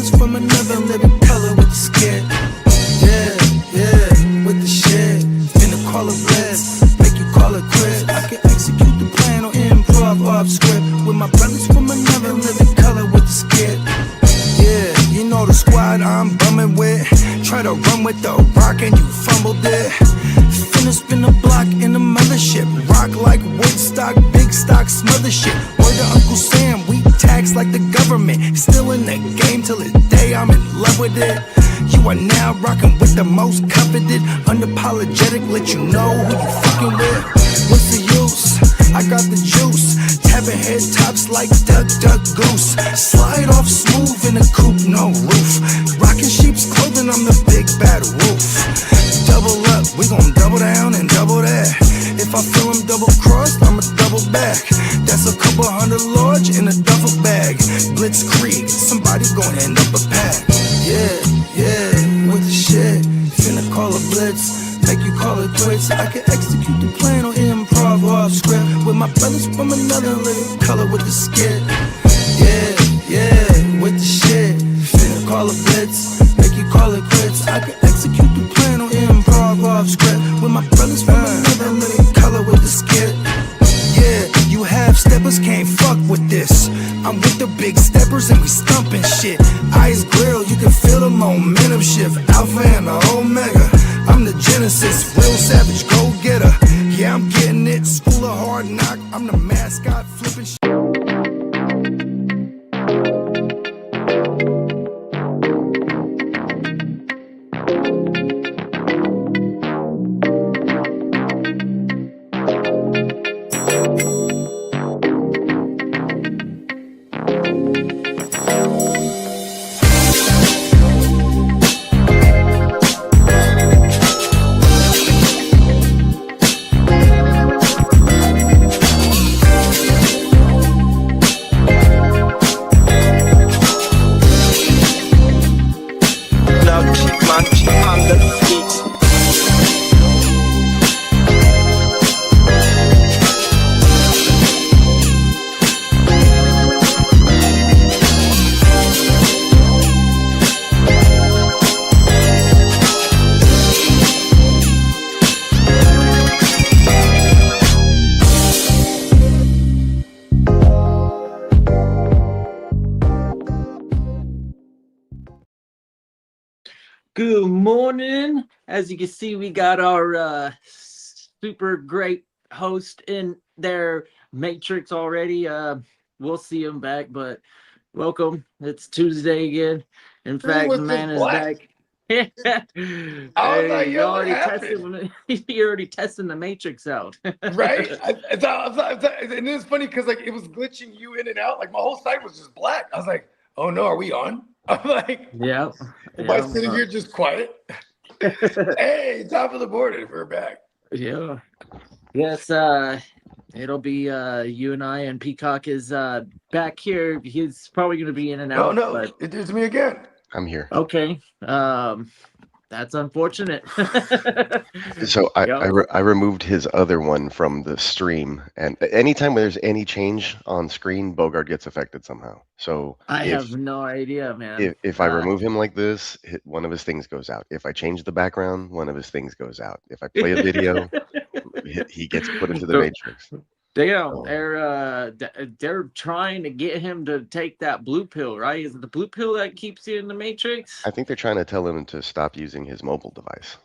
brother's from another living color with the skit. Yeah, with the shit. Finna call it blitz, make you call it quit. I can execute the plan or improv off script. With my brothers from another living color with the skit. Yeah, you know the squad I'm bumming with. Try to run with the rock and you fumbled it. Finna spin the block in the mothership. Rock like Woodstock, big stock, smother shit. Word to Uncle Sam, we tax like the government. Still in the game till the day I'm in love with it. You are now rocking with the most coveted. Unapologetic, let you know who you fucking with. What's the use? I got the juice. Tapping head tops like Duck, Duck, Goose. Slide off smooth in a coupe, no roof. Rocking sheep's clothing, I'm the big bad wolf. Double up, we gon' double down and double that. If I feel I'm double crossed, I'ma double back. That's a couple hundred large in a duffel bag. Blitzkrieg, somebody gon' end up a pack. Yeah, with the shit. Finna call a blitz, make you call it quits. I can execute the plan or improv off script. With my brothers from another living color with the skit. Yeah, with the shit. Finna call a blitz, make you call it quits. I can execute the plan or improv off script. With my brothers from another living color with the skit. Yeah, you half steppers can't fuck with this. I'm with the big steppers and we stumping shit. Ice grill, you can feel the momentum shift. Alpha and the Omega, I'm the Genesis. Real savage, go getter. Yeah, I'm getting it. School of hard knock, I'm the mascot flipping shit. Good morning. As you can see, we got our super great host in their matrix already. We'll see him back, but welcome. It's Tuesday again. In fact, the man is back. Hey, you already testing the matrix out. Right? I thought, and it was funny because like it was glitching you in and out. Like my whole site was just black. I was like, oh no, are we on? I'm like, yeah. Am I sitting here just quiet? Hey, top of the board, we're back. Yeah. Yes, it'll be you and I, and Peacock is back here. He's probably going to be in and out. No, but it's me again. I'm here. Okay. That's unfortunate. So I removed his other one from the stream, and anytime there's any change on screen, Bogard gets affected somehow. So I have no idea, man. If I remove him like this, one of his things goes out. If I change the background, one of his things goes out. If I play a video, he gets put into the matrix. Damn, they're trying to get him to take that blue pill, right? Is it the blue pill that keeps you in the matrix? I think they're trying to tell him to stop using his mobile device.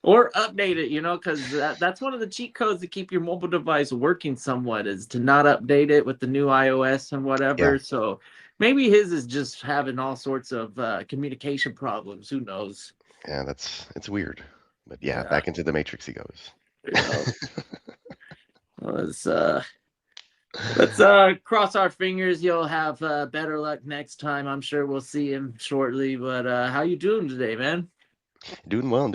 Or update it, because that's one of the cheat codes to keep your mobile device working somewhat, is to not update it with the new iOS and whatever. Yeah. So maybe his is just having all sorts of communication problems. Who knows? Yeah, it's weird. But yeah, back into the matrix he goes. Let's cross our fingers. You'll have better luck next time. I'm sure we'll see him shortly. But how you doing today, man? Doing well.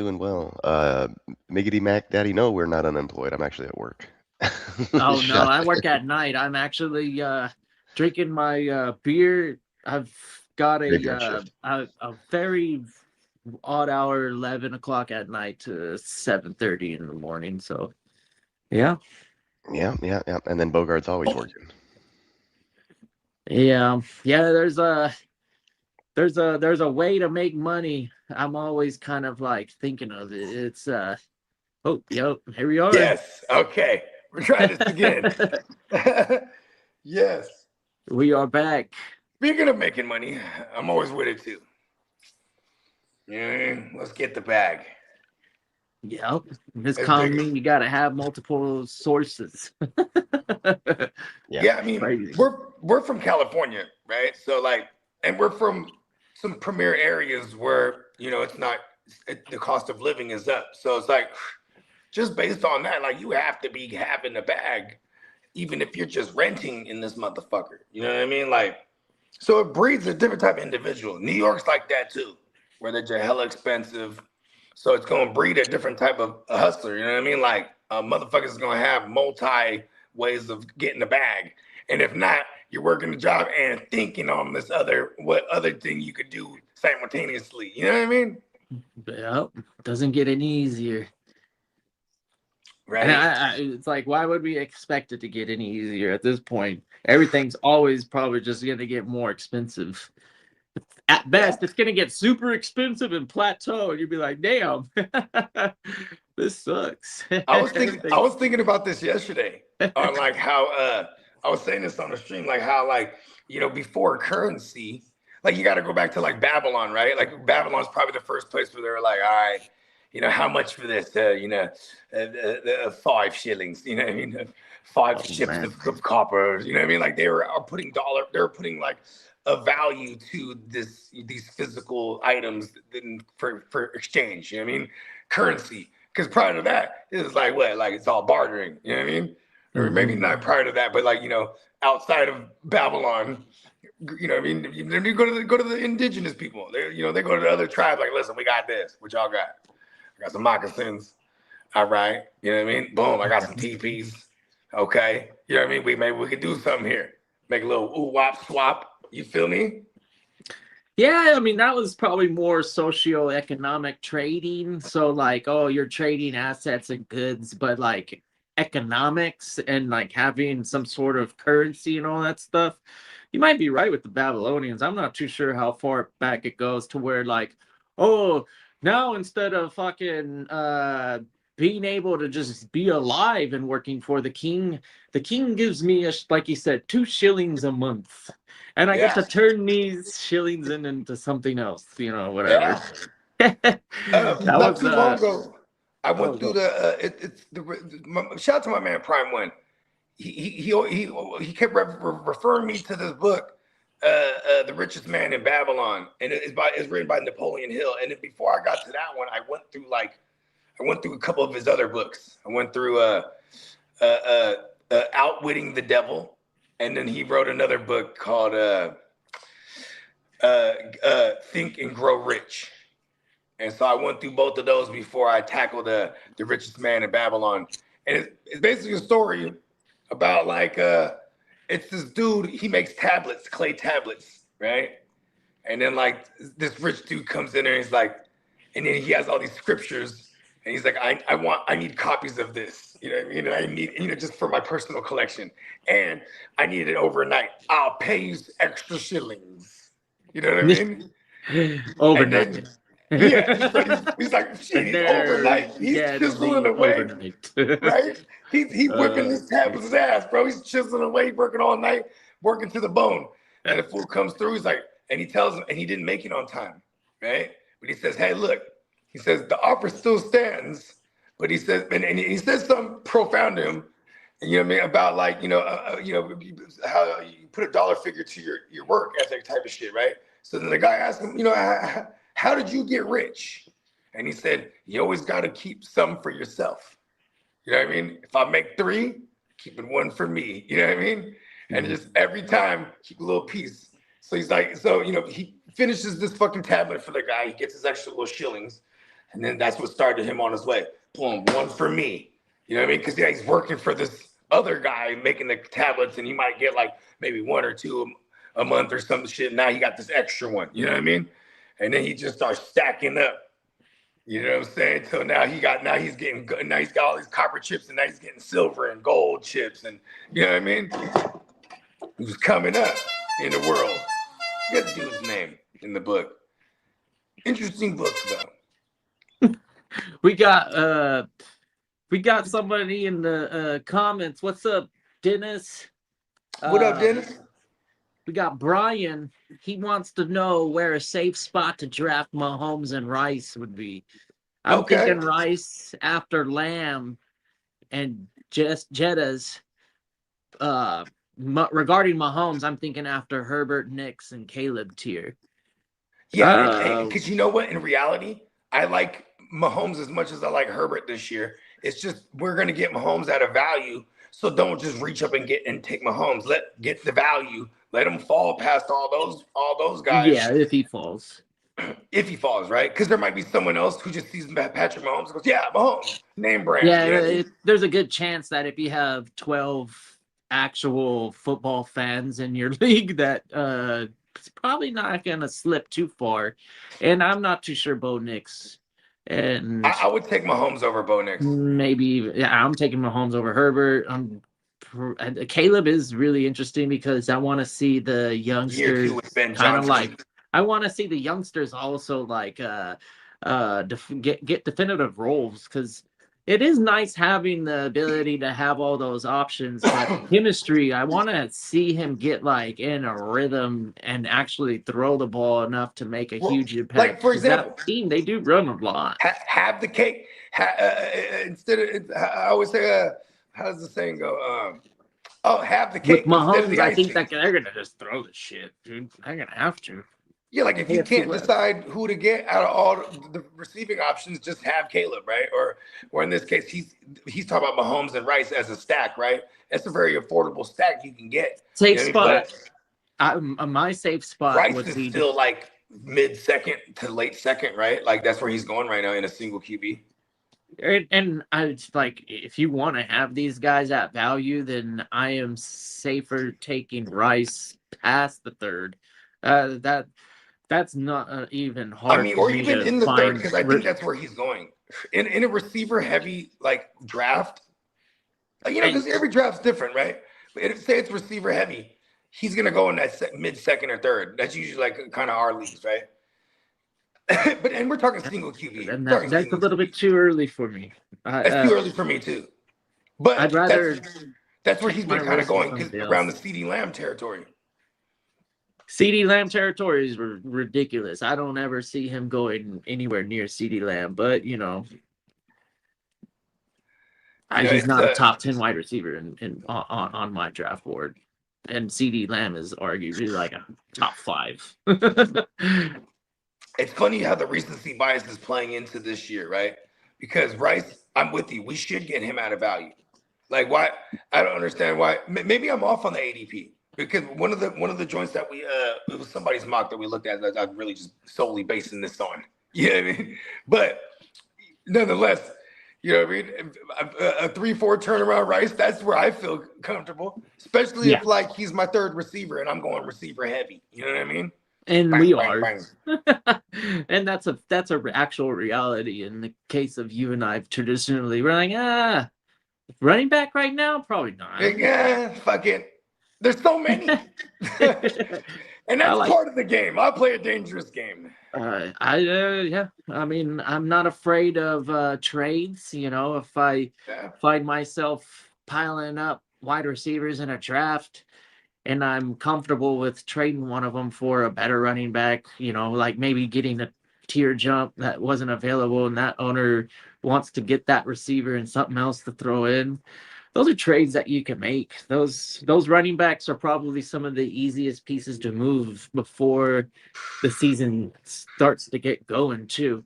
Miggity Mac Daddy, no, we're not unemployed. I'm actually at work. Oh, no, I work at night. I'm actually drinking my beer. I've got a very odd hour, 11 o'clock at night to 7:30 in the morning. So, yeah. Yeah. And then Bogard's always working. Yeah. There's a way to make money. I'm always kind of like thinking of it. It's oh, yep, here we are. Yes. Okay. We're trying this again. Yes. We are back. Speaking of making money, I'm always with it too. Yeah, let's get the bag. Yep. In this economy, you got to have multiple sources. Yeah, I mean, crazy. we're from California, right? So like, and we're from some premier areas where, you know, the cost of living is up. So it's like, just based on that, like, you have to be having a bag, even if you're just renting in this motherfucker. You know what I mean? Like, so it breeds a different type of individual. New York's like that too, where they're just hella expensive. So it's going to breed a different type of hustler. You know what I mean? Like, motherfuckers going to have multi ways of getting the bag. And if not, you're working the job and thinking on what other thing you could do simultaneously. You know what I mean? Yep. Doesn't get any easier. Right. And it's like, why would we expect it to get any easier at this point? Everything's always probably just going to get more expensive. At best, it's going to get super expensive and plateau, and you'd be like, damn, this sucks. I was thinking about this yesterday on like how I was saying this on the stream, like how, like, you know, before currency, like, you got to go back to like Babylon, right? Like, Babylon's probably the first place where they were like, all right, you know, how much for this? 5 shillings, you know what I mean? 5 ships of copper, you know what I mean? Like, they were putting like a value to these physical items for exchange, you know what I mean? Currency. Because prior to that, it was like, what? Like, it's all bartering, you know what I mean? Or maybe not prior to that, but like, you know, outside of Babylon, you know what I mean? You go to the indigenous people. They go to the other tribes, like, listen, we got this. What y'all got? I got some moccasins. All right. You know what I mean? Boom, I got some teepees. Okay. You know what I mean? Maybe we could do something here. Make a little ooh-wop swap. You feel me? Yeah, I mean, that was probably more socio-economic trading. So like, oh, you're trading assets and goods, but like economics and like having some sort of currency and all that stuff. You might be right with the Babylonians. I'm not too sure how far back it goes to where like, oh, now instead of fucking being able to just be alive and working for the king gives me, like you said, 2 shillings a month. And I get to turn these shillings into something else, you know, whatever. Yeah. Not too long ago, I went through shout out to my man Prime One. He kept referring me to this book, The Richest Man in Babylon, and it's written by Napoleon Hill. And then before I got to that one, I went through a couple of his other books. I went through Outwitting the Devil. And then he wrote another book called Think and Grow Rich. And so I went through both of those before I tackled The Richest Man in Babylon. And it's basically a story about like, it's this dude, he makes tablets, clay tablets, right? And then like this rich dude comes in there and he's like, and then he has all these scriptures and he's like, I need copies of this. You know what I mean? I need, just for my personal collection. And I need it overnight. I'll pay you extra shillings. You know what I mean? Overnight. He's like, shit, he's overnight. He's chiseling away. Right? He's whipping his tablet's ass, bro. He's chiseling away, working all night, working to the bone. And the fool comes through, he's like, and he tells him, and he didn't make it on time, right? But he says, hey, look, he says, the offer still stands. But he says, and he says something profound to him, you know what I mean, about like, how you put a dollar figure to your work ethic type of shit, right? So then the guy asked him, how did you get rich? And he said, you always got to keep some for yourself. You know what I mean? If I make 3, keeping 1 for me. You know what I mean? And just every time, keep a little piece. So he's like, he finishes this fucking tablet for the guy. He gets his extra little shillings. And then that's what started him on his way. Boom, 1 for me. You know what I mean? Because he's working for this other guy making the tablets, and he might get like maybe 1 or 2 a month or some shit. Now he got this extra one. You know what I mean? And then he just starts stacking up. You know what I'm saying? So now he's got all these copper chips, and now he's getting silver and gold chips, and you know what I mean? He was coming up. in the world. Get the dude's name in the book. Interesting book, though. We got somebody in the comments. What's up, Dennis? What up, Dennis? We got Brian. He wants to know where a safe spot to draft Mahomes and Rice would be. I'm thinking Rice after Lamb and just Jeddah's. Regarding Mahomes, I'm thinking after Herbert, Nix, and Caleb tier. Yeah, because you know what? In reality, I like Mahomes as much as I like Herbert this year. It's just we're gonna get Mahomes at a value, so don't just reach up and take Mahomes. Get the value. Let him fall past all those guys. Yeah, if he falls. If he falls, right? Because there might be someone else who just sees Patrick Mahomes and goes, "Yeah, Mahomes, name brand." Yeah, there's a good chance that if you have 12 actual football fans in your league, that it's probably not going to slip too far. And I'm not too sure Bo Nix. And I would take Mahomes over Bo Nix. Maybe, yeah, I'm taking Mahomes over Herbert. Caleb is really interesting because I want to see the youngsters kind of like. I want to see the youngsters also like get definitive roles because it is nice having the ability to have all those options. But chemistry, I want to see him get like in a rhythm and actually throw the ball enough to make a huge impact. Like for example, that team they do run a lot. Have the cake instead of. I always say, how does the saying go? Have the cake. With Mahomes, I think that they're gonna just throw the shit, dude. They're gonna have to. Yeah, like if you can't decide who to get out of all the receiving options, just have Caleb, right? Or in this case, he's talking about Mahomes and Rice as a stack, right? That's a very affordable stack you can get. Safe spot. My safe spot Rice would is be still like mid-second to late second, right? Like that's where he's going right now in a single QB. And it's like if you want to have these guys at value, then I am safer taking Rice past the third. That's not even hard. I mean, or even in the third, because I think that's where he's going. In a receiver-heavy like draft, because every draft's different, right? But say it's receiver-heavy, he's gonna go in that mid-second or third. That's usually like kind of our leagues, right? And we're talking single QB. And that's a little bit too early for me. That's too early for me too. But I'd rather. That's where he's been kind of going around the CeeDee Lamb territory. CeeDee Lamb territories were ridiculous. I don't ever see him going anywhere near CeeDee Lamb, but he's not a top 10 wide receiver on my draft board. And CeeDee Lamb is arguably like a top 5. It's funny how the recency bias is playing into this year, right? Because Rice, I'm with you. We should get him out of value. Like why? I don't understand why. Maybe I'm off on the ADP. Because one of the joints that we it was somebody's mock that we looked at that I'm really just solely basing this on. You know what I mean? But nonetheless, you know what I mean? A 3-4 turnaround Rice, that's where I feel comfortable. Especially if like he's my third receiver and I'm going receiver heavy. You know what I mean? And we are. And that's a actual reality in the case of you and I traditionally. We're like, running back right now? Probably not. Yeah, fuck it. There's so many. And that's part of the game. I play a dangerous game. I mean, I'm not afraid of trades. If I find myself piling up wide receivers in a draft and I'm comfortable with trading one of them for a better running back, like maybe getting a tier jump that wasn't available and that owner wants to get that receiver and something else to throw in. Those are trades that you can make. Those running backs are probably some of the easiest pieces to move before the season starts to get going too.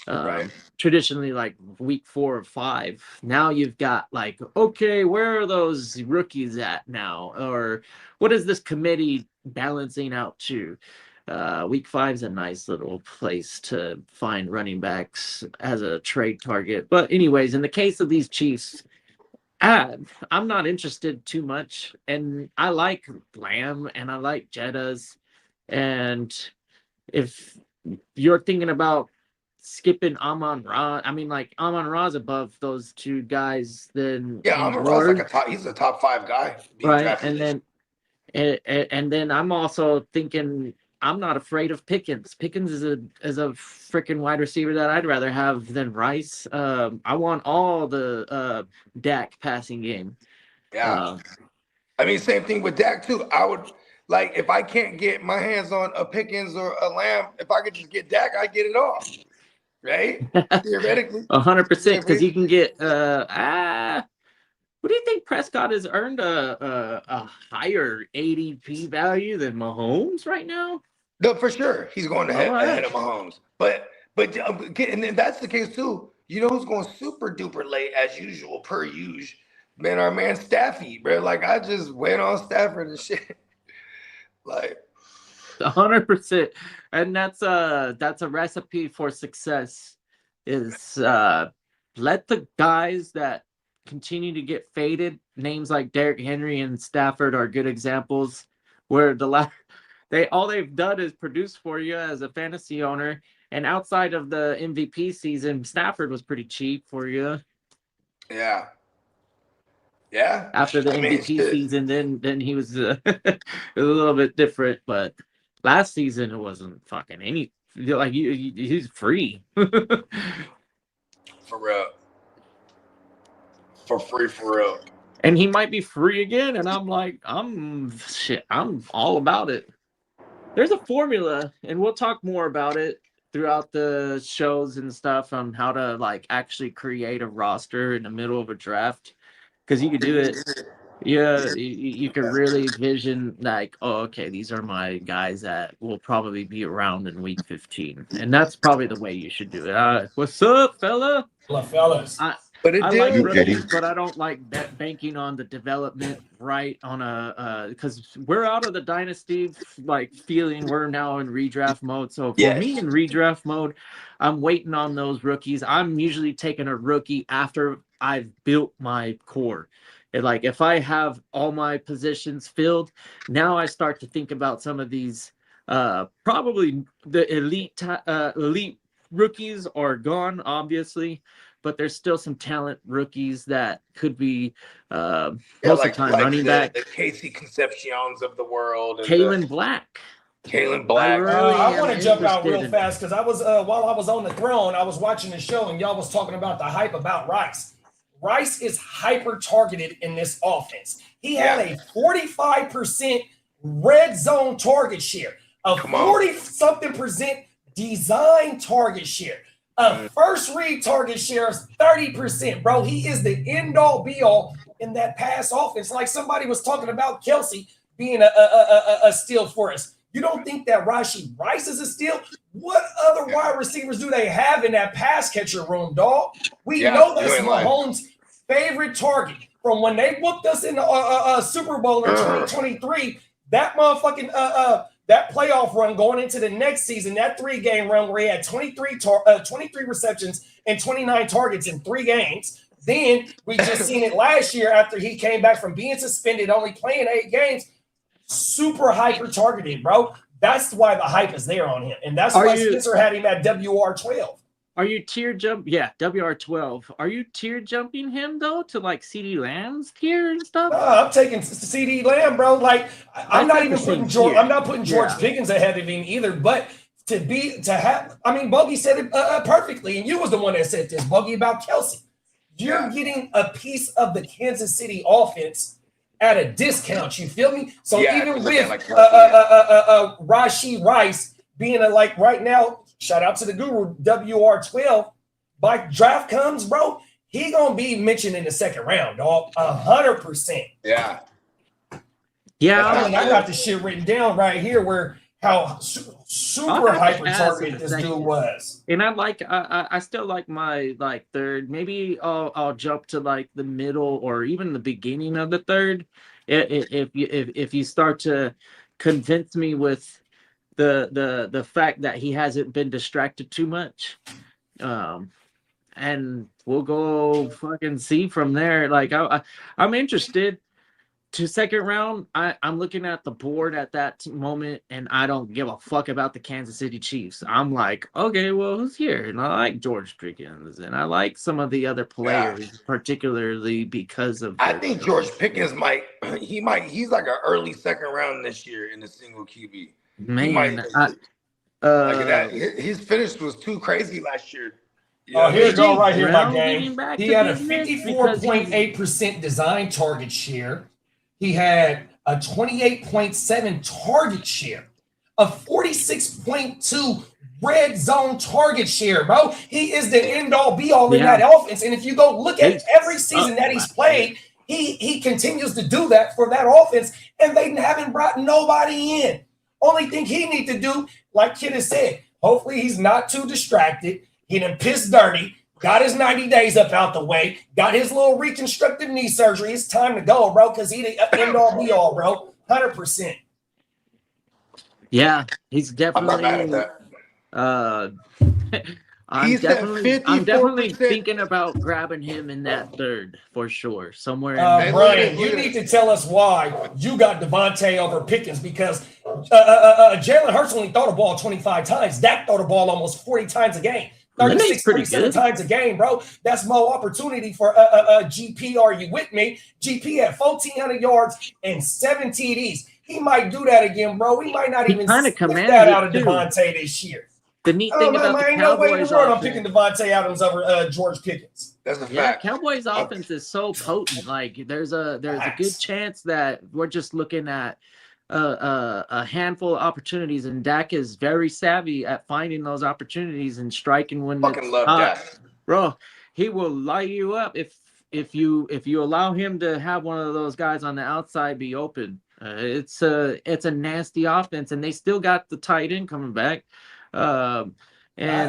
Right. Traditionally, like week 4 or 5. Now you've got like, okay, where are those rookies at now? Or what is this committee balancing out to? Week 5 is a nice little place to find running backs as a trade target. But anyways, in the case of these Chiefs, I'm not interested too much, and I like Lamb and I like Jeddah's, and if you're thinking about skipping Amon-Ra, I mean, like Amon-Ra's above those two guys, then Amon-Ra's like he's a top 5 guy, right? And And then I'm also thinking I'm not afraid of Pickens. Pickens is a freaking wide receiver that I'd rather have than Rice. I want all the Dak passing game. Yeah. I mean, same thing with Dak too. I would like if I can't get my hands on a Pickens or a Lamb, if I could just get Dak, I get it all. Right? Theoretically. 100%, because you can get what do you think? Prescott has earned a higher ADP value than Mahomes right now? No, for sure. He's going ahead of Mahomes. But and then that's the case too. You know who's going super duper late as usual, per usual? Man, our man Staffy, bro. Like I just went on Stafford and shit. Like 100%. And that's a recipe for success is let the guys that continue to get faded. Names like Derrick Henry and Stafford are good examples where all they've done is produce for you as a fantasy owner. And outside of the MVP season, Stafford was pretty cheap for you. Yeah. Yeah. After the MVP season, then he was it was a little bit different. But last season it wasn't fucking any like he's free. For real. For real. And he might be free again. And I'm like, I'm all about it. There's a formula, and we'll talk more about it throughout the shows and stuff on how to like actually create a roster in the middle of a draft. Because you could do it. Yeah, you could really vision like, oh, okay, these are my guys that will probably be around in week 15. And that's probably the way you should do it. What's up, fella? Hello, fellas. I like rookies, but I don't like banking on the development right on because we're out of the dynasty like feeling. We're now in redraft mode. So for me in redraft mode, I'm waiting on those rookies. I'm usually taking a rookie after I've built my core. And like if I have all my positions filled, now I start to think about some of these probably the elite rookies are gone, obviously. But there's still some talent rookies that could be most of the time running back. The Casey Concepcions of the world. Kalen Black. I want to jump out real fast because I was while I was on the throne, I was watching the show and y'all was talking about the hype about Rice. Rice is hyper targeted in this offense. He had a 45% red zone target share, a 40-something% design target share. A first read target share is 30%, bro. He is the end-all be-all in that pass offense. Like somebody was talking about Kelsey being a steal for us. You don't think that Rashee Rice is a steal? What other wide receivers do they have in that pass catcher room, dog? We know that's Mahomes' favorite target. From when they whooped us in the Super Bowl in 2023, that motherfucking that playoff run going into the next season, that 3-game run where he had 23 receptions and 29 targets in 3 games. Then we just seen it last year after he came back from being suspended, only playing 8 games. Super hyper targeted, bro. That's why the hype is there on him. And that's why Spencer had him at WR12. Are you WR12. Are you tier jumping him though to like CeeDee Lamb's tier and stuff? I'm taking CeeDee Lamb, bro. Like I'm not even putting George. I'm not putting George Pickens ahead of him either. But to have, I mean, Bogey said it perfectly, and you was the one that said this, Bogey, about Kelsey. You're getting a piece of the Kansas City offense at a discount. You feel me? So even with Rashee Rice being right now. Shout out to the guru, WR12. By draft comes, bro, he gonna be mentioned in the second round, dog. 100%. Yeah. Yeah, I got the shit written down right here where how super hyper targeted this dude was. And I still like my third. Maybe I'll jump to like the middle or even the beginning of the third. If you start to convince me with the fact that he hasn't been distracted too much, and we'll go fucking see from there. Like I'm interested. to second round, I'm looking at the board at that moment, and I don't give a fuck about the Kansas City Chiefs. I'm like, okay, well, who's here? And I like George Pickens, and I like some of the other players, particularly because of. I think George Pickens he's like an early second round this year in the single QB. Man, look at that. His finish was too crazy last year. Oh, here you go, right here, my game. He had a 54.8% design target share. He had a 28.7 target share, a 46.2 red zone target share, bro. He is the end-all, be-all in that offense. And if you go look at every season that he's played, he continues to do that for that offense, and they haven't brought nobody in. Only thing he needs to do, like Kitteh said, hopefully he's not too distracted. He done pissed dirty. Got his 90 days up out the way. Got his little reconstructive knee surgery. It's time to go, bro, because he the end-all, be-all, bro. 100%. Yeah, he's definitely. I'm not mad at that. I'm definitely thinking about grabbing him in that third for sure. Somewhere. Brian, you need to tell us why you got Devontae over Pickens, because Jalen Hurts only throw the ball 25 times. Dak throw the ball almost 40 times a game. 36, 37 times a game, bro. That's more opportunity for GP. Are you with me? GP had 1,400 yards and 7 TDs. He might do that again, bro. We might not even see that out of Devontae this year. The neat thing about the Cowboys I'm picking Devontae Adams over George Pickens. That's a fact. Cowboys offense is so potent. Like there's a good chance that we're just looking at a handful of opportunities, and Dak is very savvy at finding those opportunities and striking when fucking love Dak. Bro, he will light you up if you allow him to have one of those guys on the outside be open. It's a nasty offense, and they still got the tight end coming back. And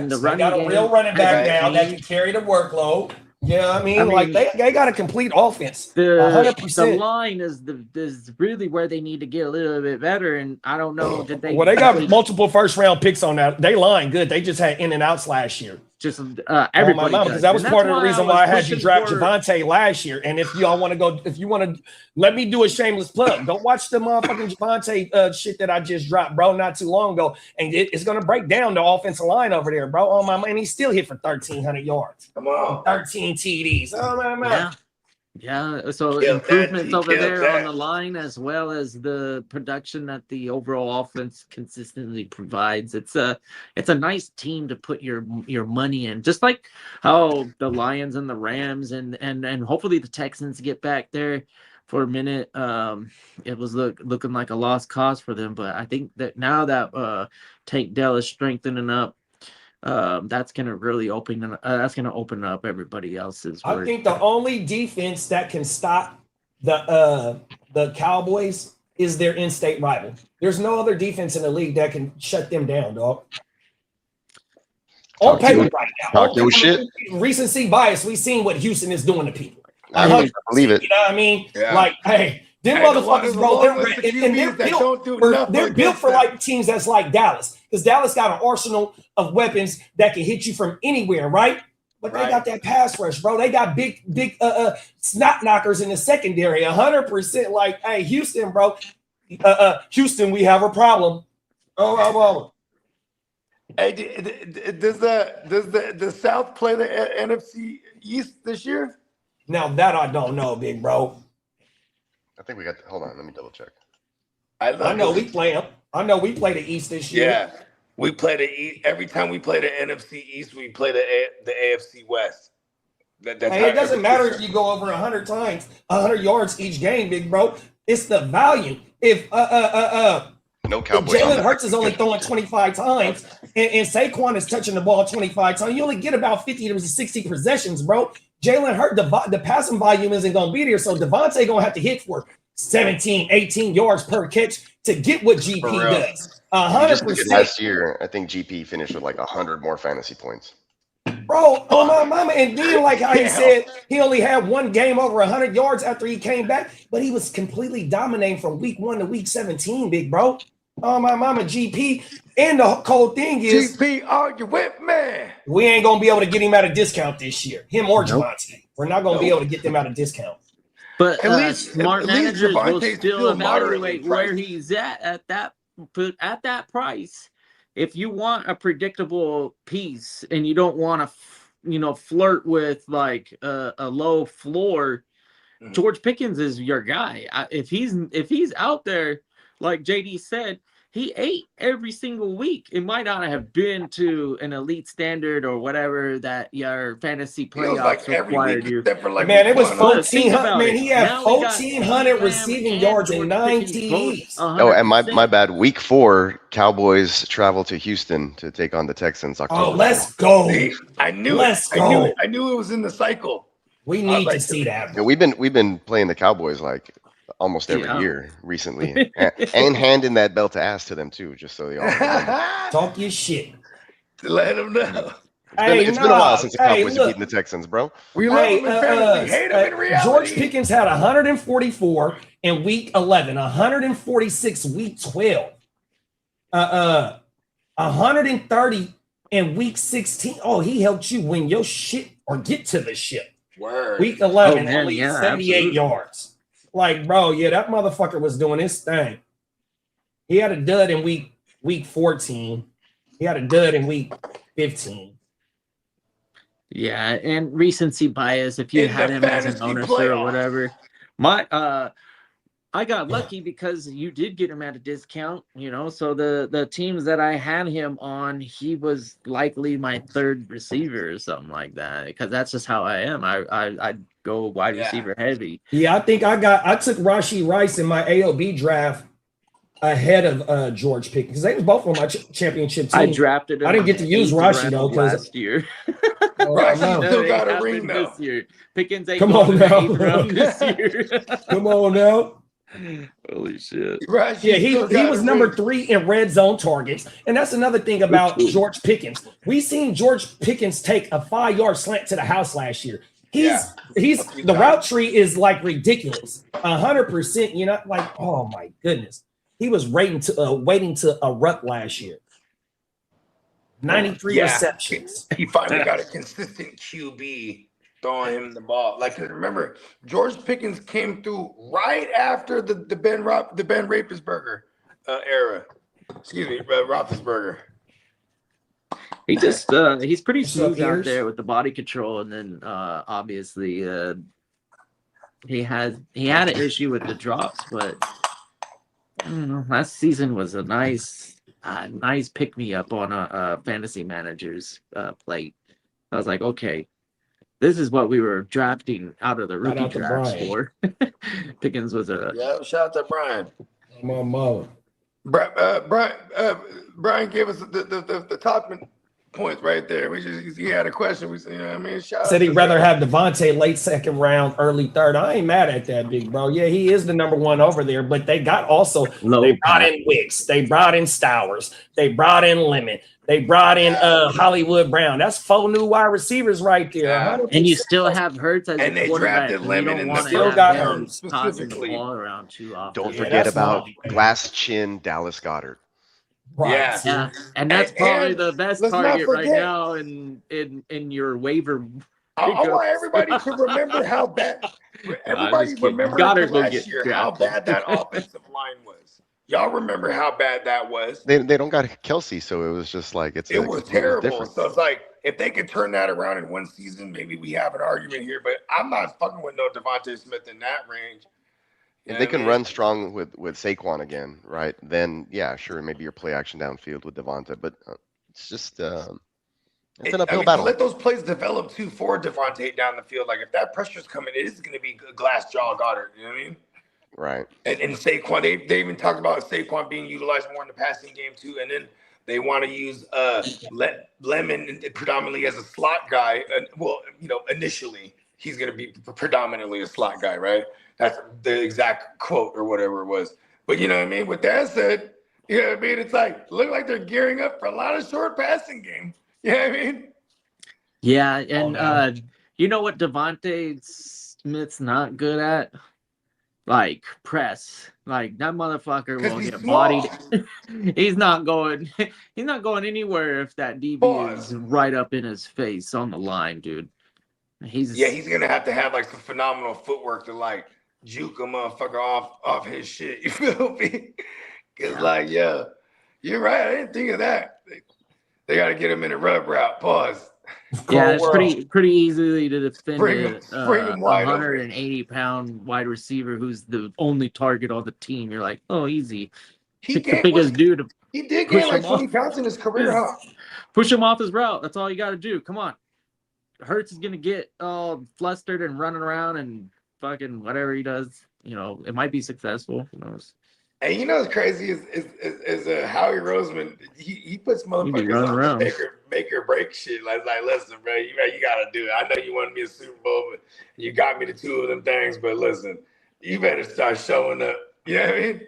the running got a real running back now that can carry the workload. Yeah, I mean, like they got a complete offense. 100%. The line is really where they need to get a little bit better, and I don't know that they. Well, they got multiple first round picks on that. They line good. They just had in and outs last year. Just everybody, because that was part of the reason why I had you draft Javonte last year. And if y'all want to go, if you want to, let me do a shameless plug. Don't watch the motherfucking Javonte shit that I just dropped, bro, not too long ago. And it's gonna break down the offensive line over there, bro. Oh my man, he still hit for 1,300 yards. Come on, 13 TDs. Oh my man. Yeah, so improvements over there on the line, as well as the production that the overall offense consistently provides. It's a nice team to put your money in, just like how the Lions and the Rams and hopefully the Texans get back there for a minute. It was looking like a lost cause for them, but I think that now that Tank Dell is strengthening up, that's gonna really open up everybody else's work. I think the only defense that can stop the Cowboys is their in-state rival. There's no other defense in the league that can shut them down, dog. On paper right now. Talk your shit. Recency bias. We've seen what Houston is doing to people. I believe it. You know what I mean? Yeah. Like, hey, them motherfuckers, bro, they're built for like teams that's like Dallas, because Dallas got an arsenal of weapons that can hit you from anywhere, right? But they got that pass rush, bro. They got big snot knockers in the secondary, 100%. Like, hey, Houston, bro, Houston, we have a problem. Oh. Hey, does the South play the NFC East this year? Now that I don't know, big bro. I think we got. Hold on, let me double check. I know we play them. I know we play the East this year. Yeah, we play the East every time we play the NFC East. We play the AFC West. That's it doesn't matter if you go over 100 times, 100 yards each game, big bro. It's the value. If no Cowboys. Jalen Hurts is only throwing 25 times, and Saquon is touching the ball 25 times, you only get about 50 to 60 possessions, bro. Jalen Hurts, the passing volume isn't going to be there, so Devontae going to have to hit for 17, 18 yards per catch to get what GP does. 100%. Last year, I think GP finished with like 100 more fantasy points. Bro, oh my mama. And then like how he said he only had one game over 100 yards after he came back, but he was completely dominating from week 1 to week 17, big bro. Oh my mama, GP. And the cold thing is, GP, are you with me? We ain't gonna be able to get him at a discount this year. Him or Javonte. We're not gonna be able to get them at a discount. But At least smart managers will Devontae's still moderately evaluate where priced. he's at that price. If you want a predictable piece and you don't want to, flirt with like a low floor, George Pickens is your guy. If he's out there, like JD said, he ate every single week. It might not have been to an elite standard or whatever that your fantasy playoffs required you. Man, it was 1,400. Man, he had 1,400 receiving yards and 9 TDs. Oh, and my bad. Week 4, Cowboys travel to Houston to take on the Texans. October. Oh, let's go! I knew it. I knew it was in the cycle. We need to see that. Yeah, we've been playing the Cowboys like almost every year recently, and handing that belt to ass to them too, just so they all talk your shit. Let them know. It's been a while since the Cowboys have beaten the Texans, bro. We love them in fantasy, hate them in reality. George Pickens had 144 in week 11, 146 week 12, 130 in week 16. Oh, he helped you win your shit or get to the ship. Word. Week 11, only 78 yards. Like, bro, that motherfucker was doing his thing. He had a dud in week 14. He had a dud in week 15. Yeah, and recency bias. If you had him as an owner or whatever, I got lucky because you did get him at a discount. So the teams that I had him on, he was likely my third receiver or something like that. Because that's just how I am. I go wide receiver heavy. Yeah, I think I took Rashee Rice in my AOB draft ahead of George Pickens because they was both on my championship team. I drafted him. I didn't get to use Rashee though last year. Rashee still got a ring though. This year. Pickens ain't come on now. This year. Come on now. Holy shit. Yeah, he was number 3 in red zone targets. And that's another thing about George Pickens. We seen George Pickens take a 5-yard slant to the house last year. He's the route tree is like ridiculous. 100%, like, oh my goodness. He was waiting to erupt last year. 93 receptions. He finally got a consistent QB throwing him the ball. Like, remember, George Pickens came through right after the Ben Roethlisberger era. Excuse me, Roethlisberger. He just he's pretty smooth out there with the body control, and then obviously he had an issue with the drops, but I don't know. Last season was a nice pick me up on a fantasy manager's plate. I was like, okay, this is what we were drafting out of the rookie drafts for. Pickens was shout out to Brian. My mother. Brian gave us the top points right there. He had a question. We said, said he'd rather have Devontae late second round, early third. I ain't mad at that, big bro. Yeah, he is the number 1 over there, but they got also they brought in Wicks, they brought in Stowers, they brought in Lemon, they brought in Hollywood Brown. That's 4 new wide receivers right there. And you still have Hurts as and a they drafted Lemon and still got him specifically all around too often. Don't forget about glass chin Dallas Goedert. Right. Yeah, and that's probably the best target right now in your waiver. I want everybody to remember how bad. Everybody remember last year how bad that offensive line was. Y'all remember how bad that was? They don't got Kelsey, so it was just like it was terrible. So it's like if they could turn that around in one season, maybe we have an argument here. But I'm not fucking with no Devontae Smith in that range. If they can run strong with Saquon again, right? Then yeah, sure, maybe your play action downfield with Devontae, but it's just it's an uphill battle. Let those plays develop too for Devontae down the field. Like if that pressure's coming, it is going to be glass jaw Goddard. You know what I mean? Right. And Saquon, they even talked about Saquon being utilized more in the passing game too, and then they want to use Lemon predominantly as a slot guy. Well, initially he's going to be predominantly a slot guy, right? That's the exact quote or whatever it was. But you know what I mean? With that said, you know what I mean? It's like, look like they're gearing up for a lot of short passing game. You know what I mean? Yeah, and you know what Devontae Smith's not good at? Like press. Like that motherfucker will get bodied. He's not going anywhere if that DB is right up in his face on the line, dude. He's gonna have like some phenomenal footwork to like juke a motherfucker off his shit. You feel me? Because, like, yeah, you're right. I didn't think of that. They got to get him in a rub route. Pause. Yeah, it's pretty easily to defend bring him wide 180-pound wide receiver who's the only target on the team. You're like, oh, easy. He the biggest dude. He did gain like 20 pounds in his career, huh? Push him off his route. That's all you got to do. Come on. Hurts is going to get all flustered and running around and fucking whatever he does. You know, it might be successful. Who knows? And you know what's crazy is Howie Roseman. He puts motherfuckers on make or break shit. Like listen, bro, you gotta do it. I know you wanted me a Super Bowl, but you got me to 2 of them things. But listen, you better start showing up. You know what I mean?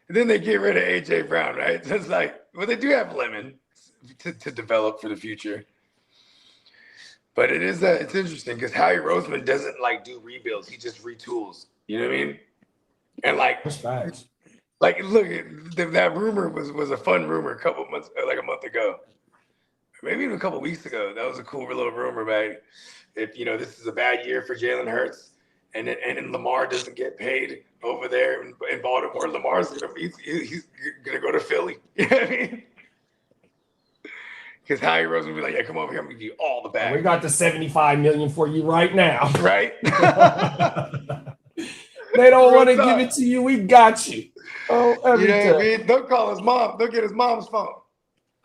And then they get rid of AJ Brown, right? So it's like, well, they do have Lemon to develop for the future. But it's interesting because Howie Roseman doesn't like do rebuilds. He just retools. You know what I mean? And like, look, that rumor was a fun rumor a month ago, maybe even a couple weeks ago. That was a cool little rumor about if this is a bad year for Jalen Hurts, and Lamar doesn't get paid over there in Baltimore. Lamar's he's gonna go to Philly. You know what I mean? Because Howie Roseman will be like, yeah, come over here, I'm gonna give you all the bag. We got the $75 million for you right now. Right? They don't want to give it to you. We got you. Oh, every time. I mean? They'll call his mom. They'll get his mom's phone.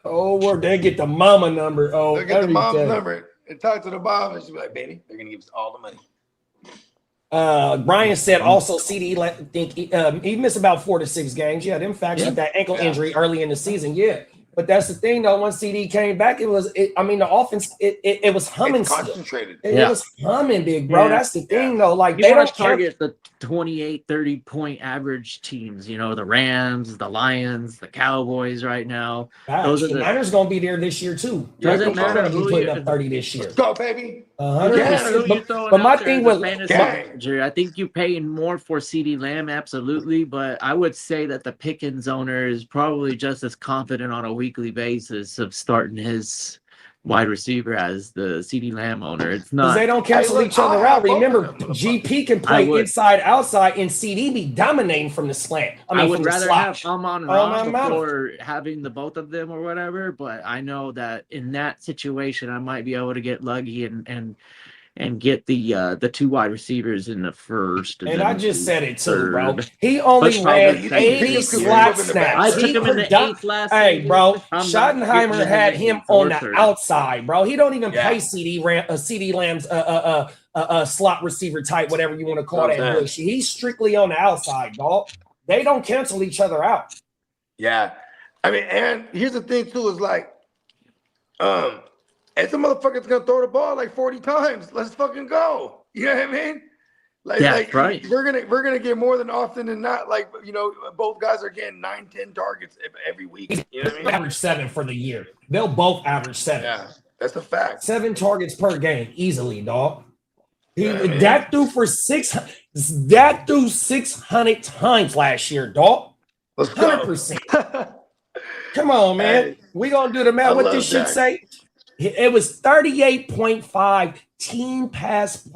Oh, word. They get the mama number. Oh, they'll get the mom's number and talk to the mom, and she'll be like, baby, they're gonna give us all the money. Brian said also CD think he missed about 4 to 6 games. Yeah, them facts with that ankle injury early in the season. Yeah. But that's the thing, though. Once CD came back, the offense, it was humming. It's concentrated. It was humming, big bro. That's the thing, though. Like, they don't target the 28, 30-point average teams. The Rams, the Lions, the Cowboys right now. Those are the Niners going to be there this year, too. Doesn't matter who you're putting up 30 this year. Let's go, baby. 100%. But my thing was, I think you're paying more for CeeDee Lamb, absolutely. But I would say that the Pickens owner is probably just as confident on a weekly basis of starting his wide receiver as the CeeDee Lamb owner. It's not, because they don't cancel each other out. Remember, GP can play inside, outside, and CD be dominating from the slant. I would rather have Amon and Ron before having the both of them or whatever. But I know that in that situation, I might be able to get lucky and get the 2 wide receivers in the first. And I just said it too, bro. He only ran 80 slot snaps. I took him in the 8th last season. Hey, bro, Schottenheimer had him on the outside, bro. He don't even play CD Lamb's slot receiver type, whatever you want to call that. He's strictly on the outside, dog. They don't cancel each other out. Yeah. I mean, and here's the thing, too, is like, and some motherfucker's gonna throw the ball like 40 times. Let's fucking go. You know what I mean? Like right. We're gonna get more than often than not. Like, both guys are getting 9-10 targets every week. You know what I mean? Average 7 for the year. They'll both average 7. Yeah, that's a fact. 7 targets per game, easily, dog. That threw 600 times last year, dog. Let's go. 100%. Come on, man. Hey, we gonna do the math. What this shit say? It was 38.5 team pass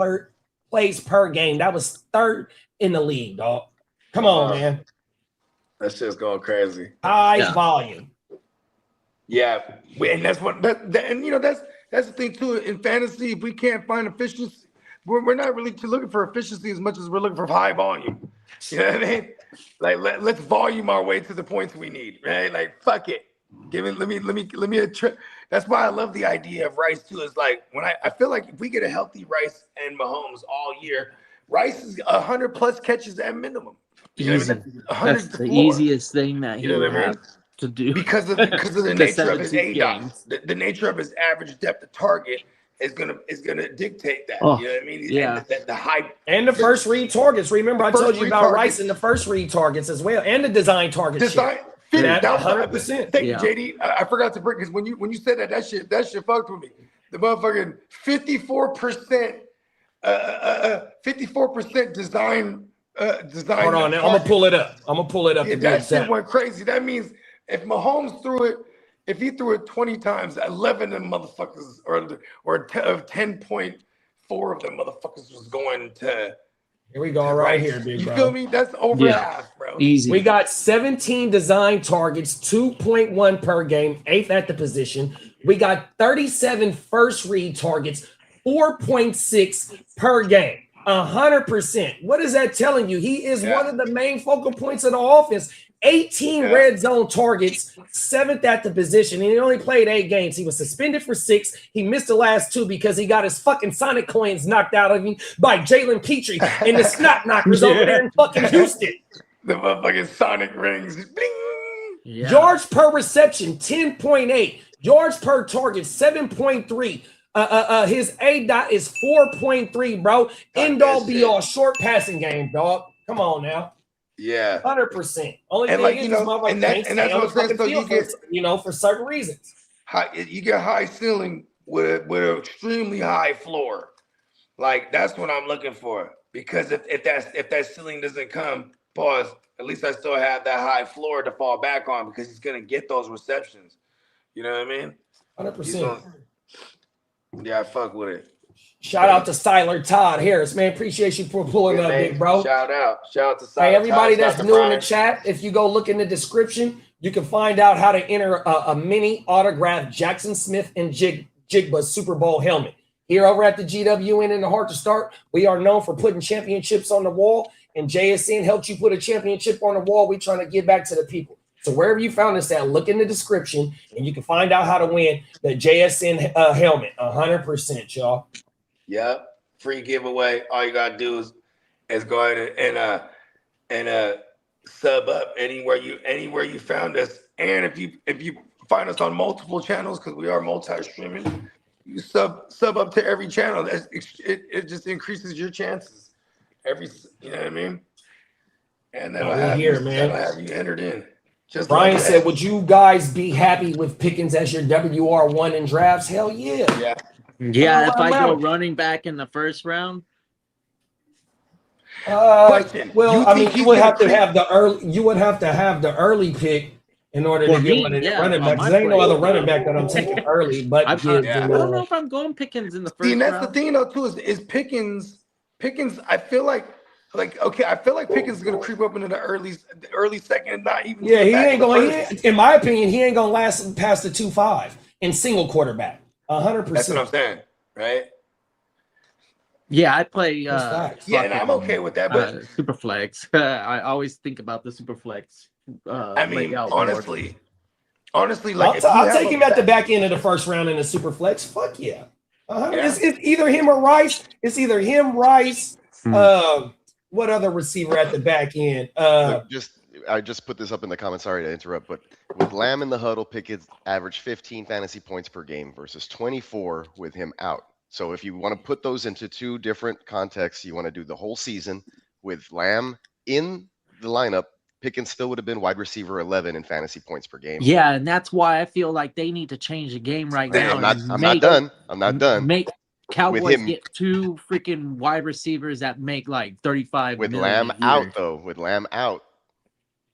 plays per game. That was 3rd in the league, dog. Come on, man. That shit's going crazy. High volume. Yeah, and that's that's the thing too. In fantasy, if we can't find efficiency, we're not really looking for efficiency as much as we're looking for high volume. You know what I mean? Like let's volume our way to the points we need, right? Like fuck it. Let me a trip. That's why I love the idea of Rice too. Is like when I feel like if we get a healthy Rice and Mahomes all year, Rice is 100+ catches at minimum. Easy. That's the easiest thing that he would have to do because of the nature of his ADOT. The nature of his average depth of target is gonna dictate that. You know what I mean? Yeah. And the hype and the first read targets. Remember, I told you about Rice in the first read targets as well, and the design targets. That 100%. Thank you, JD. I forgot to bring because when you said that shit fucked with me. The motherfucking 54% design. Hold on, now I'm gonna pull it up. Yeah, that shit went crazy. That means if Mahomes threw it, if he threw it 20 times, 11 of them motherfuckers, or 10.4 of them motherfuckers was going to Here we go, right here, big bro. You feel me? That's over half, bro. Easy. We got 17 design targets, 2.1 per game, 8th at the position. We got 37 first read targets, 4.6 per game. 100%. What is that telling you? He is one of the main focal points of the offense. 18 red zone targets, 7th at the position, and he only played 8 games. He was suspended for 6. He missed the last 2 because he got his fucking Sonic coins knocked out of him by Jalen Petrie and the snot knockers over there in fucking Houston. The motherfucking Sonic rings. Bing! Yeah. Yards per reception, 10.8. Yards per target, 7.3. His A dot is 4.3, bro. End all be all short passing game, dog. Come on now. Yeah, 100%. Only and thing like, is, that's what I'm saying. So you get, for certain reasons. You get high ceiling with an extremely high floor. Like that's what I'm looking for. Because if that ceiling doesn't come, pause. At least I still have that high floor to fall back on because he's gonna get those receptions. You know what I mean? 100%. Yeah, I fuck with it. Shout out to Styler Todd Harris, man. Appreciate you for pulling up, big bro. Shout out to Styler. Hey, everybody that's new in the chat, if you go look in the description, you can find out how to enter a mini autographed Jackson Smith and Jigba Super Bowl helmet. Here over at the GWN in the Heart to Start, we are known for putting championships on the wall, and JSN helped you put a championship on the wall. We're trying to give back to the people. So wherever you found this at, look in the description, and you can find out how to win the JSN helmet. 100%, y'all. Yep, free giveaway. All you gotta do is go ahead and sub up anywhere you found us. And if you find us on multiple channels, because we are multi-streaming, you sub up to every channel. It just increases your chances. You know what I mean? And that'll have you entered in. Just Brian said, "Would you guys be happy with Pickens as your WR1 in drafts?" Hell yeah. Yeah. Yeah, if I go running back in the first round. Well, I mean, you would have to have the early. You would have to have the early pick in order to get one of the running backs. There ain't no other running back that I'm taking early. But I don't know if I'm going Pickens in the first round. That's the thing though too is Pickens. I feel like Pickens is gonna creep up into the early second, not even. Yeah, he ain't going. In my opinion, he ain't gonna last past the 2.5 in single quarterback. 100%. That's what I'm saying, right? Yeah, I play. Yeah, and I'm okay with that. But super flex. I always think about the super flex. I mean, honestly, like I'll take him at the back end of the first round in the super flex. Fuck yeah. It's either him or Rice. It's either him, Rice. What other receiver at the back end? I just put this up in the comments. Sorry to interrupt, but with Lamb in the huddle, Pickens averaged 15 fantasy points per game versus 24 with him out. So if you want to put those into two different contexts, you want to do the whole season with Lamb in the lineup, Pickens still would have been wide receiver 11 in fantasy points per game. Yeah, and that's why I feel like they need to change the game right now. I'm not done. Make Cowboys get 2 freaking wide receivers that make like 35 with million Lamb out though. With Lamb out,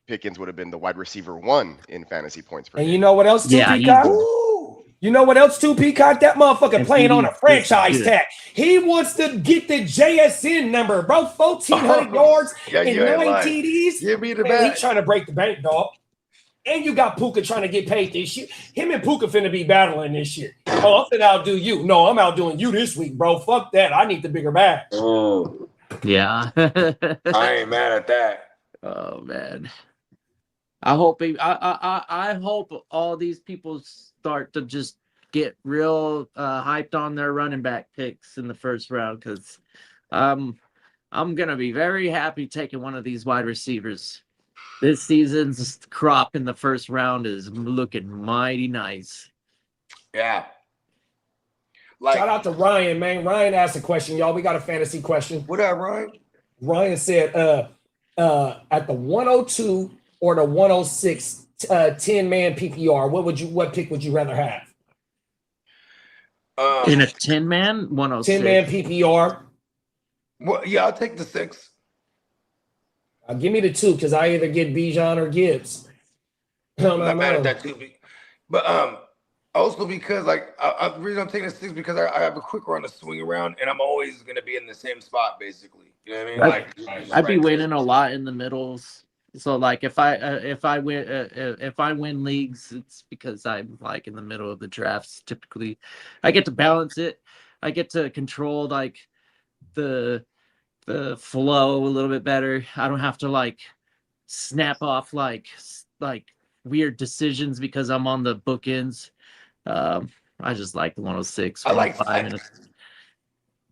Pickens would have been the wide receiver 1 in fantasy points per game. And you know what else, too, Peacock? You know what else, too, Peacock? That motherfucker playing on a franchise tag. He wants to get the JSN number, bro. 1,400 yards and 9 TDs. Give me the back. He's trying to break the bank, dog. And you got Puka trying to get paid this year. Him and Puka finna be battling this year. Oh, I'm finna outdo you. No, I'm outdoing you this week, bro. Fuck that. I need the bigger bag. Oh. Yeah. I ain't mad at that. Oh, man. I hope I hope all these people start to just get real hyped on their running back picks in the first round, because I'm gonna be very happy taking one of these wide receivers. This season's crop in the first round is looking mighty nice. Yeah. Shout out to Ryan, man. Ryan asked a question, y'all. We got a fantasy question. What up, Ryan? Ryan said, at the 102 or the 106 10-man PPR, what pick would you rather have? In a 10-man, 106. 10-man PPR. Well, yeah, I'll take the 6. Give me the 2, because I either get Bijan or Gibbs. I'm not mad at that too, but also because like the reason I'm taking the 6 because I have a quick run to swing around, and I'm always going to be in the same spot basically. You know what I mean? I'd be winning a lot in the middles. So like if I win leagues, it's because I'm like in the middle of the drafts. Typically, I get to balance it. I get to control like the flow a little bit better. I don't have to like snap off like weird decisions because I'm on the bookends. I just like the 106. I like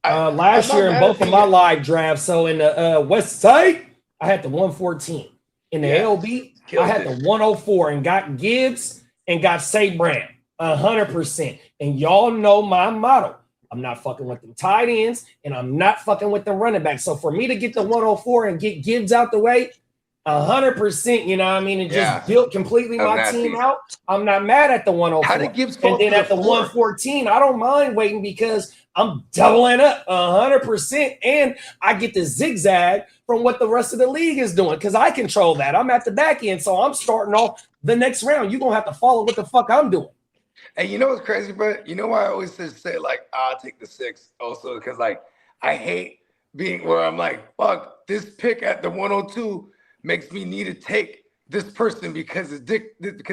last year in both of my live drafts. So in the West Side, I had the 114. In the LB, I had the 104 and got Gibbs and got Say Brown 100%. And y'all know my motto. I'm not fucking with them tight ends, and I'm not fucking with the running backs. So for me to get the 104 and get Gibbs out the way, 100%, you know what I mean, and just built completely my team out, I'm not mad at the 104. How did Gibbs fall? And then at the 114, I don't mind waiting because I'm doubling up 100%, and I get the zigzag from what the rest of the league is doing because I control that. I'm at the back end, so I'm starting off the next round. You're going to have to follow what the fuck I'm doing. And you know what's crazy, bro? You know why I always say like, I'll take the 6 also because, like, I hate being where I'm like, fuck, this pick at the 102 makes me need to take this person because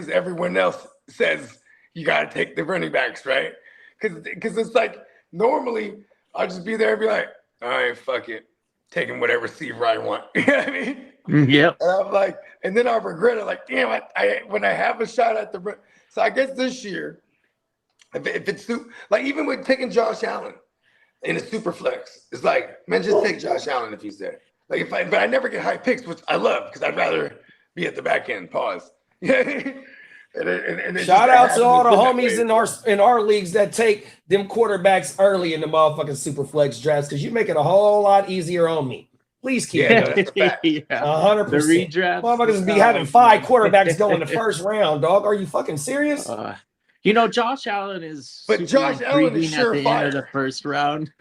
everyone else says you got to take the running backs, right? Because it's like, normally I'll just be there and be like, all right, fuck it. Taking whatever receiver I want. You know what I mean? Yep. And I'm like, and then I regret it. Like, damn, when I have a shot at the – so I guess this year, if it's – like, even with taking Josh Allen in a super flex, it's like, man, just take Josh Allen if he's there. Like, but I never get high picks, which I love because I'd rather be at the back end. Pause. And shout out to all the homies in our leagues that take them quarterbacks early in the motherfucking super flex drafts because you make it a whole lot easier on me. Please keep it. 100%. The redraft. Motherfuckers be having 5 quarterbacks go in the first round, dog. Are you fucking serious? You know, Josh Allen is. But Josh Allen is surefire at the end of the first round,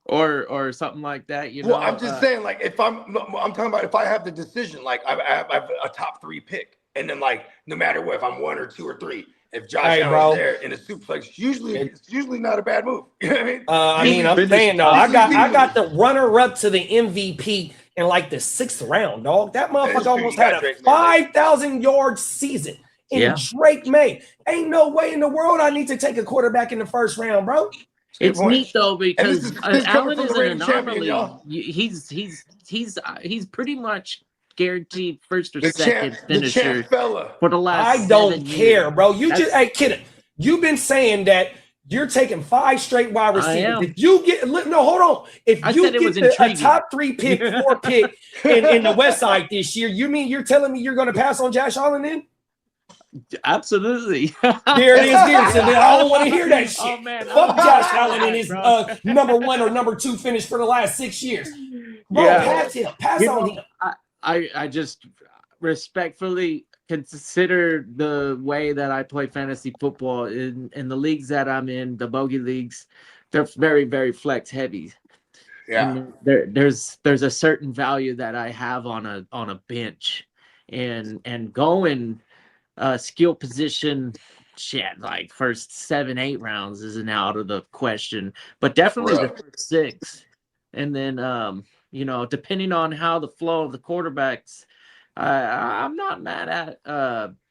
or something like that. You know. Well, I'm just saying, like, if I'm talking about if I have the decision, like I have a top 3 pick. And then, like, no matter what, if I'm 1 or 2 or 3, if Josh Allen's there in a suplex, it's usually not a bad move. You know what I mean? I'm saying though, I got the runner up to the MVP in like the 6th round, dog. That motherfucker almost had a 5,000-yard season in Drake May. Ain't no way in the world I need to take a quarterback in the first round, bro. It's neat though because Allen is an anomaly. He's pretty much guaranteed first or second finisher for the last. I don't care, bro. Hey, Kitteh, you've been saying that you're taking 5 straight wide receivers. If you get hold on. If you get a top 3 pick, 4 pick in the West Side this year, you mean you're telling me you're going to pass on Josh Allen then? Absolutely. There it is, Gibson. I don't want to hear that shit. Oh, man. Fuck Josh Allen in his number 1 or number 2 finish for the last 6 years. Bro, pass him. Pass on him. I just respectfully consider the way that I play fantasy football in the leagues that I'm in, the bogey leagues. They're very, very flex heavy. Yeah. And there's a certain value that I have on a bench, and going skill position shit like first 7-8 rounds isn't out of the question, but definitely the first 6, and then you know, depending on how the flow of the quarterbacks, I'm not mad at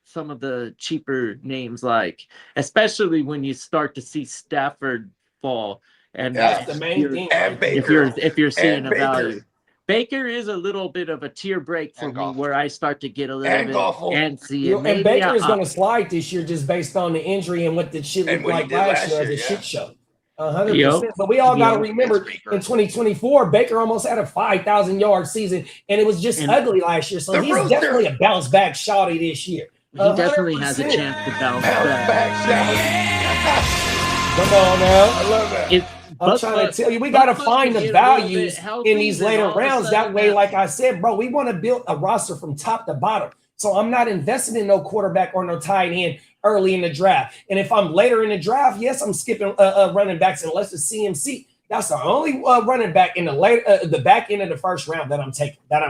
some of the cheaper names, like especially when you start to see Stafford fall, and that's the main thing. And Baker, if you're seeing a value. Baker is a little bit of a tier break for me, where I start to get a little bit antsy. And Baker is going to slide this year just based on the injury and what the shit looked like last year as a shit show. 100%. But we all got to remember in 2024, Baker almost had a 5,000-yard season, and it was just ugly last year. So he's definitely a bounce back shawty this year. He definitely has a chance to bounce back. Come on now. I love that. I'm trying to tell you, we got to find the values in these later rounds. That way, like I said, bro, we want to build a roster from top to bottom. So I'm not investing in no quarterback or no tight end early in the draft. And if I'm later in the draft, yes, I'm skipping running backs unless it's CMC. That's the only running back in the back end of the first round that I'm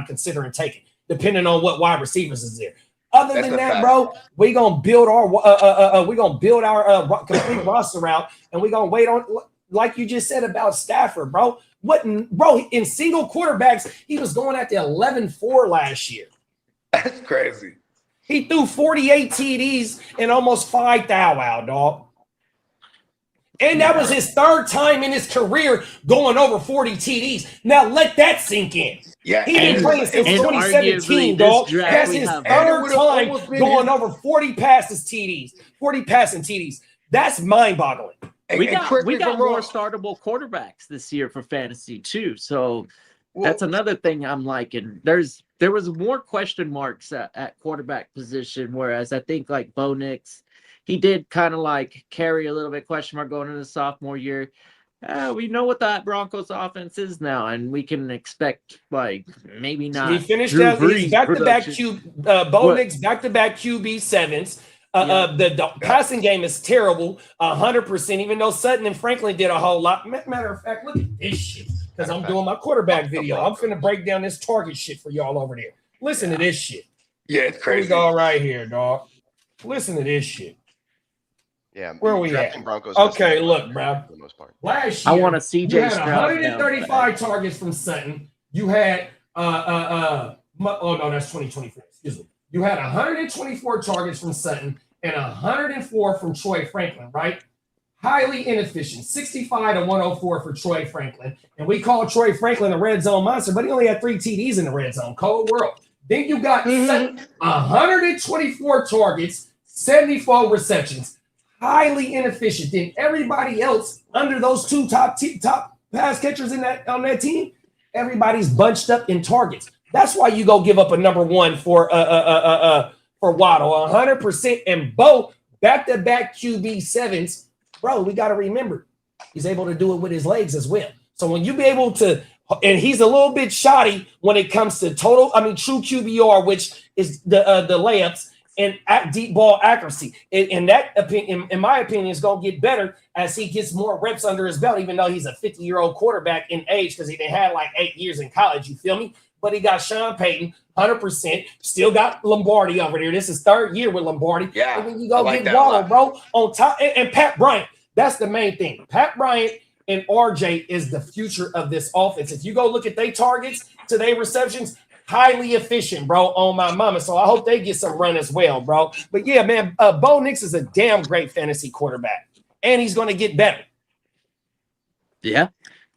considering taking, depending on what wide receivers is there. Other than that, bro, we're gonna build our complete roster out, and we're gonna wait on, like you just said about Stafford, bro. Bro, in single quarterbacks, he was going at the 11-4 last year. That's crazy. He threw 48 TDs and almost 5 thou-wow, dog. And that was his third time in his career going over 40 TDs. Now let that sink in. Yeah, He's been playing since 2017, dog. That's his third time going over 40 TDs. That's mind-boggling. We got more startable quarterbacks this year for fantasy too. So that's another thing I'm liking. There was more question marks at quarterback position, whereas I think like Bo Nix, he did kind of like carry a little bit question mark going into sophomore year. We know what that Broncos offense is now, and we can expect like maybe not. He finished out his back-to-back Bo Nix back-to-back QB sevens. The passing game is terrible, 100%. Even though Sutton and Franklin did a whole lot. Matter of fact, look at this shit. Because I'm doing my quarterback video. I'm finna break down this target shit for y'all over there. Listen to this shit. Yeah, it's crazy. We go right here, dog. Listen to this shit. Yeah, where we at? Broncos okay, look, bro. For the most part. Last year, I want to see you had 135 targets from Sutton. You had oh no, that's 2024. Excuse me. You had 124 targets from Sutton and 104 from Troy Franklin, right? Highly inefficient. 65 to 104 for Troy Franklin. And we call Troy Franklin a red zone monster, but he only had 3 TDs in the red zone. Cold world. Then you got 124 targets, 74 receptions. Highly inefficient. Then everybody else under those 2 top pass catchers on that team, everybody's bunched up in targets. That's why you go give up a number 1 for Waddle, 100%, and Bo back-to-back QB sevens. Bro, we got to remember he's able to do it with his legs as well. So when you be able to, and he's a little bit shoddy when it comes to true QBR, which is the layups and deep ball accuracy. In that opinion, in my opinion, is going to get better as he gets more reps under his belt, even though he's a 50-year-old quarterback in age because he had like 8 years in college. You feel me? But he got Sean Payton, 100%. Still got Lombardi over there. This is 3rd year with Lombardi. Yeah, and then you go get Waddle, bro, on top. And Pat Bryant. That's the main thing. Pat Bryant and RJ is the future of this offense. If you go look at their targets to their receptions, highly efficient, bro, on my mama. So I hope they get some run as well, bro. But yeah, man, Bo Nix is a damn great fantasy quarterback. And he's going to get better. Yeah.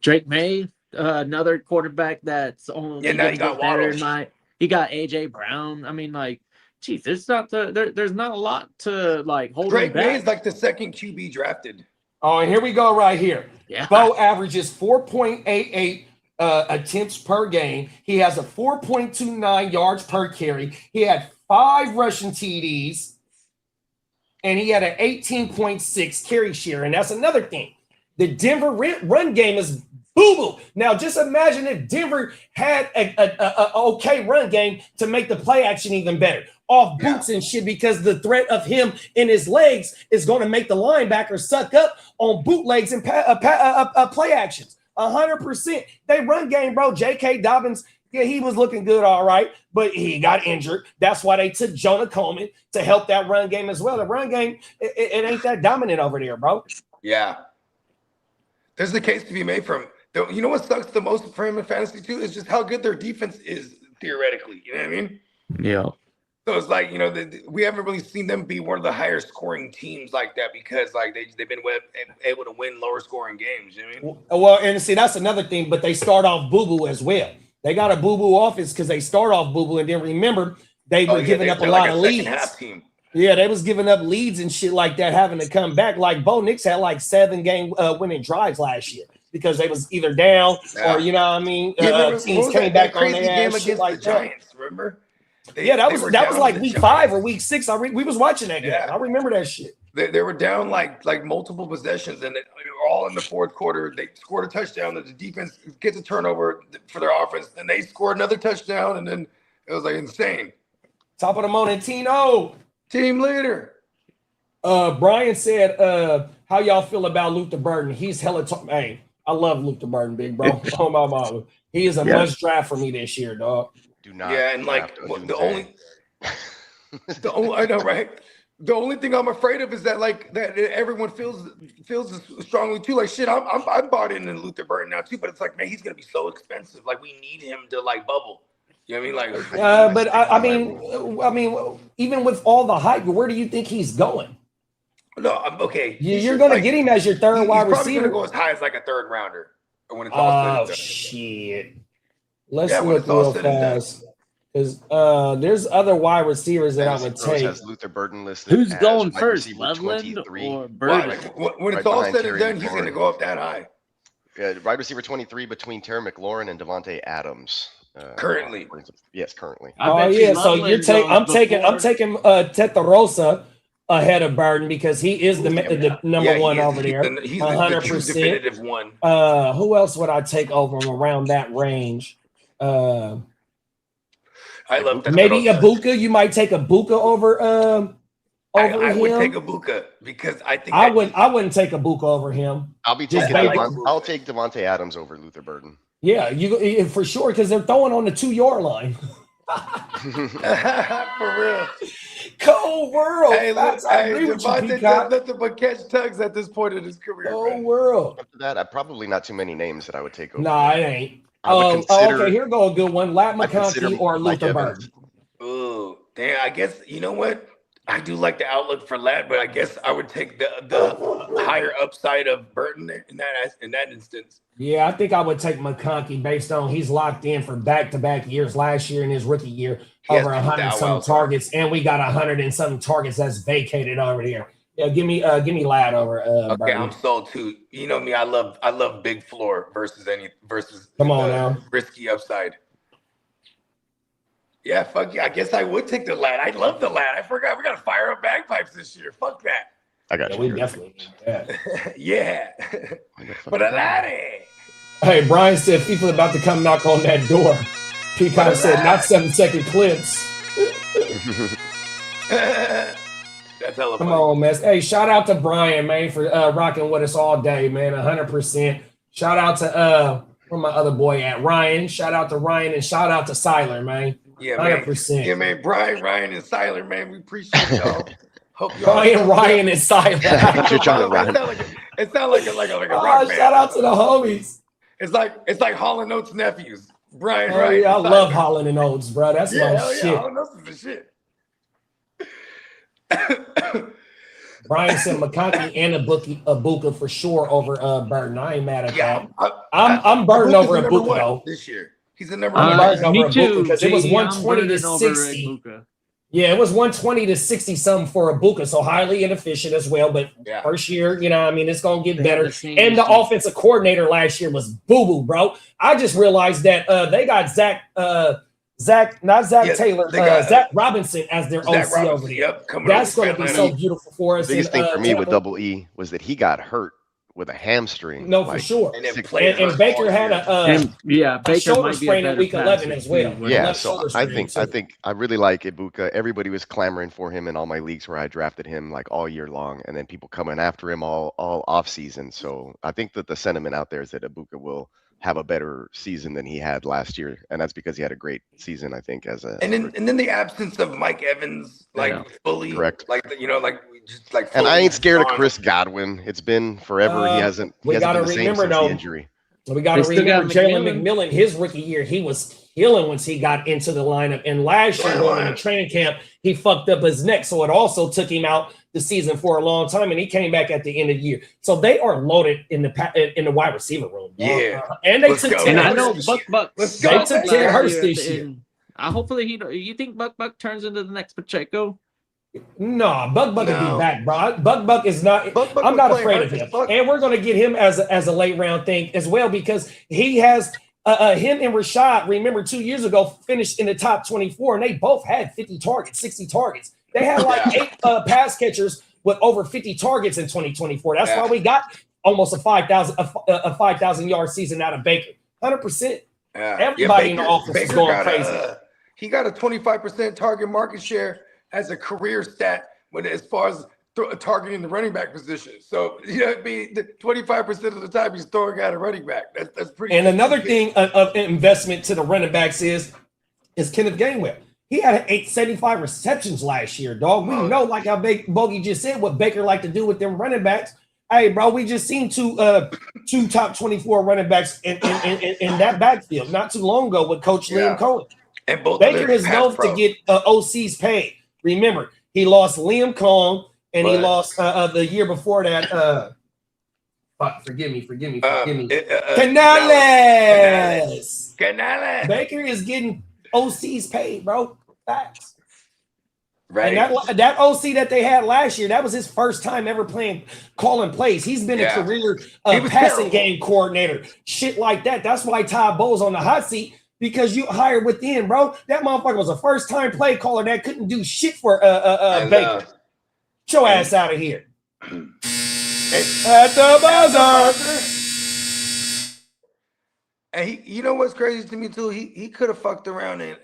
Drake May. Another quarterback that's only he got better than he got AJ Brown. I mean, like, geez, there's not a lot to like hold. Drake May is like the 2nd QB drafted. Oh, and here we go right here. Yeah. Bo averages 4.88 attempts per game. He has a 4.29 yards per carry. He had 5 rushing TDs, and he had an 18.6 carry share. And that's another thing. The Denver run game is boo-boo. Now, just imagine if Denver had a okay run game to make the play action even better. Off boots and shit, because the threat of him in his legs is going to make the linebacker suck up on bootlegs and play actions. 100%. They run game, bro. J.K. Dobbins, yeah, he was looking good, all right, but he got injured. That's why they took Jonah Coleman to help that run game as well. The run game, it ain't that dominant over there, bro. Yeah. There's the case to be made from. You know what sucks the most for him in fantasy too is just how good their defense is theoretically. You know what I mean? Yeah. So it's like, we haven't really seen them be one of the higher scoring teams like that because like they've been able to win lower scoring games. You know what I mean? Well, and see, that's another thing, but they start off boo-boo as well. They got a boo-boo offense because they start off boo-boo, and then remember, they were giving up a lot of leads. Yeah, they was giving up leads and shit like that, having to come back. Like Bo Nix had like 7-game winning drives last year because they was either down or, you know what I mean, teams came back on their ass, shit like that. Giants, remember? That was like week 5 or week 6. We was watching that game. I remember that shit. They were down like multiple possessions, and they were all in the 4th quarter. They scored a touchdown. The defense gets a turnover for their offense, and they scored another touchdown, and then it was like insane. Top of the morning, Tino. Team leader. Brian said, how y'all feel about Luther Burden? He's hella hey, I love Luther Burden, big bro. Oh my mama. He is a must draft for me this year, dog. Do not. Yeah, and like the only I know, right? The only thing I'm afraid of is that that everyone feels strongly too. Like shit, I'm bought in Luther Burton now too, but it's like, man, he's gonna be so expensive. Like we need him to bubble. You know what I mean? Like, but I mean, even with all the hype, where do you think he's going? No, I'm okay. You're gonna get him as your third wide receiver. He's probably gonna go as high as like a third rounder when it's all said and done. Shit. Let's look real fast. Because there's other wide receivers that I would take. Has Luther Burton listed. Who's as going wide first, receiver Loveland 23. or Burton? When it's all said and done, he's going to go up that high. Yeah, wide receiver 23 between Terry McLaurin and Devontae Adams. Currently, yes, currently. Oh yeah, so you're taking. I'm taking Tetarosa ahead of Burton because he is the number one over there. He's 100%. Definitive one. Who else would I take over him around that range? I love that. Maybe Ibuka. You might take Ibuka over him. I would take Ibuka because I think I wouldn't take Ibuka over him. I'll take Devontae Adams over Luther Burton. Yeah, you for sure because they're throwing on the 2-yard line. For real. Cold world. Hey, look, I agree with you, Devontae does nothing but catch tugs at this point in his career. Cold world. After that, probably not too many names that I would take over. Nah, it ain't. Okay, here go a good one. Lat McConkey or Luther Burton. Oh, damn. I guess, you know what? I do like the outlook for Lat, but I guess I would take the higher upside of Burton in that instance. Yeah, I think I would take McConkey based on he's locked in for back-to-back years. Last year and his rookie year, over 100-something targets, and we got 100-something targets that's vacated over there. Yeah, give me Lat over. Okay, Burton. I'm sold too. You know me, I love big floor versus Come on now, risky upside. Yeah, fuck yeah. I guess I would take the Lat. I love the Lat. I forgot we got to fire up bagpipes this year. Fuck that. I got you. We definitely need that. Yeah. But a laddie. Hey, Brian said FIFA about to come knock on that door. Peacock said not 7-second clips. That's hella Come funny. on, man. Hey, shout out to Brian, man, for rocking with us all day, man. 100%. Shout out to where my other boy at? Ryan. Shout out to Ryan and shout out to Siler, man. Yeah, 100%. Man. Yeah, man. Brian, Ryan, and Siler, man. We appreciate y'all. Hope y'all. Ryan, and Siler. It sounds like a rock band. Shout out to the homies. It's like Hall and Oates nephews. Brian, Oh, Ryan. yeah, I love Holland and Oates, bro. That's my shit. Yeah, Hall and Oates is the shit. Brian said McConkey and Ibuka for sure over Burton. I ain't mad at that. I'm Burton over Ibuka though. This year. He's the number one. Me too. Because it was 120 to 60. Yeah, it was 120 to 60 something for Ibuka, so highly inefficient as well. But first year, it's gonna get better. And the offensive coordinator last year was boo-boo, bro. I just realized that they got Zach Taylor, Zach Robinson as their OC over there. Yep, that's going to be so beautiful for us. The biggest thing for me with Double E was that he got hurt with a hamstring. No, for sure. And Baker had a shoulder sprain in week 11 as well. Yeah, so I think I really like Ibuka. Everybody was clamoring for him in all my leagues where I drafted him like all year long, and then people coming after him all off season. So I think that the sentiment out there is that Ibuka will have a better season than he had last year, and that's because he had a great season, I think. And then the absence of Mike Evans, fully correct, and I ain't scared of Chris Godwin. It's been forever. He hasn't been the same since the injury. We got to remember Jalen McMillan, his rookie year, he was killing once he got into the lineup. And last year, going into training camp, he fucked up his neck, so it also took him out the season for a long time, and he came back at the end of the year. So they are loaded in the wide receiver room. Yeah, and they took 10. And I know Buck. They took 10 Hurst this year. Hopefully you think Buck turns into the next Pacheco? No, Buck will be back, bro. Buck is not. I'm not afraid of him, and we're going to get him as a late round thing as well because he has him and Rashad. Remember, 2 years ago finished in the top 24, and they both had 50 targets, 60 targets. They had like 8 pass catchers with over 50 targets in 2024. That's why we got almost a 5,000 yard season out of Baker. 100%. Everybody in the offense is going crazy. He got a 25% target market share as a career stat as far as targeting the running back position. So, I mean, 25% of the time he's throwing out a running back. That's pretty. And another thing of investment to the running backs is Kenneth Gainwell. He had 875 receptions last year, dog. We know, like how Bogey just said, what Baker like to do with them running backs. Hey, bro, we just seen two top 24 running backs in that backfield not too long ago with Coach Liam Cohen. And both Baker is known to get OCs paid. Remember, he lost Liam Cohen and he lost the year before that. Forgive me. Canales. Baker is getting OCs paid, bro. Facts. Right. And that OC that they had last year, that was his first time ever calling plays. He's been a career passing game coordinator, shit like that. That's why Todd Bowles on the hot seat, because you hire within, bro. That motherfucker was a first time play caller that couldn't do shit for Baker. Get your ass out of here. At the buzzer. And you know what's crazy to me too? He could have fucked around and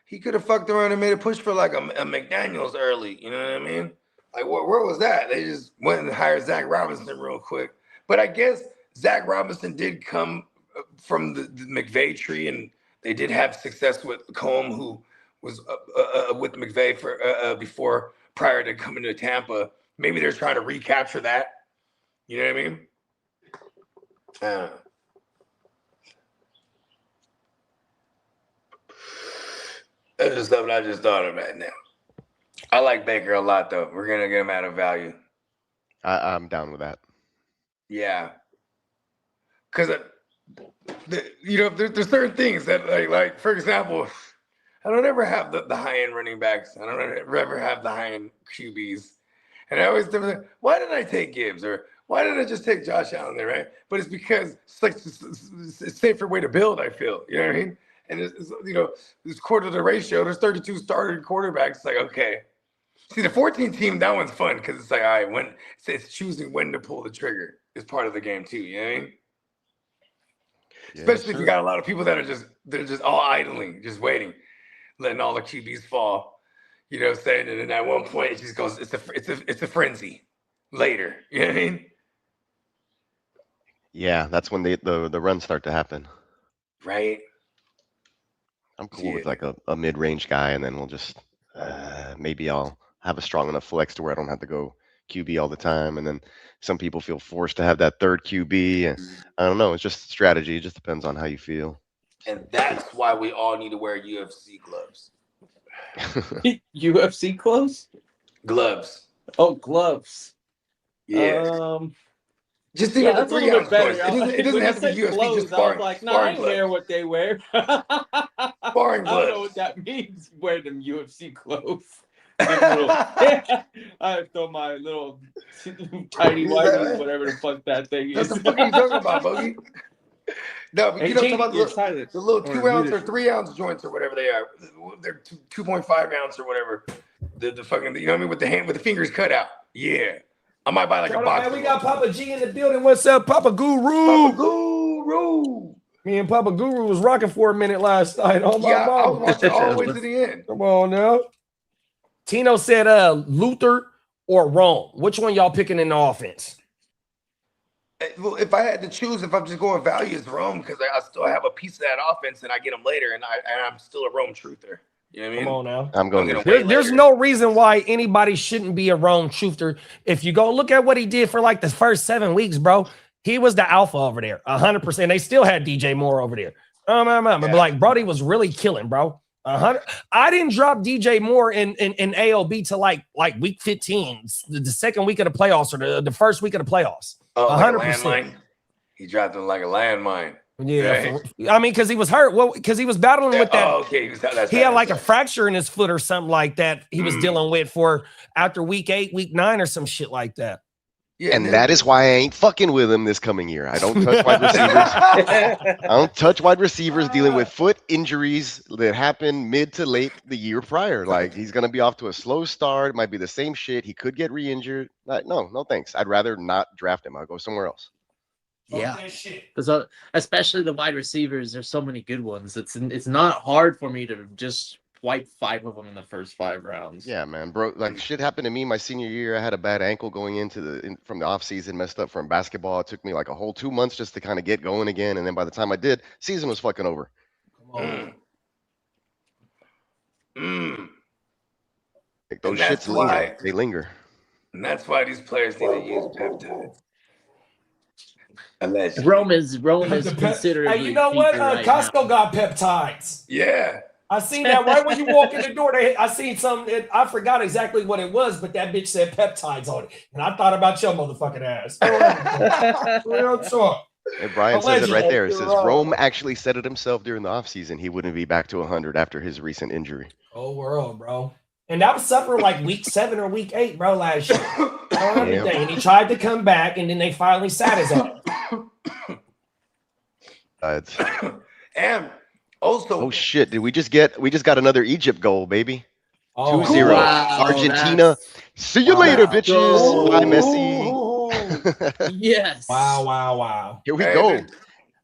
he could have fucked around and made a push for like a McDaniels early. You know what I mean? Like where was that? They just went and hired Zach Robinson real quick. But I guess Zach Robinson did come from the McVay tree, and they did have success with Combe, who was with McVay for prior to coming to Tampa. Maybe they're trying to recapture that. You know what I mean? That's just something I just thought about now. I like Baker a lot, though. We're gonna get him out of value. I'm down with that. Yeah, because there's certain things that like for example, I don't ever have the high end running backs. I don't ever have the high end QBs, and I always think, why did I take Gibbs, or why did I just take Josh Allen there, right? But it's because it's like it's a safer way to build. I feel, you know what I mean. And it's this quarter to the ratio. There's 32 starting quarterbacks. It's like, okay. See, the 14 team, that one's fun because it's like, all right, it's choosing when to pull the trigger is part of the game too. You know what I mean? Yeah, especially if you got a lot of people that are just all idling, just waiting, letting all the QBs fall. You know what I'm saying? And then at one point, it just goes, it's a frenzy later. You know what I mean? Yeah, that's when the runs start to happen. Right. I'm cool with like a mid-range guy, and then we'll just maybe I'll have a strong enough flex to where I don't have to go QB all the time. And then some people feel forced to have that third QB. And I don't know. It's just strategy. It just depends on how you feel. And that's why we all need to wear UFC gloves. UFC gloves? Gloves. Oh, gloves. Yeah. Just think of the 3 ounce joints. It doesn't have to be UFC. Gloves, just sparring. I was like, no, I didn't wear what they wear. Sparring gloves. I don't know what that means. Wear them UFC clothes. I throw my little tiny whiteys, whatever the fuck that thing is. What the fuck are you talking about, Bogey? No, but you know about the little 2 ounce or 3 ounce joints or whatever they are. They're 2.5 ounce or whatever. The fucking, you know what I mean, with the fingers cut out. Yeah. I might buy like a box. Man, we got Papa G in the building. What's up, Papa Guru? Papa Guru. Me and Papa Guru was rocking for a minute last night. Oh my I was watching all the way to the end. Come on now. Tino said Luther or Rome. Which one y'all picking in the offense? Well, if I had to choose, if I'm just going value, it's Rome, because I still have a piece of that offense and I get them later, and I'm still a Rome truther. You know what I mean? Come on now. I'm going. There's no reason why anybody shouldn't be a Rome truther. If you go look at what he did for like the first 7 weeks, bro, he was the alpha over there, 100%. They still had DJ Moore over there. But like, Brody was really killing, bro. 100. I didn't drop DJ Moore in AOB till like week 15, the second week of the playoffs, or the first week of the playoffs. 100%. Like he dropped him like a landmine. Yeah, right. I mean, because he was hurt. Well, because he was battling with that. Oh, okay. He had like a fracture in his foot or something like that. He was dealing with for after week 8, week 9, or some shit like that. Yeah, and that is why I ain't fucking with him this coming year. I don't touch wide receivers. I don't touch wide receivers dealing with foot injuries that happen mid to late the year prior. Like, he's going to be off to a slow start. It might be the same shit. He could get re-injured. No thanks. I'd rather not draft him. I'll go somewhere else. Yeah, because especially the wide receivers, there's so many good ones. It's not hard for me to just wipe 5 of them in the first 5 rounds. Yeah, man, bro. Like, shit happened to me my senior year. I had a bad ankle going into from the off season, messed up from basketball. It took me like a whole 2 months just to kind of get going again, and then by the time I did, season was fucking over. Like those shits linger. They linger. And that's why these players need to use peptides. Allegedly. Rome is considerably. Hey, you know what? Right Costco now. got peptides. Yeah. I seen that right when you walk in the door. I seen something. I forgot exactly what it was, but that bitch said peptides on it. And I thought about your motherfucking ass. Real talk. Hey, Brian says it right there. It says Rome actually said it himself during the offseason. He wouldn't be back to 100 after his recent injury. Oh, world, bro. And that was suffering like week 7 or week 8, bro, last year. And he tried to come back, and then they finally sat his ass. And also, oh shit! Did we just got another Egypt goal, baby? 2-0. Wow, Argentina. See you later, bitches. Bye, Messi. Yes. Wow. Here we go.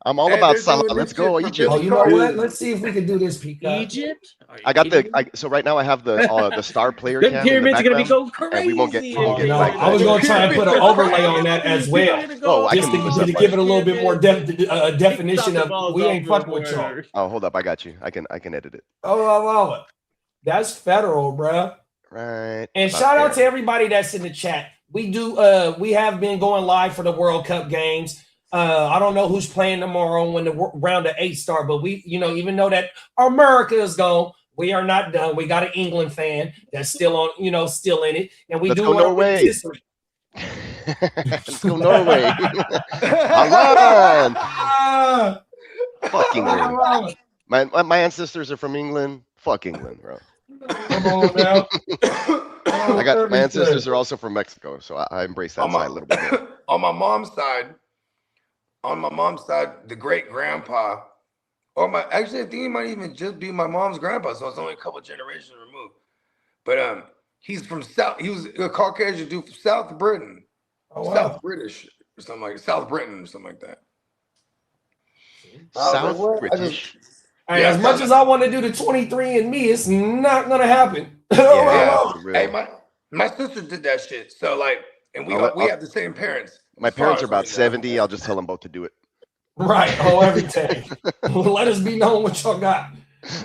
I'm all about Salah. Let's go, Egypt. Oh, you know what? Let's see if we can do this, Peacock. Egypt? I got so right now I have the star player The cam. pyramids are gonna be going crazy. And we won't get I was gonna try and put an overlay on that as well. Just to give it a little bit more definition of we ain't fucking with y'all. Oh, hold up, I got you. I can edit it. Oh, that's federal, bro. Right. And shout out to everybody that's in the chat. We have been going live for the World Cup games. I don't know who's playing tomorrow when the round of 8 start, but we, even though that America is gone, we are not done. We got an England fan that's still on, still in it, and we Let's do go Norway. Let's go Norway. Alan. Fuck England. My ancestors are from England. Fuck England, bro. Come on now. My ancestors are also from Mexico, so I embrace that side a little bit more. On my mom's side, the great grandpa, actually I think he might even just be my mom's grandpa, so it's only a couple generations removed. But he's from he was a Caucasian dude from South Britain. Oh, wow. South British or something like South Britain or something like that. South British. As much as I want to do the 23andMe, it's not gonna happen. Hey, my sister did that shit. So and we have the same parents. My parents are about 70. I'll just tell them both to do it. Right. Oh, everything. Let us be known what y'all got.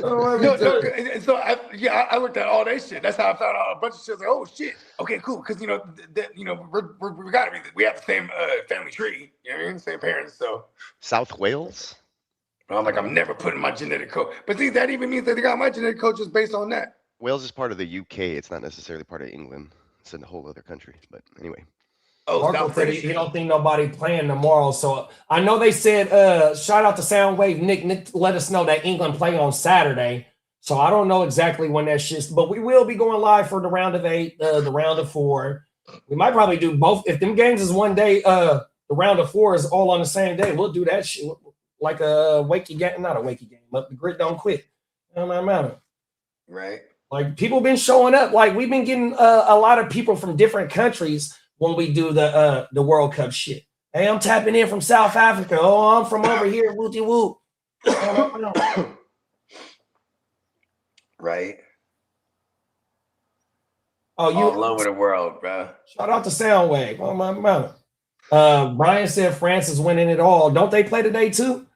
Oh, everything. So I looked at all that shit. That's how I found out a bunch of shit. Like, oh shit. Okay, cool. Because we gotta be. We have the same family tree. You know what I mean? Same parents. So South Wales. I'm like, I'm never putting my genetic code. But see, that even means that they got my genetic code just based on that. Wales is part of the UK. It's not necessarily part of England. It's in a whole other country. But anyway. Marco said he don't think nobody playing tomorrow. So I know they said, shout out to Soundwave. Nick let us know that England play on Saturday. So I don't know exactly when that shit's, but we will be going live for the round of 8, the round of 4. We might probably do both. If them games is one day, the round of 4 is all on the same day. We'll do that shit like a wakey game, not a wakey game, but the grit don't quit. No matter. Right. Like people been showing up. Like we've been getting a lot of people from different countries when we do the World Cup shit. Hey, I'm tapping in from South Africa. Oh, I'm from over here. Wooty woo. Right. Oh, you all over the world, bro. Shout out to Soundwave. Oh my mother. Brian said France is winning it all. Don't they play today too?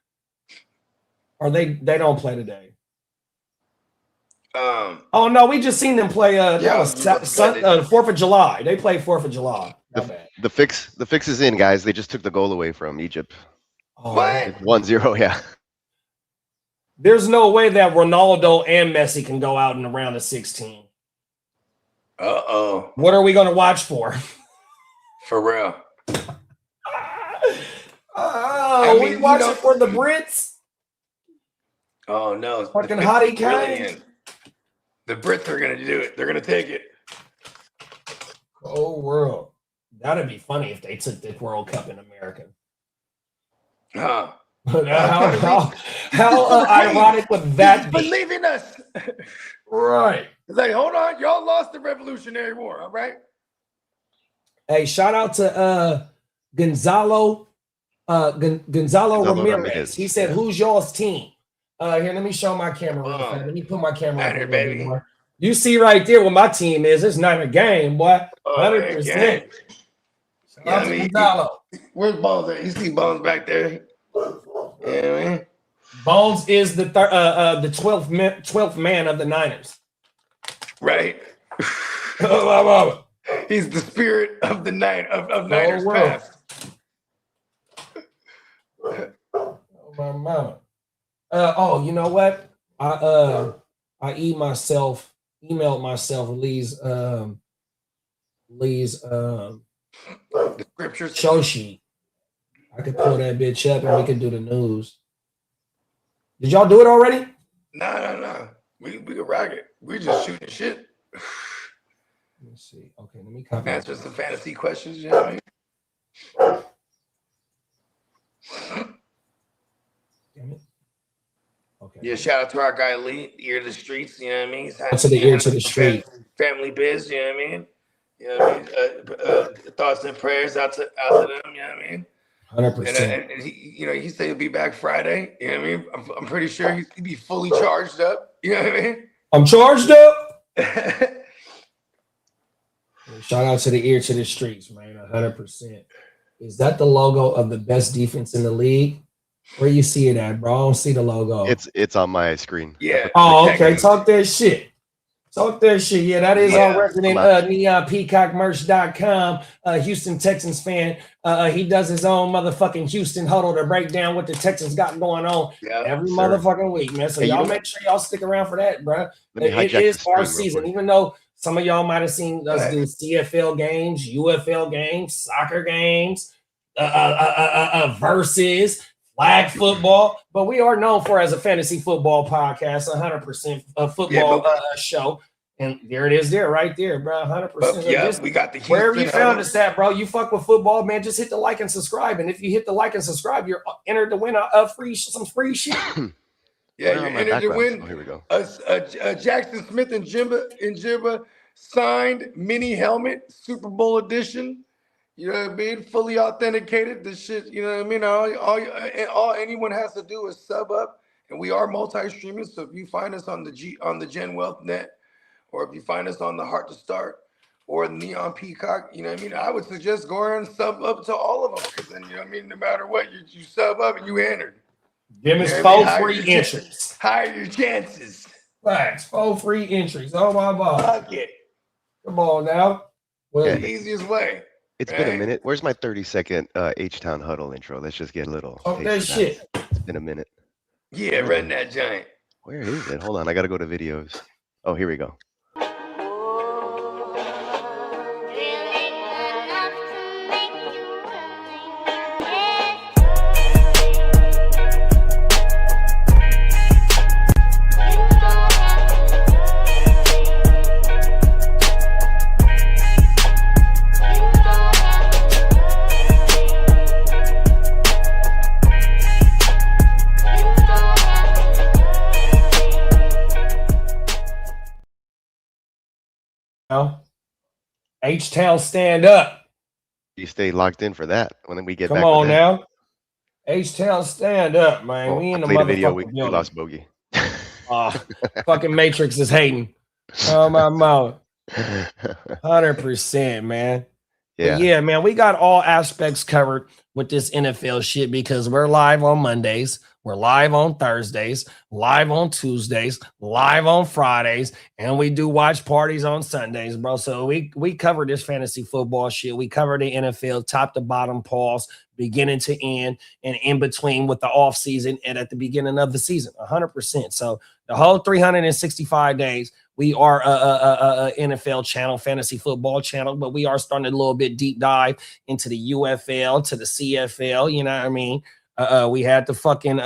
Or they don't play today? Oh no, we just seen them play. That was 4th of July. They played 4th of July. The fix is in, guys. They just took the goal away from Egypt. Oh, what? 1-0, yeah. There's no way that Ronaldo and Messi can go out in the round of 16. Uh-oh. What are we going to watch for? For real. We watching for the Brits? Oh, no. Fucking hottie kind. The Brits are going to do it. They're going to take it. Oh, world. That'd be funny if they took the World Cup in America. Huh. How ironic would that be? Believe in us. Right. It's like, hold on. Y'all lost the Revolutionary War, all right? Hey, shout out to Gonzalo Ramirez. He said, who's y'all's team? Here, let me show my camera. Let me put my camera on. Baby. You see right there what my team is. It's not a game, boy. 100%. Yeah, I mean, where's Bones at? You see Bones back there? Yeah, man. Bones is the 12th man of the Niners. Right. He's the spirit of the night of Niners past. Oh, my mama. You know what? I emailed myself Lee's the scriptures show sheet. I could pull that bitch up and we could do the news. Did y'all do it already? No. We could rock it. We just shooting shit. Let me see. Okay, let me copy. Answer some fantasy questions, you know what I mean? Damn it. Okay. Yeah, shout out to our guy Lee, ear to the streets, you know what I mean? To the ear to the street. Family biz, you know what I mean? You know what I mean? Thoughts and prayers out to them, you know what I mean? 100%. And he said he'll be back Friday. You know what I mean? I'm pretty sure he'd be fully charged up. You know what I mean? I'm charged up. Shout out to the ear to the streets, man. 100%. Is that the logo of the best defense in the league? Where you see it at, bro? I don't see the logo. It's on my screen. Yeah. Oh, okay. Talk that shit. Yeah, that is our resident neonpeacockmerch.com Houston Texans fan. He does his own motherfucking Houston huddle to break down what the Texans got going on every motherfucking week, man. So y'all make sure y'all stick around for that, bro. It is our season, even though some of y'all might have seen us do CFL games, UFL games, soccer games, versus flag football, but we are known for as a fantasy football podcast, 100% football show. And there it is right there, bro. 100%. Yeah, we got the Houston wherever you found us at, bro. You fuck with football, man. Just hit the like and subscribe. And if you hit the like and subscribe, you're entered to win some free shit. Yeah, you're entered to win. Oh, here we go. Jackson Smith and Jibba signed mini helmet, Super Bowl edition. You know what I mean? Fully authenticated. This shit, you know what I mean? All anyone has to do is sub up, and we are multi-streaming. So if you find us on the Gen Wealth Net, or if you find us on the Heart to Start or Neon Peacock, you know what I mean? I would suggest go ahead and sub up to all of them, because then, you know what I mean? No matter what, you sub up and you entered. Them is 4 free entries. Higher your chances. Thanks. 4 free entries. Oh, my God. Fuck it. Come on now. Well, the easiest way. It's been a minute. Where's my 30-second H-Town huddle intro? Let's just get a little. Oh, that shit. It's been a minute. Yeah, run that giant. Where is it? Hold on. I got to go to videos. Oh, here we go. H-Town stand up. You stay locked in for that when we get Come back. Come on now. H-Town stand up, man. Oh, we in the motherfucking video. We lost Bogey. Fucking Matrix is hating. Oh, my mouth. 100%, man. Yeah, man. We got all aspects covered with this NFL shit because we're live on Mondays. We're live on Thursdays, live on Tuesdays, live on Fridays, and we do watch parties on Sundays, bro. So we cover this fantasy football shit. We cover the NFL top to bottom, pause, beginning to end, and in between with the off season and at the beginning of the season, 100%. So the whole 365 days, we are a NFL channel, fantasy football channel, but we are starting a little bit deep dive into the UFL, to the CFL, you know what I mean? We had the fucking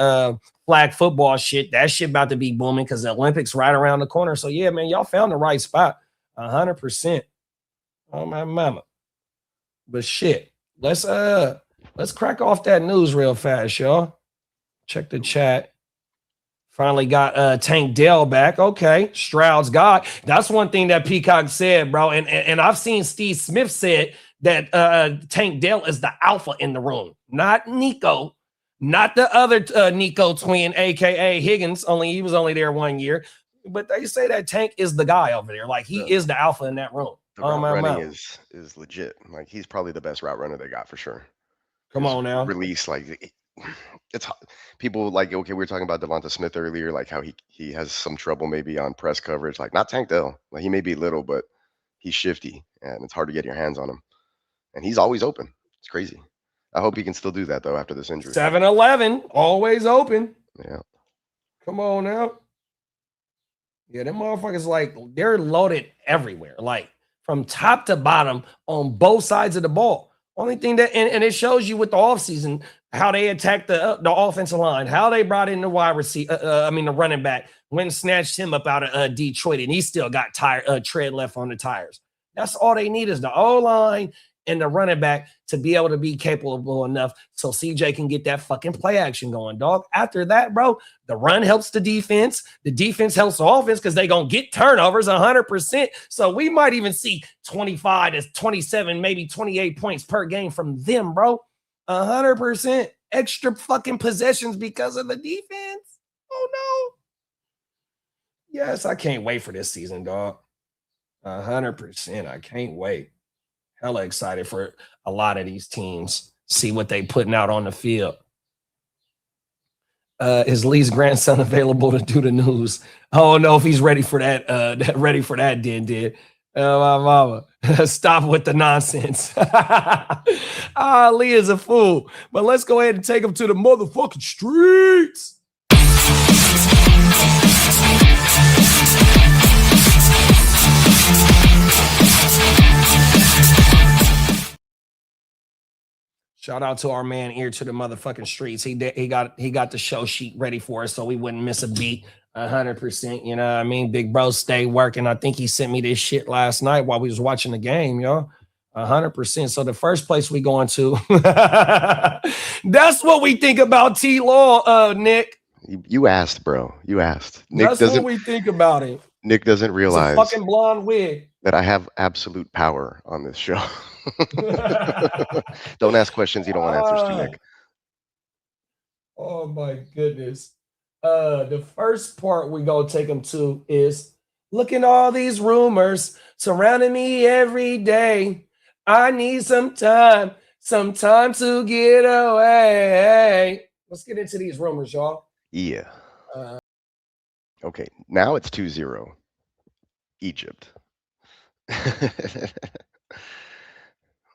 flag football shit. That shit about to be booming because the Olympics right around the corner. So yeah, man, y'all found the right spot. 100%. Oh my mama. But shit, let's crack off that news real fast, y'all. Check the chat. Finally got Tank Dell back. Okay, Stroud's God. That's one thing that Peacock said, bro. And I've seen Steve Smith said that Tank Dell is the alpha in the room, not Nico. Not the other Nico twin, a.k.a. Higgins. He was only there 1 year. But they say that Tank is the guy over there. Like, he is the alpha in that room. The route running is legit. Like, he's probably the best route runner they got for sure. Come on now. Release, like, it's people like, okay, we were talking about Devonta Smith earlier, like how he has some trouble maybe on press coverage, like not Tank Dell. Like he may be little, but he's shifty and it's hard to get your hands on him. And he's always open. It's crazy. I hope he can still do that though after this injury. 7-11, always open. Yeah. Come on now. Yeah, them motherfuckers, like, they're loaded everywhere, like from top to bottom on both sides of the ball. Only thing that, and it shows you with the offseason how they attacked the offensive line, how they brought in the wide receiver, the running back, went and snatched him up out of Detroit, and he still got tread left on the tires. That's all they need is the O-line and the running back to be able to be capable enough so CJ can get that fucking play action going, dog. After that, bro, the run helps the defense. The defense helps the offense because they're going to get turnovers 100%. So we might even see 25 to 27, maybe 28 points per game from them, bro. 100% extra fucking possessions because of the defense. Oh, no. Yes, I can't wait for this season, dog. 100%. I can't wait. Hella excited for a lot of these teams. See what they putting out on the field. Is Lee's grandson available to do the news? I don't know if he's ready for that. Did. My mama. Stop with the nonsense. Lee is a fool. But let's go ahead and take him to the motherfucking streets. Shout out to our man Ear to the motherfucking streets. He got the show sheet ready for us so we wouldn't miss a beat. 100%. You know what I mean? Big bro stay working. I think he sent me this shit last night while we was watching the game, yo. 100%. So the first place we going to, that's what we think about T-Law, Nick. You asked, bro. You asked. Nick, that's what we think about it. Nick doesn't realize it's a fucking blonde wig that I have absolute power on this show. Don't ask questions you don't want answers to, Nick. Oh my goodness. The first part we gonna take them to is look at all these rumors surrounding me every day. I need some time to get away. Let's get into these rumors, y'all. Yeah. Okay, now it's 2-0. Egypt.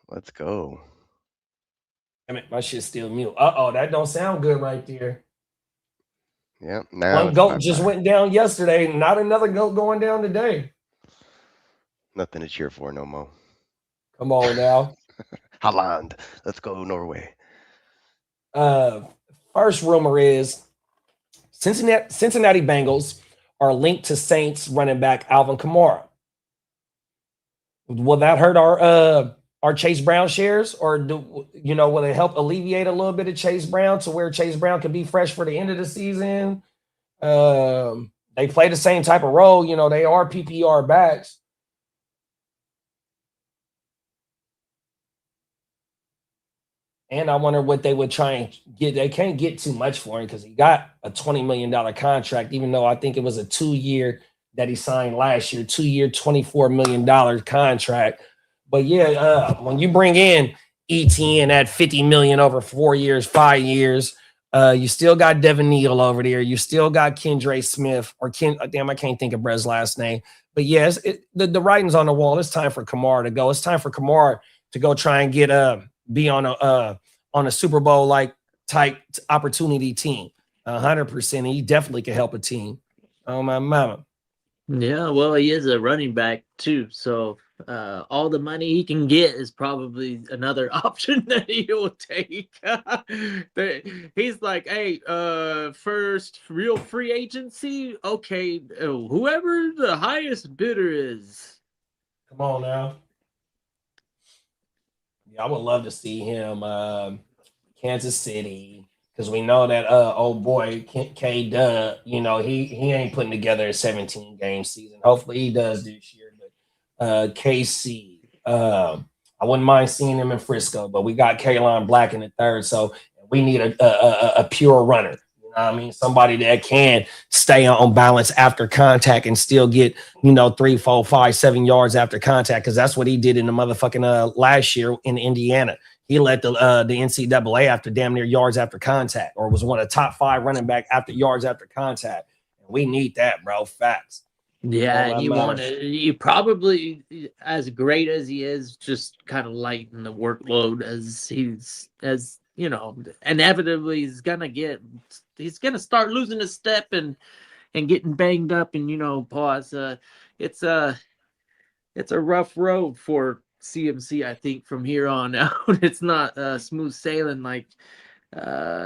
Let's go. Damn it, my shit's still mute. Uh-oh, that don't sound good right there. Yeah, now one goat just went down yesterday, not another goat going down today. Nothing to cheer for no more. Come on now. Holland. Let's go Norway. First rumor is Cincinnati Bengals are linked to Saints running back Alvin Kamara. Will that hurt our Chase Brown shares, or will it help alleviate a little bit of Chase Brown to where Chase Brown can be fresh for the end of the season? They play the same type of role. They are PPR backs. And I wonder what they would try and get. They can't get too much for him because he got a $20 million contract, even though I think it was a 2-year that he signed last year, 2-year, $24 million contract. But yeah, when you bring in ETN at $50 million over 4 years, 5 years, you still got Devin Neal over there. You still got Kendra Smith I can't think of Brez's last name. But yes, the writing's on the wall. It's time for Kamara to go. It's time for Kamara to go try and get be on a Super Bowl like type opportunity team. 100%. And he definitely can help a team. Oh my mama. Yeah, well, he is a running back too, so all the money he can get is probably another option that he will take. He's like, hey, first real free agency, okay, whoever the highest bidder is. Come on now. Yeah, I would love to see him Kansas City. Because we know that old boy K-Dub, he ain't putting together a 17-game season. Hopefully he does this year. But KC, I wouldn't mind seeing him in Frisco, but we got Kaylon Black in the third, so we need a pure runner. You know what I mean? Somebody that can stay on balance after contact and still get 3, 4, 5, 7 yards after contact, because that's what he did in the motherfucking last year in Indiana. He led the NCAA after damn near yards after contact, or was one of the top 5 running back after yards after contact. And we need that, bro. Facts. Yeah, and you probably, as great as he is, just kind of lighten the workload as you know, inevitably he's gonna start losing his step and getting banged up, and you know, pause. It's a rough road for CMC, I think, from here on out. It's not smooth sailing like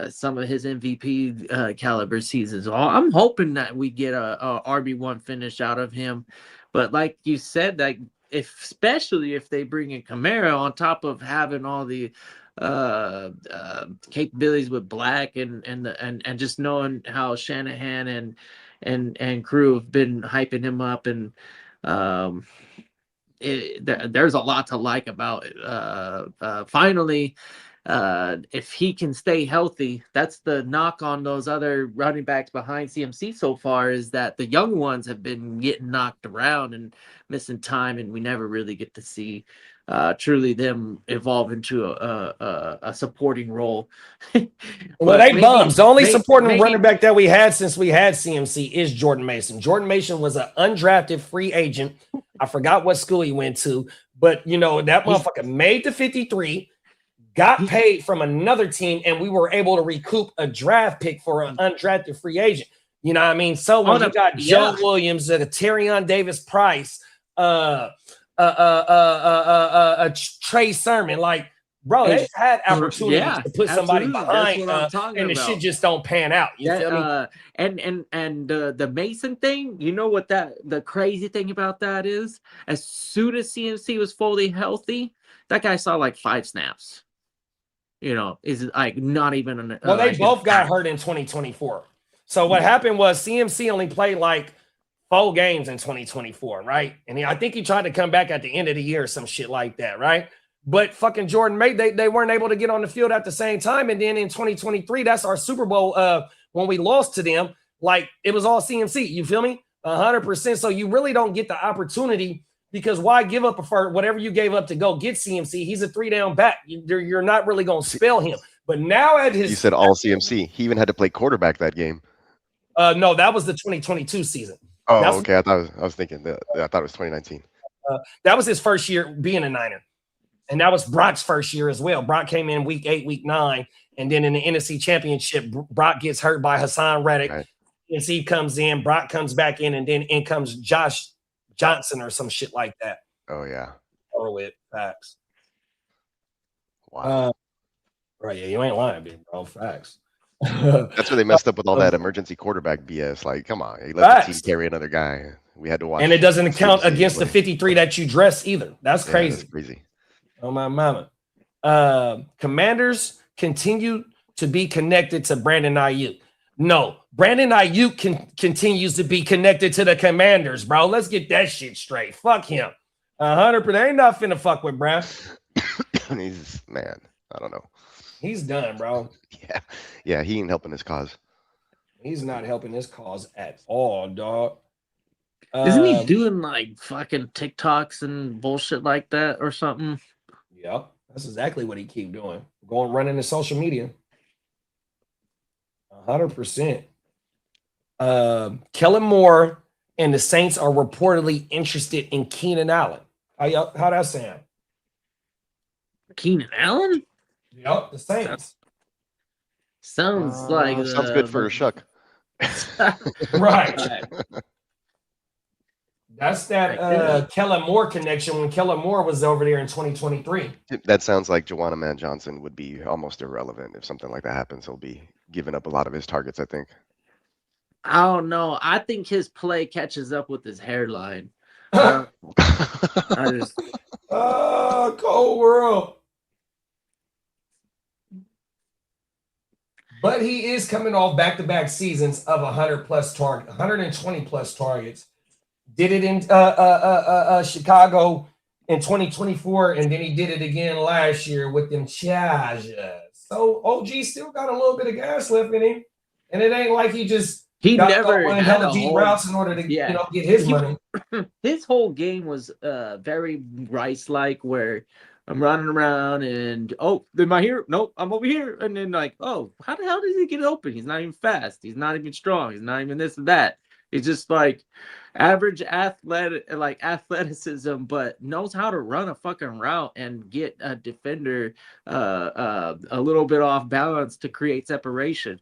some of his MVP caliber seasons. I'm hoping that we get a RB1 finish out of him, but like you said, like especially if they bring in Kamara on top of having all the capabilities with Black and just knowing how Shanahan and crew have been hyping him up, and there's a lot to like about it. Finally, if he can stay healthy, that's the knock on those other running backs behind CMC so far, is that the young ones have been getting knocked around and missing time, and we never really get to see truly them evolve into a supporting role. Well, they bums. The only supporting running back that we had since we had CMC is Jordan Mason. Jordan Mason was an undrafted free agent. I forgot what school he went to, but you know, that motherfucker made the 53, got paid from another team, and we were able to recoup a draft pick for an undrafted free agent. You know what I mean? So when you got Joe Williams, Terrion Davis Price, Trey Sermon, like, bro, they had opportunities to put somebody behind, and the shit just don't pan out. You feel me? And the Mason thing, you know what the crazy thing about that is? As soon as CMC was fully healthy, that guy saw like 5 snaps. You know, is like not even well, they both got hurt in 2024. So what happened was CMC only played like 4 games in 2024, right? And I think he tried to come back at the end of the year or some shit like that, right? But fucking Jordan May, they weren't able to get on the field at the same time. And then in 2023, that's our Super Bowl when we lost to them. Like, it was all CMC. You feel me? 100%. So you really don't get the opportunity, because why give up for whatever you gave up to go get CMC? He's a 3-down back. You're not really going to spell him. But now at his... You said all CMC. He even had to play quarterback that game. No, that was the 2022 season. Oh, okay. I was thinking that. I thought it was 2019. That was his first year being a Niner. And that was Brock's first year as well. Brock came in week 8, week 9. And then in the NFC Championship, Brock gets hurt by Hassan Reddick. Right. NFC comes in, Brock comes back in, and then in comes Josh Johnson or some shit like that. Oh, yeah. Or with facts. Wow. Right, yeah, you ain't lying, big bro. Facts. That's where they messed up with all that emergency quarterback BS. Like, come on. He let the team carry another guy. We had to watch. And it doesn't count against the 53 that you dress either. That's crazy. That's crazy. Oh, my mama. Commanders continue to be connected to Brandon Aiyuk. No, Brandon Aiyuk continues to be connected to the Commanders, bro. Let's get that shit straight. Fuck him. 100%. Ain't not finna fuck with Brown. He's, man, I don't know. He's done, bro. Yeah, he ain't helping his cause. He's not helping his cause at all, dog. Isn't he doing like fucking TikToks and bullshit like that or something? Yeah, that's exactly what he keep doing. Going running the social media. 100%. Kellen Moore and the Saints are reportedly interested in Keenan Allen. How that sound? Keenan Allen? Yep, the Saints. Sounds like sounds good for a shuck. Right. That's that Kellen Moore connection when Kellen Moore was over there in 2023. That sounds like Juwan Man Johnson would be almost irrelevant if something like that happens. He'll be giving up a lot of his targets, I think. I don't know. I think his play catches up with his hairline. Cold world. But he is coming off back-to-back seasons of 120 plus targets. Did it in Chicago in 2024, and then he did it again last year with them Chargers. So OG still got a little bit of gas left in him, and it ain't like he never had a deep routes in order to get his money. His whole game was very Rice-like, where I'm running around and am I here? Nope, I'm over here. And then like, oh, how the hell did he get open? He's not even fast. He's not even strong. He's not even this and that. He's just like average athleticism, but knows how to run a fucking route and get a defender a little bit off balance to create separation.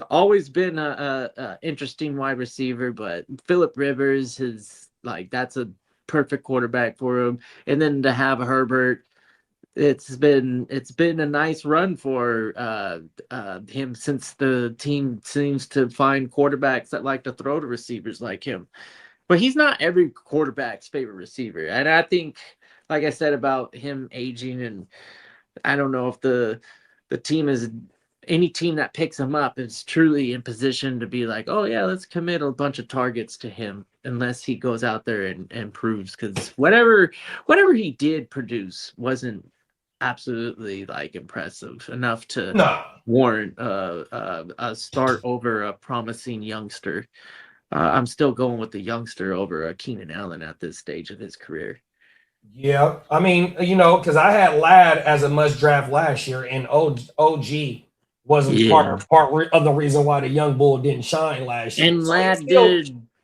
Always been a interesting wide receiver, but Phillip Rivers is like, that's a perfect quarterback for him. And then to have Herbert, it's been a nice run for him, since the team seems to find quarterbacks that like to throw to receivers like him. But he's not every quarterback's favorite receiver. And I think, like I said about him aging, and I don't know if the team is, any team that picks him up is truly in position to be like, oh yeah, let's commit a bunch of targets to him, unless he goes out there and proves, because whatever he did produce wasn't absolutely like impressive enough to warrant a start over a promising youngster. I'm still going with the youngster over a Keenan Allen at this stage of his career. Yeah, I mean, because I had Ladd as a must draft last year, and OG wasn't part of the reason why the young bull didn't shine last year. And Ladd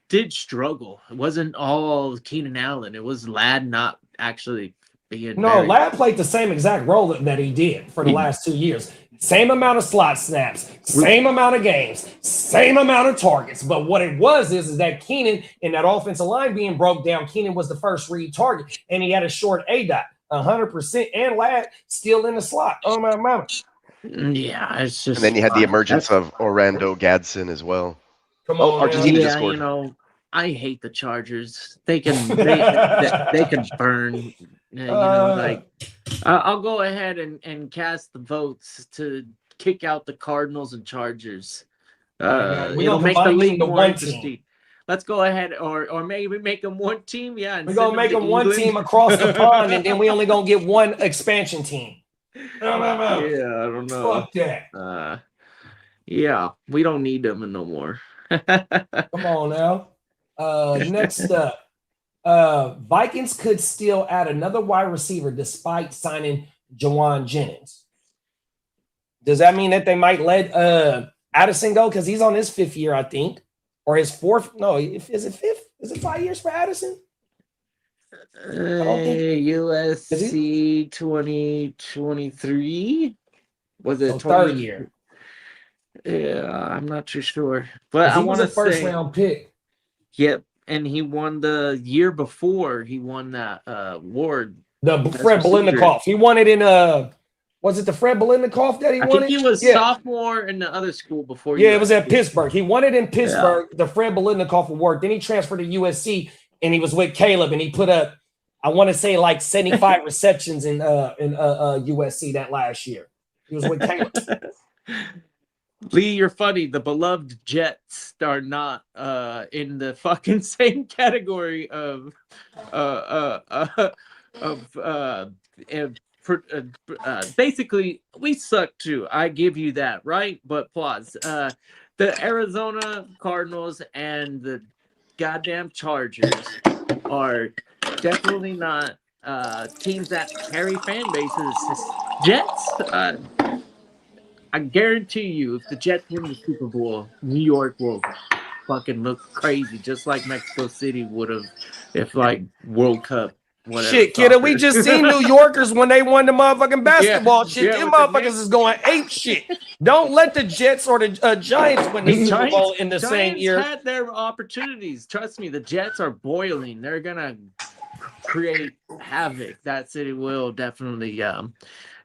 did struggle. It wasn't all Keenan Allen. It was Ladd not actually being. Ladd played the same exact role that he did for the last 2 years. Same amount of slot snaps, same amount of games, same amount of targets. But what it was is that Keenan, in that offensive line being broke down, Keenan was the first read target, and he had a short A-dot, 100%, and Ladd still in the slot. Oh, my mama. Yeah, it's just. And then you had the emergence of Orlando Gadsden as well. Come on, Argentina just scored. I hate the Chargers. They can they can burn. I'll go ahead and cast the votes to kick out the Cardinals and Chargers. It'll make the league more interesting. Let's go ahead, or maybe make them one team. Yeah, we're gonna make them one team across the pond, and then we only gonna get one expansion team. Yeah, I don't know. Fuck that. Yeah, we don't need them no more. Come on now. Next up, Vikings could still add another wide receiver despite signing Jawan Jennings. Does that mean that they might let Addison go? Because he's on his 5th year, I think. Or his 4th? No, is it 5th? Is it 5 years for Addison? USC 2023? Was it 3rd year? Yeah, I'm not too sure. But I want to say first round pick. Yep. And he won the year before. He won that award. The Fred Biletnikoff. He won it in was it the Fred Biletnikoff that he won? I think he was sophomore in the other school before. Yeah, it was at Pittsburgh. He won it in Pittsburgh, the Fred Biletnikoff award. Then he transferred to USC, and he was with Caleb, and he put up, I want to say, like 75 receptions in USC that last year. He was with Caleb. Lee, you're funny. The beloved Jets are not in the fucking same category of basically, we suck too. I give you that, right? But pause. The Arizona Cardinals and the goddamn Chargers are definitely not teams that carry fan bases. Jets, I guarantee you, if the Jets win the Super Bowl, New York will fucking look crazy, just like Mexico City would have if, like, World Cup. Whatever, shit, Kitteh, we just seen New Yorkers when they won the motherfucking basketball shit. Them motherfuckers is going ape shit. Don't let the Jets or the Giants win the Super Bowl in the same year. Had their opportunities. Trust me, the Jets are boiling. They're gonna create havoc. That city will definitely show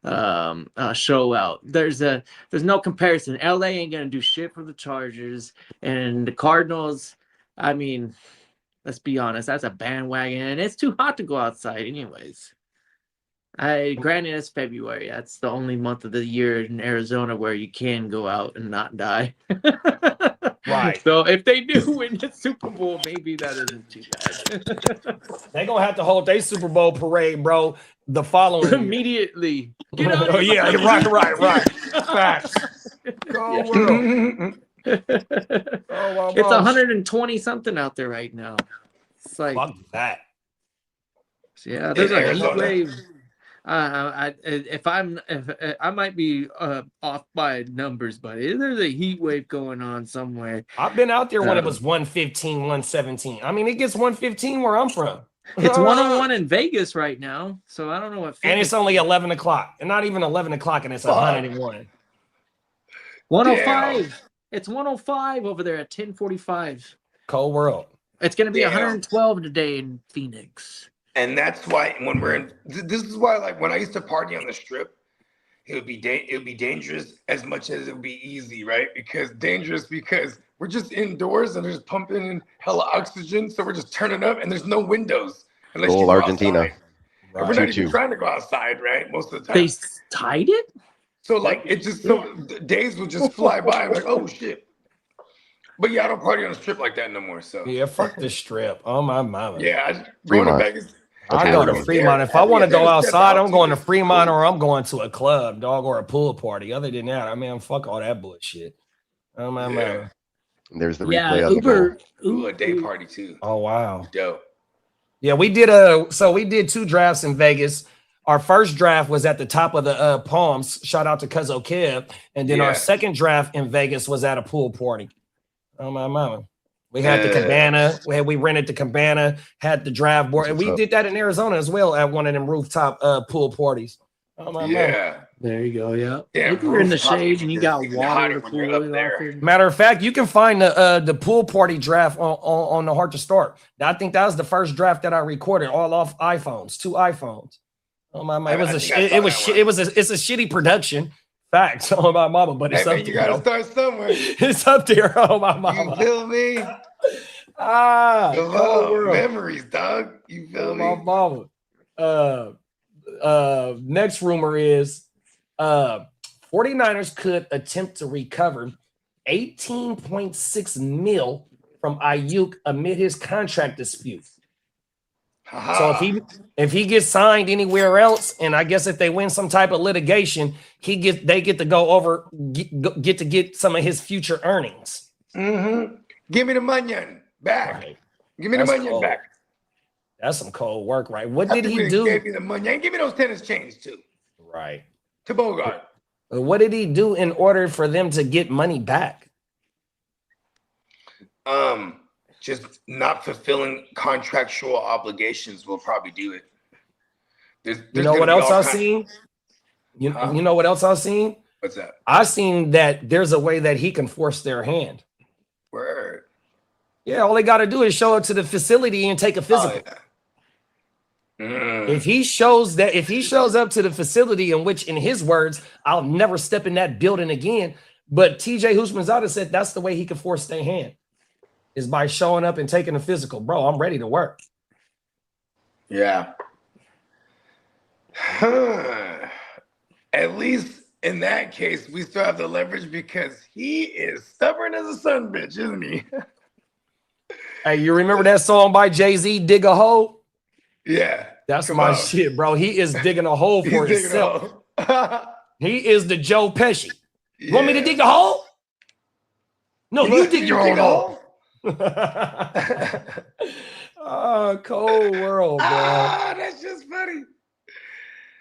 out. There's no comparison. LA ain't gonna do shit for the Chargers, and the Cardinals. I mean, let's be honest, that's a bandwagon, and it's too hot to go outside anyways. Granted, it's February. That's the only month of the year in Arizona where you can go out and not die. Right. So if they do win the Super Bowl, maybe that isn't too bad. They're going to have to hold their Super Bowl parade, bro, the following immediately. Get out of here. Yeah, right. Facts. It's 120 something out there right now. It's like, fuck that. Yeah, there's a heat wave. If I might be off by numbers, but there's a heat wave going on somewhere. I've been out there when it was 115, 117. I mean, it gets 115 where I'm from. It's 101 in Vegas right now, so I don't know what. And it's only 11 o'clock, and not even 11 o'clock, and it's 101. 105. Damn. It's 105 over there at 10:45. Cold world. It's going to be 112 today in Phoenix. And that's why when we're in, this is why, like, when I used to party on the strip, it would be dangerous as much as it would be easy, right? Because we're just indoors and they're just pumping in hella oxygen, so we're just turning up and there's no windows unless you're Argentina. Right. We're not even trying to go outside, right? Most of the time. They tied it? So like it just days would just fly by. I'm like, oh shit. But yeah, I don't party on the strip like that no more. So yeah, fuck the strip. Oh my mama. Yeah, going to Vegas. I go to Fremont. If I want to go outside, I'm going to Fremont or I'm going to a club, dog, or a pool party. Other than that, I mean, fuck all that bullshit. Oh my man. There's the replay of Uber a day party too. Oh wow. Dope. Yeah, we did 2 drafts in Vegas. Our first draft was at the top of the Palms. Shout out to Cuzzo Kev. And then our second draft in Vegas was at a pool party. Oh my mama. We had the cabana. We rented the cabana, had the draft board. And we did that in Arizona as well at one of them rooftop pool parties. Oh my mama. There you go. Yeah. If you're in the shade and you got water pool. Matter of fact, you can find the pool party draft on the Heart to Start. I think that was the first draft that I recorded all off iPhones, 2 iPhones. Oh my mama. It's a shitty production. Facts on my mama, but it's up there. You gotta start somewhere. It's up there on my mama. You feel me? Memories, dog. You feel me? My mama. Next rumor is 49ers could attempt to recover $18.6 million from Aiyuk amid his contract dispute. So if he gets signed anywhere else, and I guess if they win some type of litigation, they get to go over, get to get some of his future earnings. Mm-hmm. Give me the money back. Right. Give me the money back. That's some cold work, right? What did he do? Give me the money and give me those tennis chains too. Right. To Bogard. What did he do in order for them to get money back? Just not fulfilling contractual obligations will probably do it. You know what else I've seen? You know what else I've seen? What's that? I've seen that there's a way that he can force their hand. Word. Yeah, all they got to do is show up to the facility and take a physical. If he shows up to the facility, in which, in his words, I'll never step in that building again. But TJ Houshmandzadeh said that's the way he can force their hand. Is by showing up and taking a physical. Bro, I'm ready to work. Yeah. At least in that case, we still have the leverage because he is stubborn as a son bitch, isn't he? Hey, you remember that song by Jay-Z, Dig a Hole? Yeah. That's my shit, bro. He is digging a hole for himself. He is the Joe Pesci. Yeah. You want me to dig the hole? No, you dig your own hole. Oh, cold world, bro. That's just funny.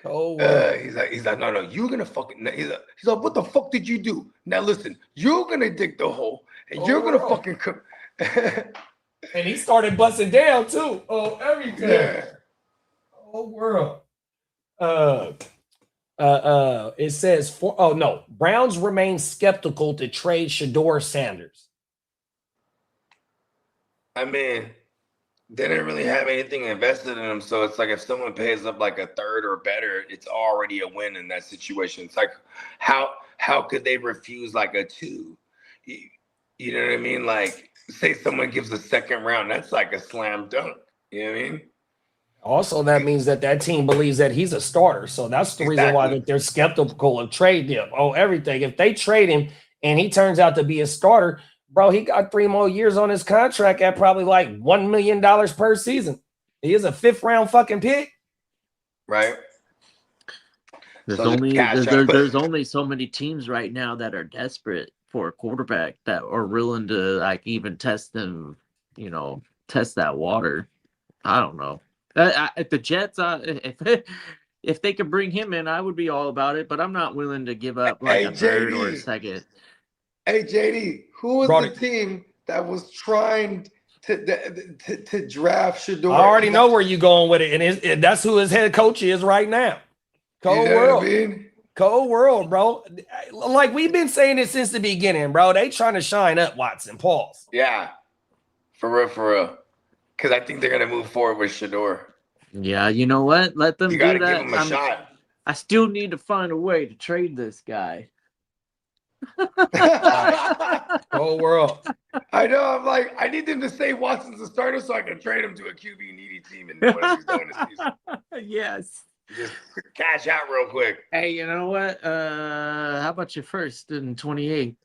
Cold world. He's like, no, you're gonna fucking. He's like, what the fuck did you do? Now listen, you're gonna dig the hole, and you're gonna fucking cook. And he started busting down too. Oh, everything. Yeah. Whole world. It says Browns remain skeptical to trade Shedeur Sanders. I mean, they didn't really have anything invested in them, so it's like if someone pays up like a third or better, it's already a win in that situation. It's like how could they refuse like a 2? You know what I mean? Like, say someone gives a second round, that's like a slam dunk. You know what I mean? Also, that means that team believes that he's a starter. So that's the reason why they're skeptical of trade him. Oh, everything. If they trade him and he turns out to be a starter, bro, he got 3 more years on his contract at probably like $1 million per season. He is a 5th round fucking pick. Right. There's only so many teams right now that are desperate for a quarterback that are willing to like even test them, test that water. I don't know. At the Jets, if they could bring him in, I would be all about it. But I'm not willing to give up like a third or a second. Hey JD, who was the team that was trying to draft Shedeur? I already know where you're going with it, and that's who his head coach is right now. Cold world. What I mean? Cold world, bro. Like we've been saying it since the beginning, bro. They trying to shine up Watson. Pause. Yeah, for real. Because I think they're gonna move forward with Shedeur. Yeah, you know what? Let them do that. Give him a shot. I still need to find a way to trade this guy. Whole world. I know. I'm like, I need them to say Watson's a starter so I can trade him to a QB needy team in one of these dynasties. Yes. Just cash out real quick. Hey, you know what? How about your first in 28?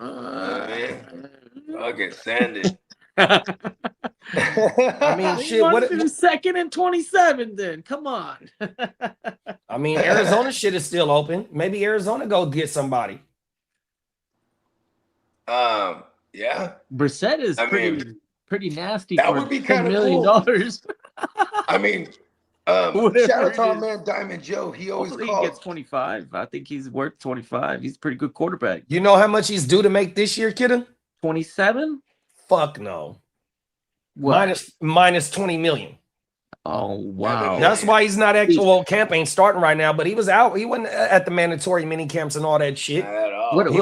Okay, send it. I mean, shit. What the second and 27? Then come on. I mean, Arizona shit is still open. Maybe Arizona go get somebody. Yeah. Brissett is pretty nasty. That for would be kind of $10 million. I mean, shout out to our man Diamond Joe. He always He gets 25. I think he's worth 25. He's a pretty good quarterback. You know how much he's due to make this year, Kitteh? 27? Fuck no. What? Minus 20 million. Oh wow. That's why he's not actual camp ain't starting right now, but he was out. He wasn't at the mandatory mini camps and all that shit. Not at all. What is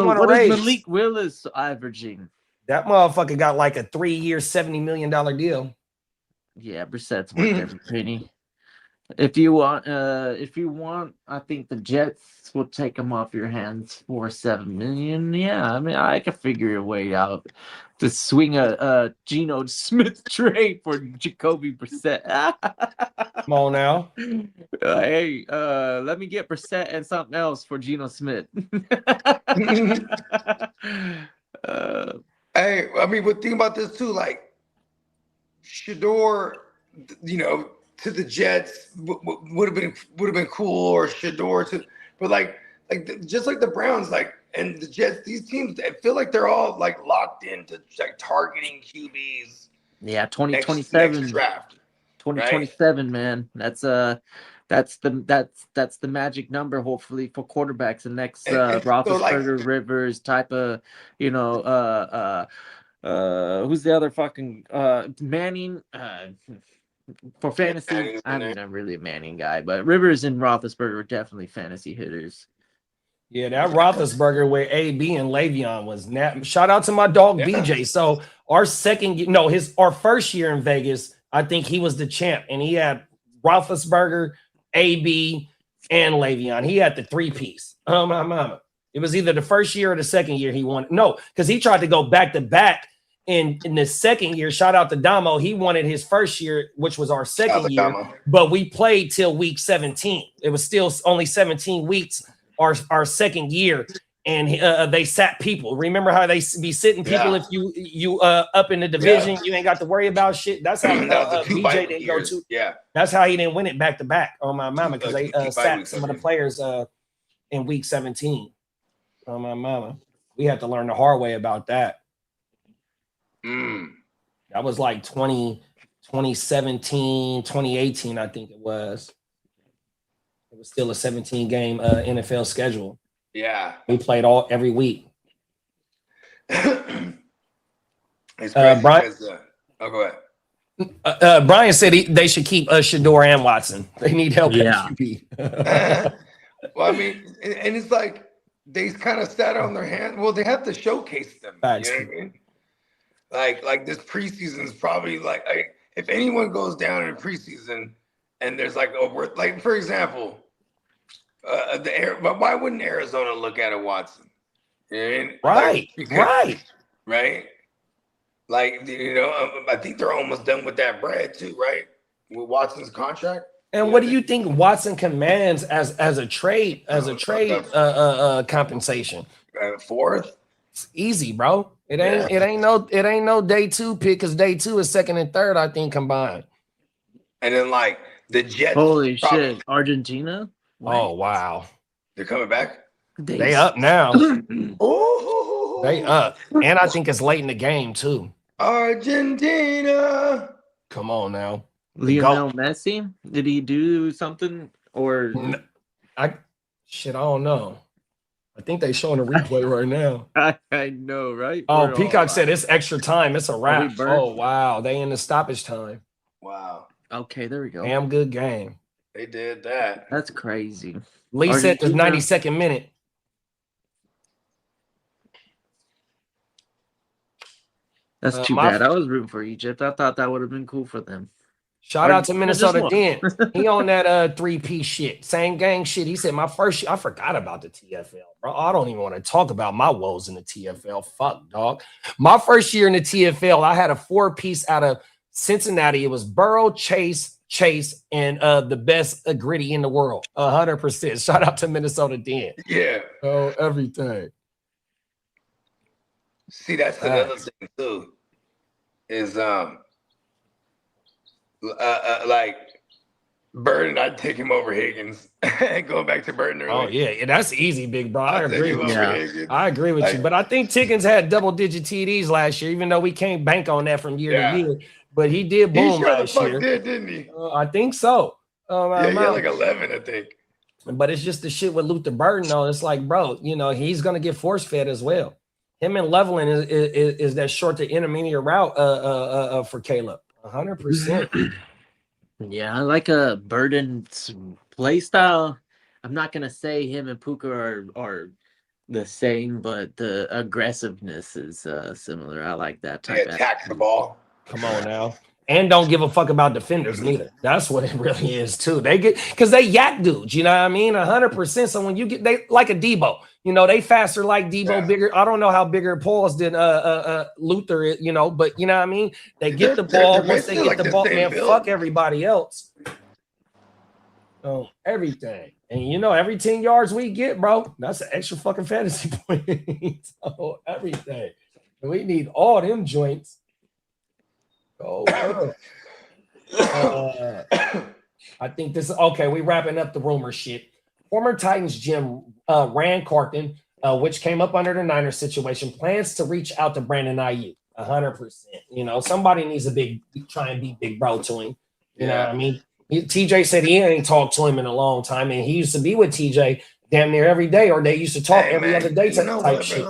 Malik Willis averaging? That motherfucker got like a 3-year, $70 million deal. Yeah, Brissett's worth every penny. If you want, I think the Jets will take him off your hands for $7 million. Yeah, I mean, I could figure a way out to swing a Geno Smith trade for Jacoby Brissett. Come on now. Hey, let me get Brissett and something else for Geno Smith. Hey, I mean, but think about this too. Like, Shedeur, to the Jets would have been cool, or Shedeur but just like the Browns, and the Jets, these teams, I feel like they're all like locked into targeting QBs. Yeah, 2027 next draft. 2027, right? Man. That's the magic number, hopefully, for quarterbacks. The next Roethlisberger, Rivers type of, who's the other fucking Manning? For fantasy, I'm not really a Manning guy, but Rivers and Roethlisberger are definitely fantasy hitters. Yeah, that Roethlisberger with AB and Le'Veon was shout out to my dog BJ. So our first year in Vegas, I think he was the champ, and he had Roethlisberger, AB, and Le'Veon. He had the 3-piece. Oh my mama! It was either the first year or the second year he won. No, because he tried to go back to back. In the second year, shout out to Damo. He wanted his first year, which was our second year, but we played till week 17. It was still only 17 weeks, our second year, and they sat people. Remember how they be sitting people if you up in the division, you ain't got to worry about shit. That's how BJ didn't go to. Yeah, that's how he didn't win it back to back on my mama, because they sat some of the players in week 17. On my mama, we had to learn the hard way about that. That was like 2017, 2018, I think it was. It was still a 17-game NFL schedule. Yeah. We played every week. Brian, go ahead. Brian said they should keep Shedeur and Watson. They need help. Yeah. Well, I mean, and it's like they kind of sat on their hands. Well, they have to showcase them. Thanks. You know what I mean? Like this preseason is probably like if anyone goes down in preseason and there's for example, why wouldn't Arizona look at a Watson? You know what I mean? Right. I think they're almost done with that bread too, right? With Watson's contract. And what do you think Watson commands as a trade compensation? Fourth. It's easy, bro. It ain't no day 2 pick, because day 2 is second and third, I think, combined. And then the Jets. Holy shit, Argentina. Oh wow, they're coming back. They up now. Oh, they up, and I think it's late in the game too. Argentina. Come on now, Lionel Messi? Did he do something or? I don't know. I think they showing a replay right now. I know, right? Oh, Peacock said it's extra time. It's a wrap. Oh, wow. They in the stoppage time. Wow. Okay, there we go. Damn good game. They did that. That's crazy. Lee said the 92nd minute. That's too bad. I was rooting for Egypt. I thought that would have been cool for them. Shout out to Minnesota Dan. He on that 3P shit. Same gang shit. He said, I forgot about the TFL, bro. I don't even want to talk about my woes in the TFL. Fuck, dog. My first year in the TFL, I had a 4-piece out of Cincinnati. It was Burrow, Chase, and the best gritty in the world. 100%. Shout out to Minnesota Dan. Yeah. Oh, everything. See, that's another thing too. Is like Burden, I'd take him over Higgins. Going back to Burden earlier. Oh yeah, that's easy, big bro. I agree with you. I agree with you. But I think Tiggins had double-digit TDs last year, even though we can't bank on that from year to year. But he did boom last year. Didn't he? I think so. He had like 11, I think. But it's just the shit with Luther Burden, though. It's like, bro, he's gonna get force fed as well. Him and Leveling is that short to intermediate route for Caleb. 100%. Yeah, I like a Burden's play style. I'm not gonna say him and Puka are the same, but the aggressiveness is similar. I like that type. They attack the ball. Come on now. And don't give a fuck about defenders neither. That's what it really is too. They get because they yak dudes, you know what I mean? 100%. So when you get they like a Debo, they faster like Debo, bigger. I don't know how bigger Paul's than Luther, but you know what I mean? They get the ball. Once they get the ball, man, fuck everybody else. Oh, everything. And every 10 yards we get, bro, that's an extra fucking fantasy point. So everything. We need all them joints. I think this is okay. We wrapping up the rumor shit. Former Titans GM Rand Carthen, which came up under the Niners situation, plans to reach out to Brandon Aiyuk. 100%. Somebody needs to try and be big bro to him. You know what I mean? TJ said he ain't talked to him in a long time, and he used to be with TJ damn near every day, or they used to talk every other day type shit.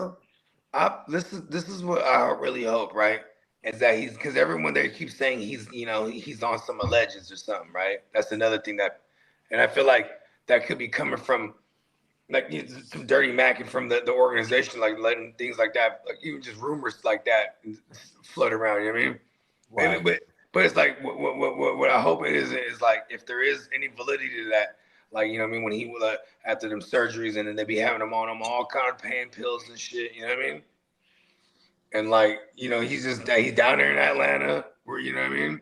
This is what I really hope, right? Is that because everyone there keeps saying he's on some alleges or something, right? That's another thing and I feel like that could be coming from like some dirty macking from the organization, like letting things like that, like even just rumors like that float around. You know what I mean? Right. But it's like what I hope it is like if there is any validity to that, like when he after them surgeries and then they be having him on all kind of pain pills and shit. You know what I mean? And like, he's down there in Atlanta where, you know what I mean?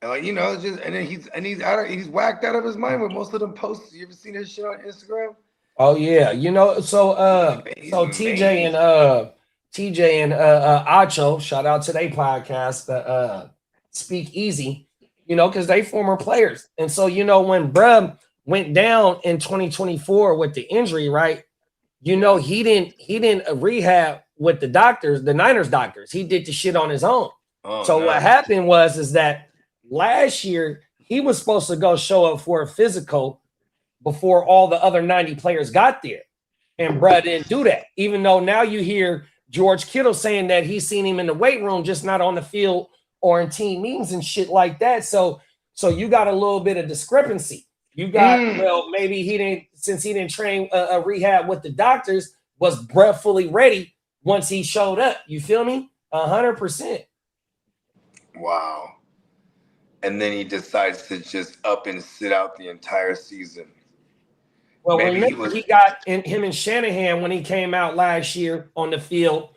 And like, it's just, and then he's whacked out of his mind with most of them posts. You ever seen his shit on Instagram? Oh yeah. So TJ and Acho, shout out to their podcast, Speak Easy, cause they former players. And so, when Bruh went down in 2024 with the injury, right? He didn't rehab with the doctors, the Niners doctors. He did the shit on his own. What happened is that last year he was supposed to go show up for a physical before all the other 90 players got there. And bruh didn't do that. Even though now you hear George Kittle saying that he's seen him in the weight room, just not on the field or in team meetings and shit like that. So you got a little bit of discrepancy. You got, maybe since he didn't train a rehab with the doctors, was bruh fully ready once he showed up. You feel me? 100%. Wow. And then he decides to just up and sit out the entire season. Well, he got him and Shanahan when he came out last year on the field.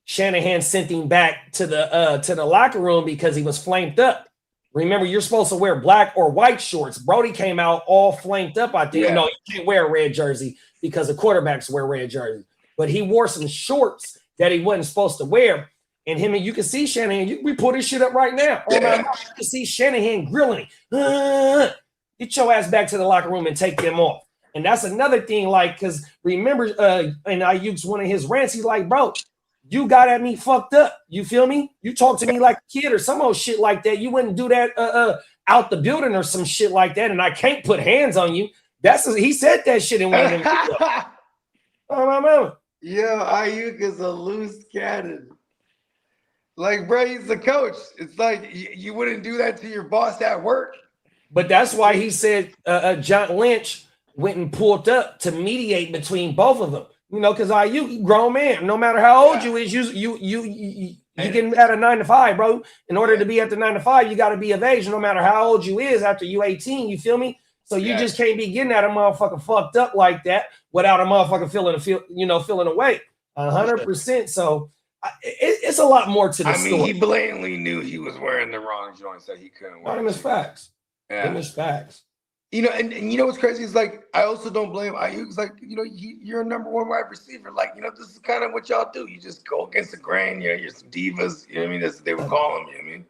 Shanahan sent him back to the locker room because he was flamed up. Remember, you're supposed to wear black or white shorts. Brody came out all flamed up. I think you can't wear a red jersey because the quarterbacks wear red jerseys. But he wore some shorts that he wasn't supposed to wear. And you can see Shanahan. We pull this shit up right now. Oh my God, you can see Shanahan grilling him. Get your ass back to the locker room and take them off. And that's another thing, like, because remember, and Aiyuk's one of his rants, he's like, bro, you got at me fucked up. You feel me? You talk to me like a kid or some old shit like that. You wouldn't do that out the building or some shit like that, and I can't put hands on you. He said that shit in one of them videos. Oh, my mama. Yo, Aiyuk is a loose cannon. Like, bro, he's the coach. It's like you wouldn't do that to your boss at work. But that's why he said John Lynch went and pulled up to mediate between both of them. You know, because Aiyuk, grown man, no matter how old you is, you getting at a 9 to 5, bro. In order to be at the 9 to 5, you got to be of age, no matter how old you is after you 18. You feel me? So you just can't be getting at a motherfucker fucked up like that without a motherfucker feeling away. 100%. So it's a lot more to the story. He blatantly knew he was wearing the wrong joints that he couldn't wear. Them is facts. Yeah. Them is facts. You know, and you know what's crazy is like I also don't blame Aiyuk. It's like, you know, you're a number one wide receiver. Like, you know, this is kind of what y'all do. You just go against the grain. You know, you're some divas. You know what I mean? That's what they would call them. You know what I mean?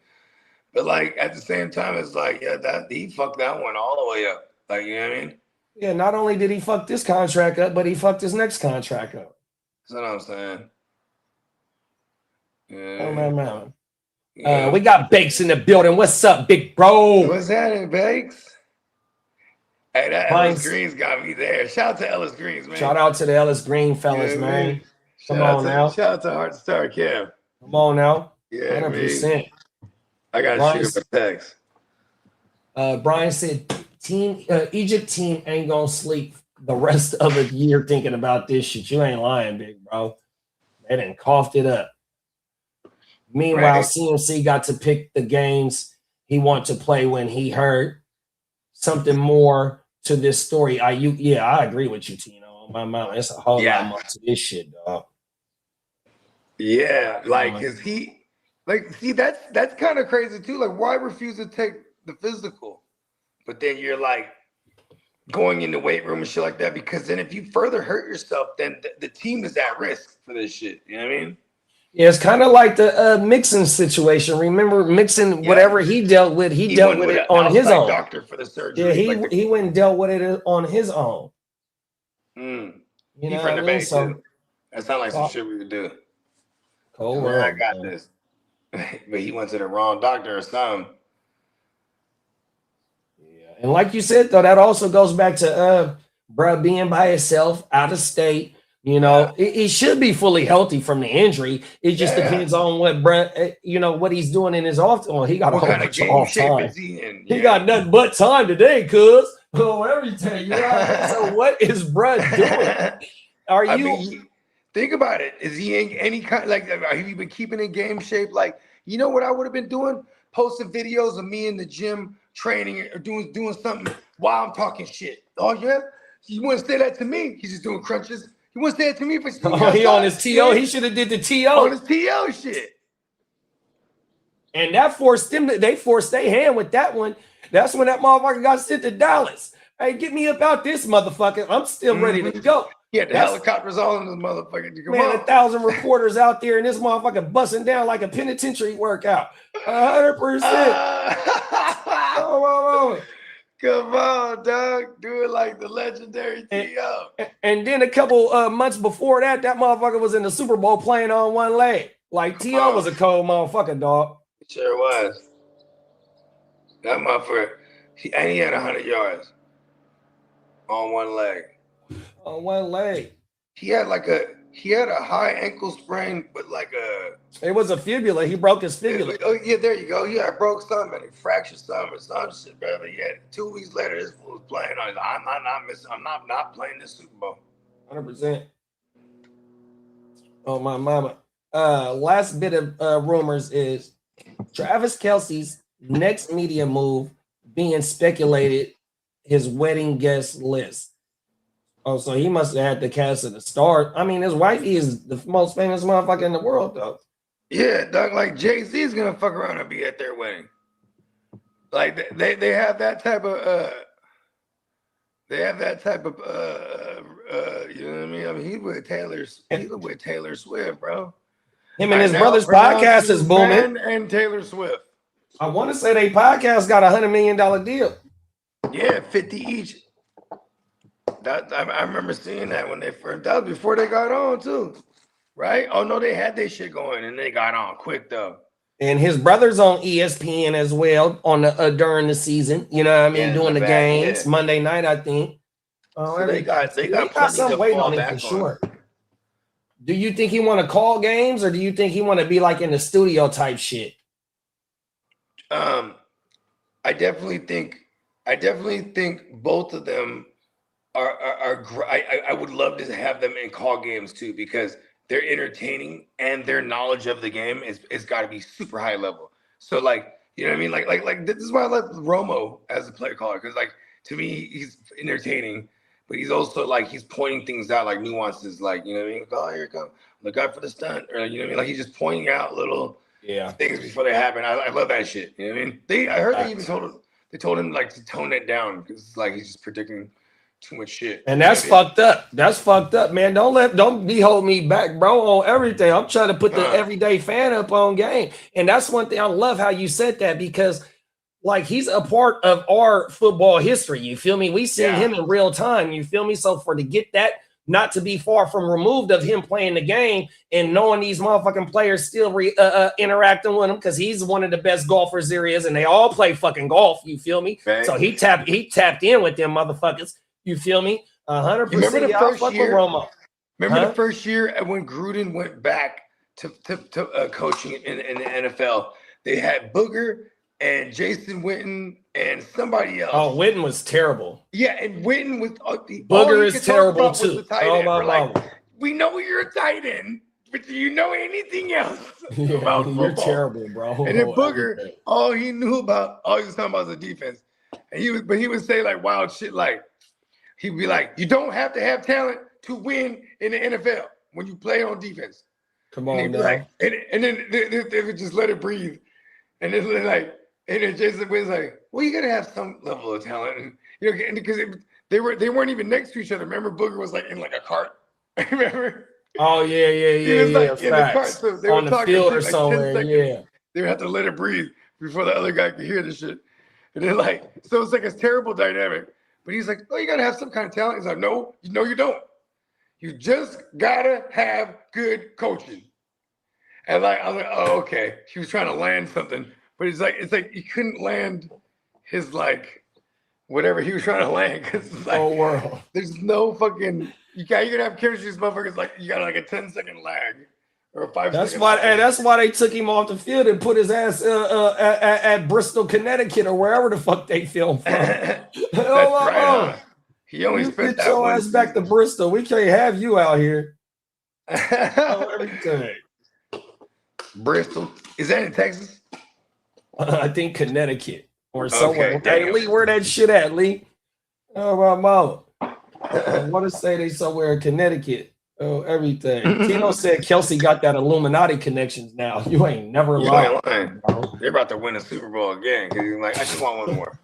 But like at the same time, it's like, that he fucked that one all the way up. Like, you know what I mean? Yeah. Not only did he fuck this contract up, but he fucked his next contract up. That's what I'm saying. Yeah. Oh man. We got Bakes in the building. What's up, big bro? What's that, Bakes? Hey, that Ellis Greens got me there. Shout out to Ellis Greens, man. Shout out to the Ellis Green fellas, man. Come on now. Shout out to Heart Star Cam. Come on now. Yeah, 100%. I got to shoot him a text. Brian said, Egypt team ain't gonna sleep the rest of the year thinking about this shit. You ain't lying, big bro. They done coughed it up. Meanwhile, CMC got to pick the games he wanted to play when he heard something more to this story. I agree with you, Tino. My mom, it's a whole lot more to this shit, dog. Yeah, like is he like see that's kind of crazy too. Like, why refuse to take the physical? But then you're like going in the weight room and shit like that, because then if you further hurt yourself, then the team is at risk for this shit. You know what I mean? Yeah, it's kind of like the Mixon situation. Remember Mixon, whatever he dealt with, he dealt with it on his own. Doctor for the surgery. Yeah, he went and dealt with it on his own. You know what I mean? So that sounds like some shit we would do. Cold I got this. But he went to the wrong doctor or something. Yeah, and like you said, though, that also goes back to bruh being by himself, out of state. You know, he should be fully healthy from the injury. It just depends on what bruh, what he's doing in his off. Well, he got a whole bunch of off time. He got nothing but time today, cuz. Whatever you tell you. So what is bruh doing? I mean, think about it. Is he in any kind have you been keeping in game shape? Like, you know what I would have been doing? Posting videos of me in the gym training or doing something while I'm talking shit. Oh yeah? You wouldn't say that to me. He's just doing crunches. He wouldn't say it to me for he on his TO. He should have did the TO. On his TO shit. And that forced them. They forced their hand with that one. That's when that motherfucker got sent to Dallas. Hey, get me up out this motherfucker. I'm still ready to go. Yeah, the helicopters all in this motherfucker. Come on. 1,000 reporters out there, and this motherfucker busting down like a penitentiary workout. 100%. Oh. Come on, dog. Do it like the legendary T.O. And then a couple months before that motherfucker was in the Super Bowl playing on one leg. Like, T.O. was a cold motherfucker, dog. Sure was. That motherfucker, he had 100 yards on one leg. On one leg. He had a high ankle sprain, but it was a fibula. He broke his fibula. Oh yeah, there you go. Yeah, I broke something and he fractured something or some shit, brother. Yeah, 2 weeks later, this fool was playing on. I'm not playing this Super Bowl. 100%. Oh my mama. Last bit of rumors is Travis Kelce's next media move being speculated. His wedding guest list. Oh, so he must have had the cast of the stars. I mean, his wife is the most famous motherfucker in the world, though. Yeah, dog. Like Jay-Z is gonna fuck around and be at their wedding. Like they have that type of you know what I mean? I mean, he's with Taylor Swift, bro. Him and his brother's podcast is booming. And Taylor Swift. I want to say they podcast got $100 million deal. Yeah, 50 each. I remember seeing that when they first. That was before they got on too. right? Oh no, they had their shit going and they got on quick though. And his brother's on ESPN as well on the during the season. You know what I mean? Doing the games Monday night, I think. So they got something waiting on him for sure. Do you think he want to call games, or do you think he want to be like in the studio type shit? I definitely think both of them are I would love to have them in call games too, because they're entertaining and their knowledge of the game is got to be super high level. So like, you know what I mean? Like this is why I love Romo as a play caller, because like to me he's entertaining, but he's also like he's pointing things out, like nuances, like, you know what I mean? Oh, here it comes, look out for the stunt, or you know what I mean? Like he's just pointing out little things before they happen. I love that shit. You know what I mean? I heard they even told him like to tone it down, because like he's just predicting too much shit. And that's fucked up. That's fucked up, man. Don't be holding me back, bro, on everything. I'm trying to put the everyday fan up on game. And that's one thing I love how you said that, because like he's a part of our football history. You feel me? We seen him in real time. You feel me? So to get that, not to be far from removed of him playing the game and knowing these motherfucking players still interacting with him, because he's one of the best golfers there is, and they all play fucking golf. You feel me? Right. So he tapped in with them motherfuckers. You feel me? 100%. Remember the first year? Remember the first year when Gruden went back to coaching in the NFL? They had Booger and Jason Witten and somebody else. Oh, Witten was terrible. Yeah, and Witten was Booger is terrible too. Oh my God! We know you're a tight end, but do you know anything else about football? You're terrible, bro. And then Booger, all he was talking about was the defense, and he would say like wild shit, like he'd be like, "You don't have to have talent to win in the NFL when you play on defense." Come on, now. Like, and then they would just let it breathe, and then like. And then Jason was like, "Well, you gotta have some level of talent," and you know, because they weren't even next to each other. Remember, Booger was like in like a cart. Remember? Oh yeah. He was like in the cart, so they on were the talking field or like somewhere. 10 seconds. They would have to let it breathe before the other guy could hear the shit. And then like, so it's like a terrible dynamic. But he's like, "Oh, you gotta have some kind of talent." He's like, "No, you don't. You just gotta have good coaching." And like, I was like, "Oh, okay." He was trying to land something. But it's like he couldn't land his like whatever he was trying to land, because like, oh world, there's no fucking you're gonna have chemistry with motherfuckers, like you got like a 10-second lag or a 5 That's second why, lag. and that's why they took him off the field and put his ass at Bristol, Connecticut, or wherever the fuck they filmed from. He only spent get your ass back to Bristol. We can't have you out here. Everything. Bristol, is that in Texas? I think Connecticut or somewhere. Okay, hey, Lee, where that shit at, Lee? Oh, my mama. I want to say they somewhere in Connecticut. Oh, everything. Tino said Kelsey got that Illuminati connections now. You ain't never lying. They're about to win a Super Bowl again, because he's like, I just want one more.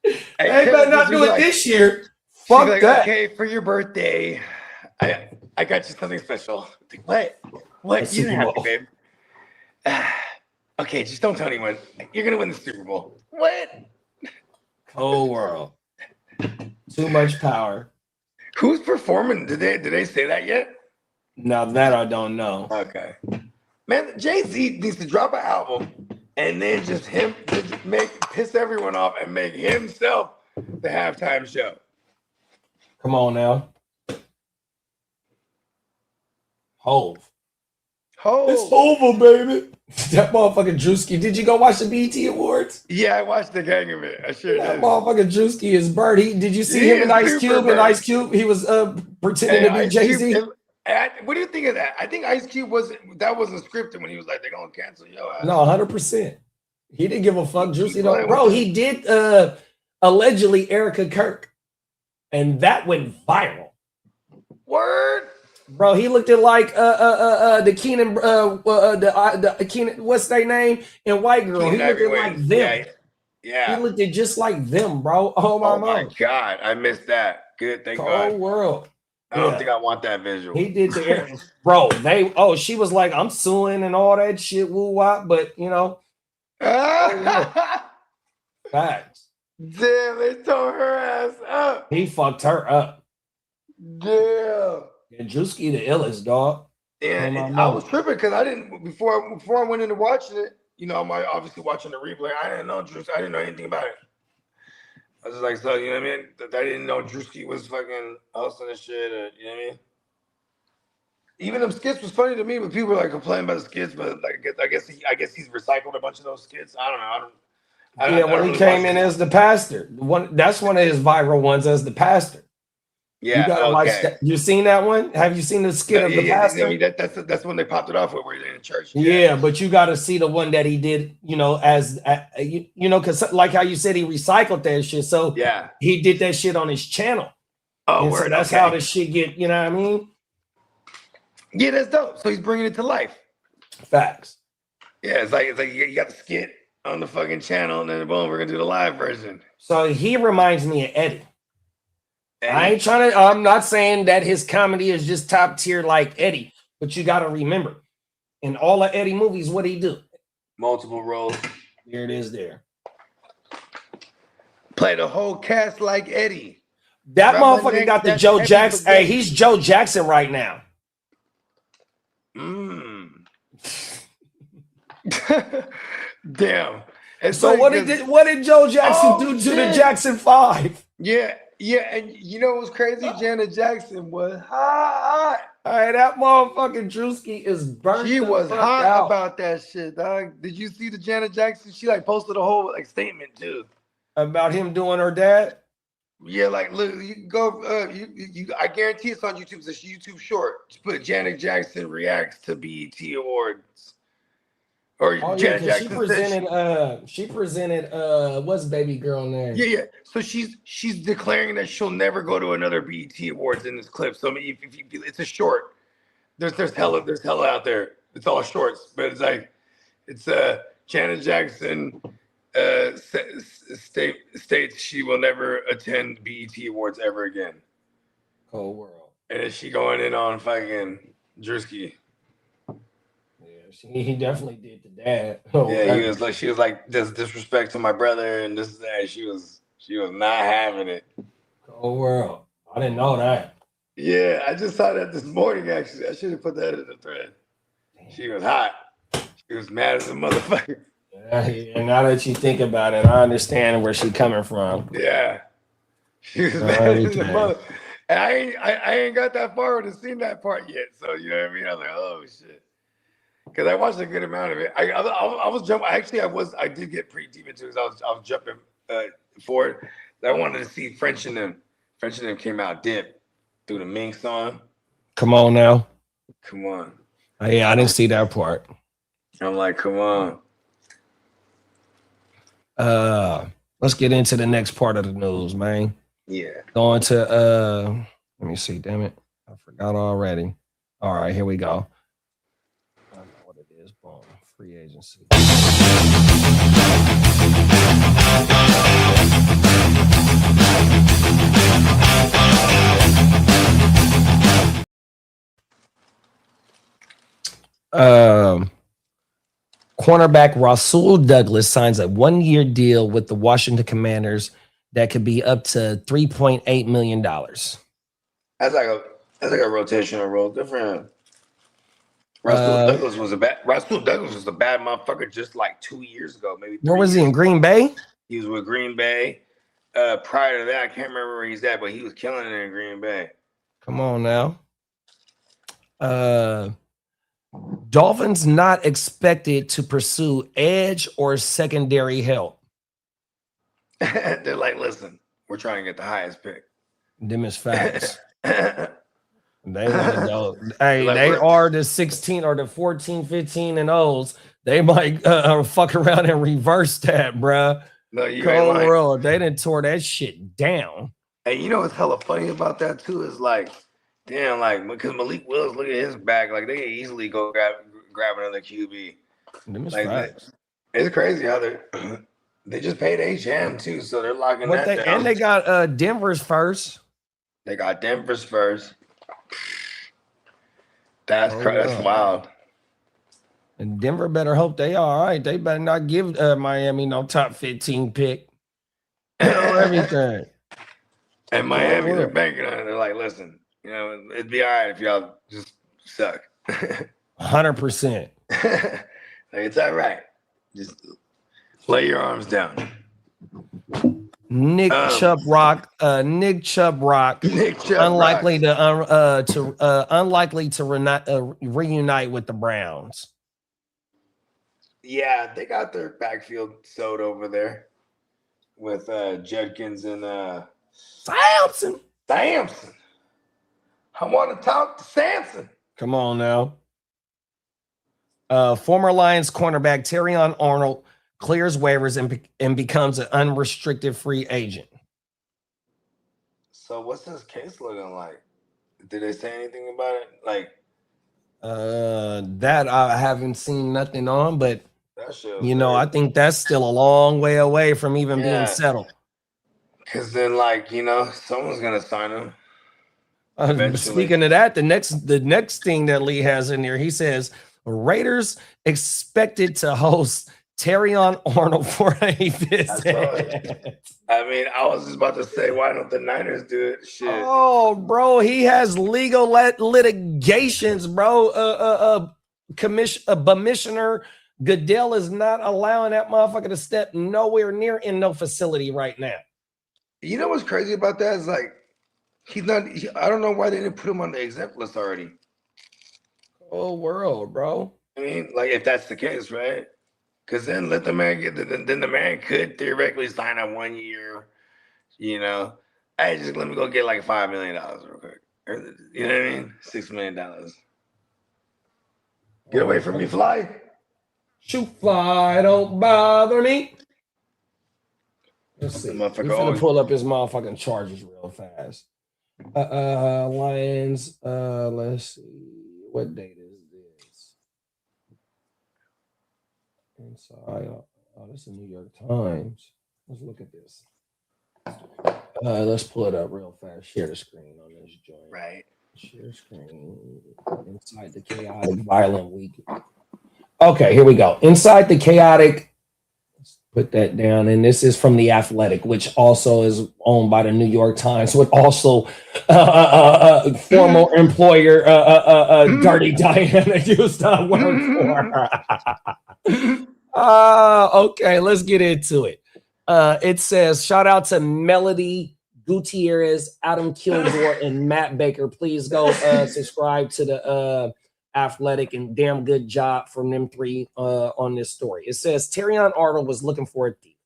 They better not do it this year. Fuck that. Okay, for your birthday, I got you something special. What? You didn't have to, babe. Okay, just don't tell anyone. You're gonna win the Super Bowl. What? Whole world. Too much power. Who's performing? Did they say that yet? Now that I don't know. Okay. Man, Jay-Z needs to drop an album and then just piss everyone off and make himself the halftime show. Come on now. Hove. It's over, baby. That motherfucking Drewski. Did you go watch the BET Awards? Yeah, I watched the gang of it. I sure that did. Motherfucking Drewski is bird. Did you see him in Ice Cube? And Ice Cube, he was pretending to be Jay-Z. What do you think of that? I think Ice Cube wasn't scripted when he was like, they're gonna cancel your ass. No, 100%. He didn't give a fuck. Drewski, bro, he did allegedly Erica Kirk, and that went viral. Word. Bro, he looked at like the Keenan the Keenan, what's their name? And White Girl. He looked at like them. Yeah. He looked at just like them, bro. Oh my God, I missed that. Good, thank God. Whole world. I don't think I want that visual. He did the bro. She was like, I'm suing and all that shit, woo wop, but you know. Facts. Damn, they tore her ass up. He fucked her up. Damn. And Drewski the illest, dog. And I was tripping because I didn't before I went into watching it. You know, I'm obviously watching the replay. I didn't know Drewski. I didn't know anything about it. I was just like, so you know what I mean? I didn't know Drewski was fucking hustling and shit. Or, you know what I mean? Even them skits was funny to me, but people were like complaining about the skits. But like, I guess he's recycled a bunch of those skits. I don't know. When he came in as the pastor, that's one of his viral ones as the pastor. Yeah, you gotta watch that. You seen that one? Have you seen the skit of the pastor? I mean, that's when they popped it off where they're in church. Yeah, but you got to see the one that he did. You know, because like how you said he recycled that shit. So yeah, he did that shit on his channel. Oh, so that's how the shit get. You know what I mean? Yeah, that's dope. So he's bringing it to life. Facts. Yeah, it's like you got the skit on the fucking channel, and then boom, we're gonna do the live version. So he reminds me of Eddie. I'm not saying that his comedy is just top tier like Eddie, but you got to remember, in all of Eddie movies, what he do? Multiple roles. There it is. There. Play the whole cast like Eddie. That motherfucker got the Joe Jackson. Hey, he's Joe Jackson right now. Damn. And so what did Joe Jackson do to the Jackson 5? Yeah, and you know what was crazy? Janet Jackson was hot. All right, that motherfucking Drewski is burnt. She was hot about that shit, dog. Did you see the Janet Jackson? She like posted a whole like statement too about him doing her dad. Yeah, like look, you can go. I guarantee it's on YouTube. It's a YouTube short. Just put Janet Jackson reacts to BET Awards. Or Janet Jackson she presented what's baby girl name? Yeah. So she's declaring that she'll never go to another BET Awards in this clip. So I mean, if it's a short, there's hella out there. It's all shorts, but it's like it's Janet Jackson states she will never attend BET Awards ever again. Cold world. And is she going in on fucking Drewski? He definitely did the dad. Yeah, she was like this disrespect to my brother and this is that. She was not having it. Oh world. I didn't know that. Yeah, I just saw that this morning actually. I should have put that in the thread. She was hot. She was mad as a motherfucker. Yeah, and now that you think about it, I understand where she's coming from. Yeah. She was mad as a mother. And I ain't got that far to see that part yet. So you know what I mean? I was like, oh shit. Because I watched a good amount of it. I was jumping. Actually, I did get pretty deep into it. I was jumping forward. I wanted to see French and them. French and them came out dip through the Mink song. Come on now. Come on. Oh, yeah, I didn't see that part. I'm like, come on. Let's get into the next part of the news, man. Yeah. Going to let me see. Damn it, I forgot already. All right, here we go. Free agency. Cornerback Rasul Douglas signs a 1-year deal with the Washington Commanders that could be up to $3.8 million. That's like a rotational role. Good for him. Rasul Douglas was a bad motherfucker just like 2 years ago, maybe. Where was he, in Green Bay? He was with Green Bay. Prior to that, I can't remember where he's at, but he was killing it in Green Bay. Come on now. Dolphins not expected to pursue edge or secondary help. They're like, listen, we're trying to get the highest pick. Them is facts. They want to go. Hey, they are the 16 or the 14, 15 and O's. They might fuck around and reverse that, bruh. No, you Cold ain't world. They done tore that shit down. And you know what's hella funny about that too is like, damn, like because Malik Willis, look at his back, like they can easily go grab another QB. Like, it's crazy how they just paid HM too, so they're locking that down. And they got Denver's first. They got Denver's first. That's wild. And Denver better hope they all right. They better not give Miami no top 15 pick. Everything. And Miami, they're banking on it. They're like, listen, you know, it'd be all right if y'all just suck. 100%. It's all right. Just lay your arms down. Nick Chubb Rock. Unlikely to reunite with the Browns. Yeah, they got their backfield sewed over there with Judkins and Samson. I want to talk to Samson. Come on now. Former Lions cornerback Terrion Arnold clears waivers and becomes an unrestricted free agent. So what's his case looking like? Did they say anything about it? Like that I haven't seen nothing on, but I think that's still a long way away from even being settled. Because then, someone's gonna sign him. Speaking of that, the next thing that Lee has in there, he says Raiders expected to host Terrion Arnold for a visit. I mean, I was just about to say, why don't the Niners do it? Shit. Oh, bro, he has legal litigations, bro. Commissioner Goodell is not allowing that motherfucker to step nowhere near in no facility right now. You know what's crazy about that is he's not. I don't know why they didn't put him on the exempt list already. Oh, world, bro. I mean, if that's the case, right? Because then let the man then the man could theoretically sign a 1 year, hey, just let me go get $5 million real quick. You know what I mean? $6 million. Get away from me, fly. Shoot, fly, don't bother me. Let's see. We're gonna pull up his motherfucking charges real fast. Lions. Let's see. What date is this? Inside. Oh, this is New York Times. Let's look at this. Let's pull it up real fast. Share the screen on this joint. Right. Share screen. Inside the chaotic, violent week. Okay, here we go. Inside the chaotic. Let's put that down. And this is from The Athletic, which also is owned by the New York Times, with also former employer Dirty Diana used to work for. Okay, let's get into it. It says, shout out to Melody Gutierrez, Adam Kilgore, and Matt Baker. Please go subscribe to the Athletic, and damn good job from them three on this story. It says Terrion Arnold was looking for a thief.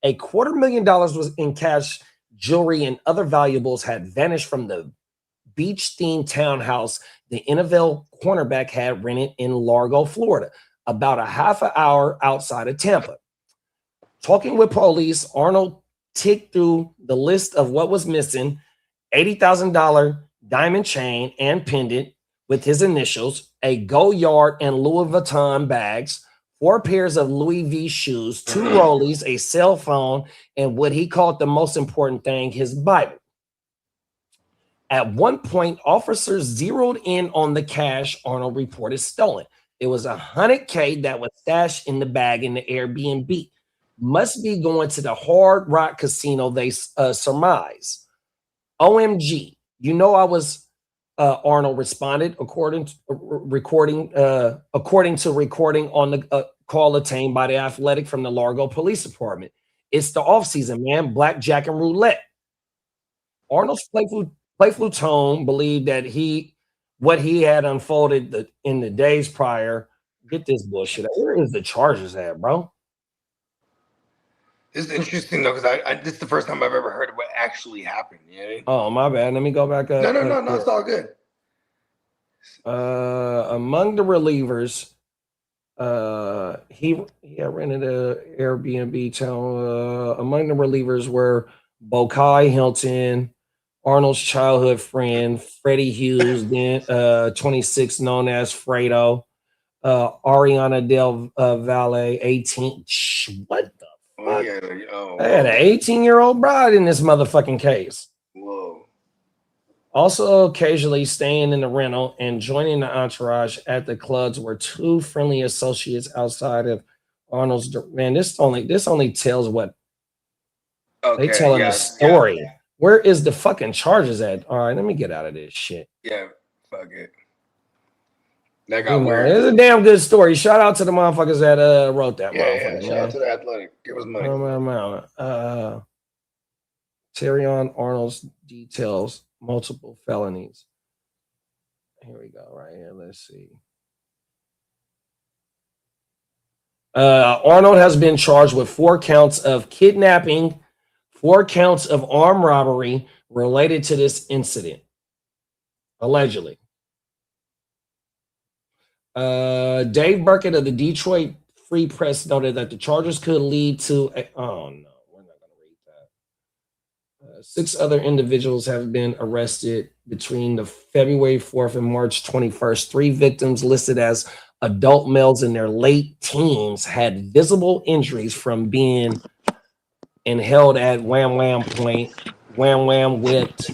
$250,000 was in cash, jewelry, and other valuables had vanished from the beach-themed townhouse the NFL cornerback had rented in Largo, Florida, about a half an hour outside of Tampa. Talking with police, Arnold ticked through the list of what was missing: $80,000 diamond chain and pendant with his initials, a Goyard and Louis Vuitton bags, 4 pairs of Louis V shoes, 2 rollies, a cell phone, and what he called the most important thing, his Bible. At one point, officers zeroed in on the cash Arnold reported stolen. It was $100K that was stashed in the bag in the Airbnb. Must be going to the Hard Rock Casino, they surmise. OMG, I was... Arnold responded, according to recording on the call obtained by the Athletic from the Largo Police Department. It's the offseason, man. Blackjack and roulette. Arnold's playful tone believed that what he had unfolded in the days prior. Get this bullshit. Where is the charges at, bro? It's interesting though, because this is the first time I've ever heard of what actually happened. You know what I mean? Oh, my bad. Let me go back up. No, it's all good. Among the relievers, he had rented a Airbnb town. Among the relievers were Bokai Hilton, Arnold's childhood friend, Freddie Hughes, then 26, known as Fredo, Ariana Del Valle, 18. What the fuck? I had an 18-year-old bride in this motherfucking case. Whoa. Also occasionally staying in the rental and joining the entourage at the clubs were 2 friendly associates outside of Arnold's. Man, this only tells what they telling the story. Yeah. Where is the fucking charges at? All right, let me get out of this shit. Yeah, fuck it. That got weird. It's a damn good story. Shout out to the motherfuckers that wrote that. Yeah. Shout out to the Athletic. Give us money. Terrion Arnold's details multiple felonies. Here we go. Right here. Let's see. Arnold has been charged with 4 counts of kidnapping, 4 counts of armed robbery related to this incident, allegedly. Dave Burkett of the Detroit Free Press noted that the charges could lead to oh no, we're not going to read that. 6 other individuals have been arrested between the February 4th and March 21st. 3 victims listed as adult males in their late teens had visible injuries from being and held at wham point, wham whipped,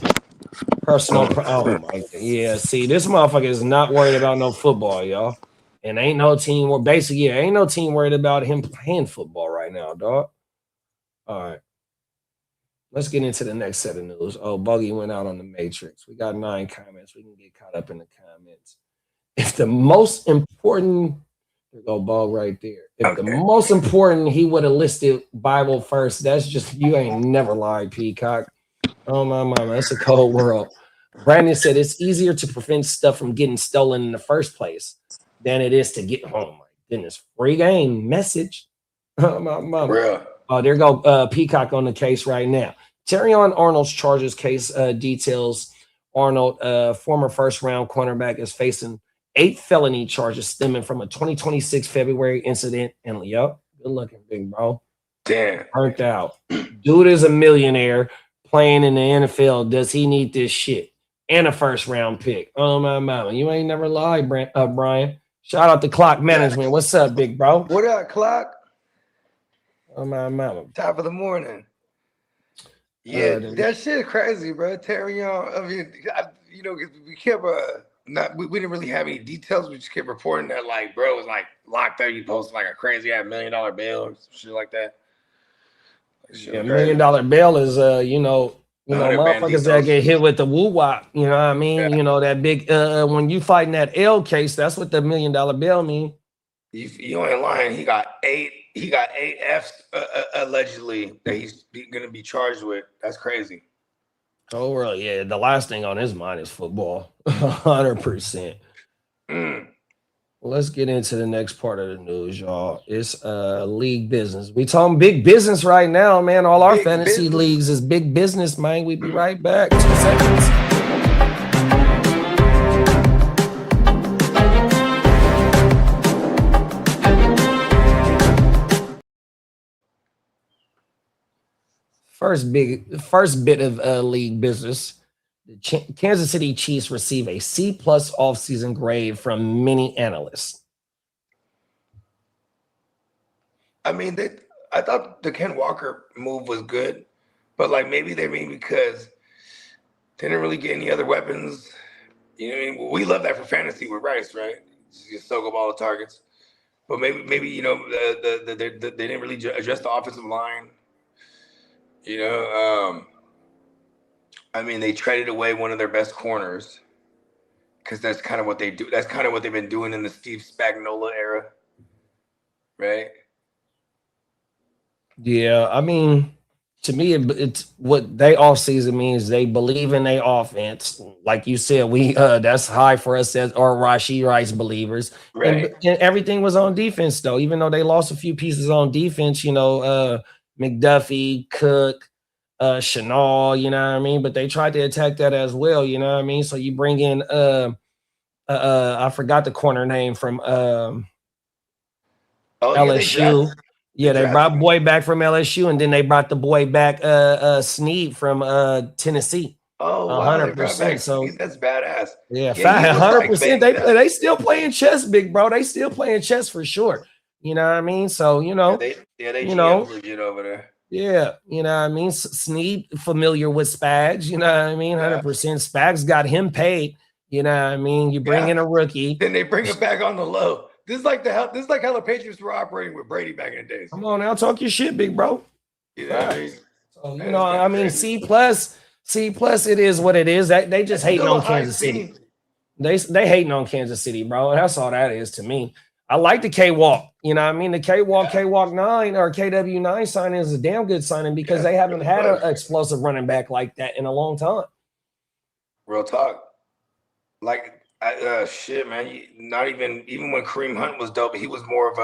personal. Oh my God. Yeah, see, this motherfucker is not worried about no football, y'all. And ain't no team, or basically, ain't no team worried about him playing football right now, dog. All right. Let's get into the next set of news. Oh, Buggy went out on the Matrix. We got 9 comments. We can get caught up in the comments. If the most important, there go Ball right there. If the most important, he would have listed Bible first. That's just, you ain't never lied, Peacock. Oh, my mama, it's a cold world. Brandon said it's easier to prevent stuff from getting stolen in the first place than it is to get, oh my goodness, free game message. Oh, my mama. Real. Oh, there go Peacock on the case right now. Terrion Arnold's charges case details Arnold, former first-round cornerback, is facing 8 felony charges stemming from a 2026 February incident. And, yup, good looking, big bro. Damn. Burnt out. Dude is a millionaire playing in the NFL. Does he need this shit? And a first-round pick. Oh, my mama. You ain't never lied, Brian. Shout out to Clock Management. What's up, big bro? What up, Clock? Oh, my mama. Top of the morning. Yeah, that shit crazy, bro. Terrion, I mean, we kept we didn't really have any details. We just kept reporting that, like, bro was like locked up. You posted like a crazy $1 million bail or some shit like that. Yeah, $1 million bail is motherfuckers that get hit with the woo wop. You know what I mean? Yeah. You know that big when you fighting that L case, that's what the $1 million bail mean. You ain't lying. He got 8 Fs allegedly that he's gonna be charged with. That's crazy. Oh, really? Yeah. The last thing on his mind is football. 100%. Let's get into the next part of the news, y'all. It's league business. We talking big business right now, man. All our fantasy leagues is big business, man. We be right back. 2 seconds. First bit of league business. The Kansas City Chiefs receive a C+ offseason grade from many analysts. I mean, I thought the Ken Walker move was good, but like maybe they mean because they didn't really get any other weapons. You know what I mean? We love that for fantasy with Rice, right? Just soak up all the targets. But maybe they didn't really address the offensive line. You know, I mean, they traded away one of their best corners because that's kind of what they do. That's kind of what they've been doing in the Steve Spagnuolo era, right? Yeah, I mean, to me, it's what they offseason means. They believe in their offense, like you said. We that's high for us as or Rashid Rice believers. Right. And everything was on defense, though. Even though they lost a few pieces on defense, McDuffie, Cook, Chenal, you know what I mean? But they tried to attack that as well, you know what I mean? So you bring in I forgot the corner name from LSU. They brought boy back from LSU, and then they brought the boy back Snead from Tennessee. Oh, 100%. So that's badass. Yeah, 100%. They still playing chess, big bro. They still playing chess for sure. You know what I legit over there. Yeah, you know what I mean? Snead familiar with Spags, you know what I mean? 100%. Spags got him paid, you know what I mean? You bring in a rookie. Then they bring him back on the low. This is like how the Patriots were operating with Brady back in the days. Come on now, talk your shit, big bro. Yeah. So, C+, it is what it is. They just hating on Kansas City. They hating on Kansas City, bro. That's all that is to me. I like the K-Walk. You know what I mean? The K-Walk 9 or KW9 signing is a damn good signing because they haven't had an explosive running back like that in a long time. Real talk. Like, shit, man. Not even when Kareem Hunt was dope, he was more of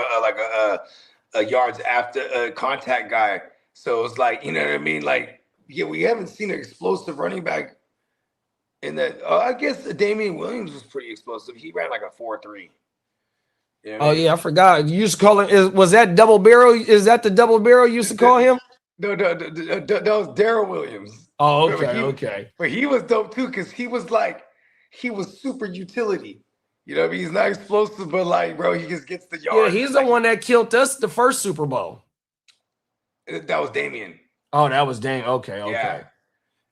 a yards after contact guy. So it's like, you know what I mean? Like, yeah, we haven't seen an explosive running back in that. I guess Damian Williams was pretty explosive. He ran like a 4.3. You know yeah, I forgot. You used to call him. Was that double barrel? Is that the double barrel you used to call him? No, that was Darrell Williams. Oh, okay, But he was dope too because he was super utility. You know what I mean? He's not explosive, but like, bro, he just gets the yards. Yeah, he's the one that killed us the first Super Bowl. That was Damian. Oh, that was Damian. Okay. Yeah,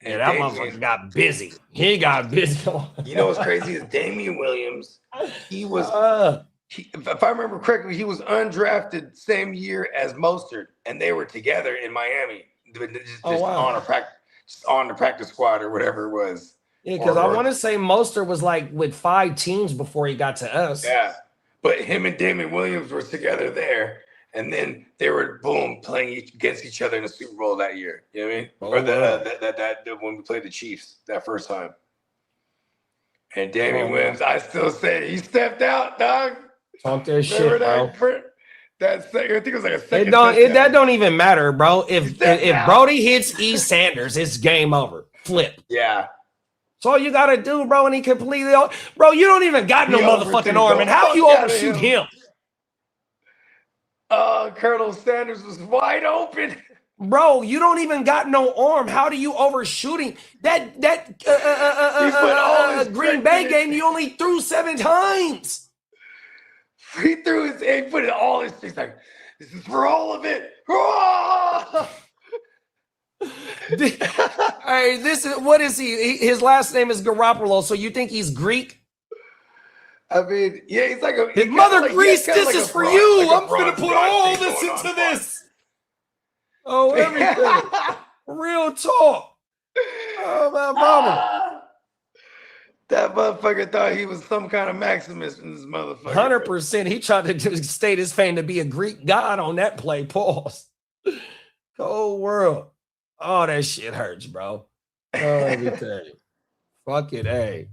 that motherfucker got busy. He got busy. You know what's crazy is Damian Williams. He was. If I remember correctly, he was undrafted same year as Mostert, and they were together in Miami, just on the practice squad or whatever it was. Yeah, because I want to say Mostert was like with 5 teams before he got to us. Yeah, but him and Damian Williams were together there, and then they were playing against each other in the Super Bowl that year. You know what I mean? Or when we played the Chiefs that first time. And Damian Williams, I still say he stepped out, dog. Talk that shit, bro. I think it was like a second. That don't even matter, bro. If Brody hits E. Sanders, it's game over. Flip. Yeah. That's all you gotta do, bro. And he completely, bro. You don't even got no motherfucking arm, and how you overshoot him? Colonel Sanders was wide open. Bro, you don't even got no arm. How do you overshoot him? That Green Bay game, you only threw 7 times. He put it all in. He's like, this is for all of it. Hey, what is he? His last name is Garoppolo. So you think he's Greek? I mean, yeah, he's like his mother Greece. This is for you. I'm gonna put all this into this. Oh, everything. Real talk. Oh, my mama. That motherfucker thought he was some kind of Maximus in this motherfucker. 100%. He tried to state his fame to be a Greek god on that play. Pause. Cold world. Oh, that shit hurts, bro. Oh, everything. Fuck it, hey.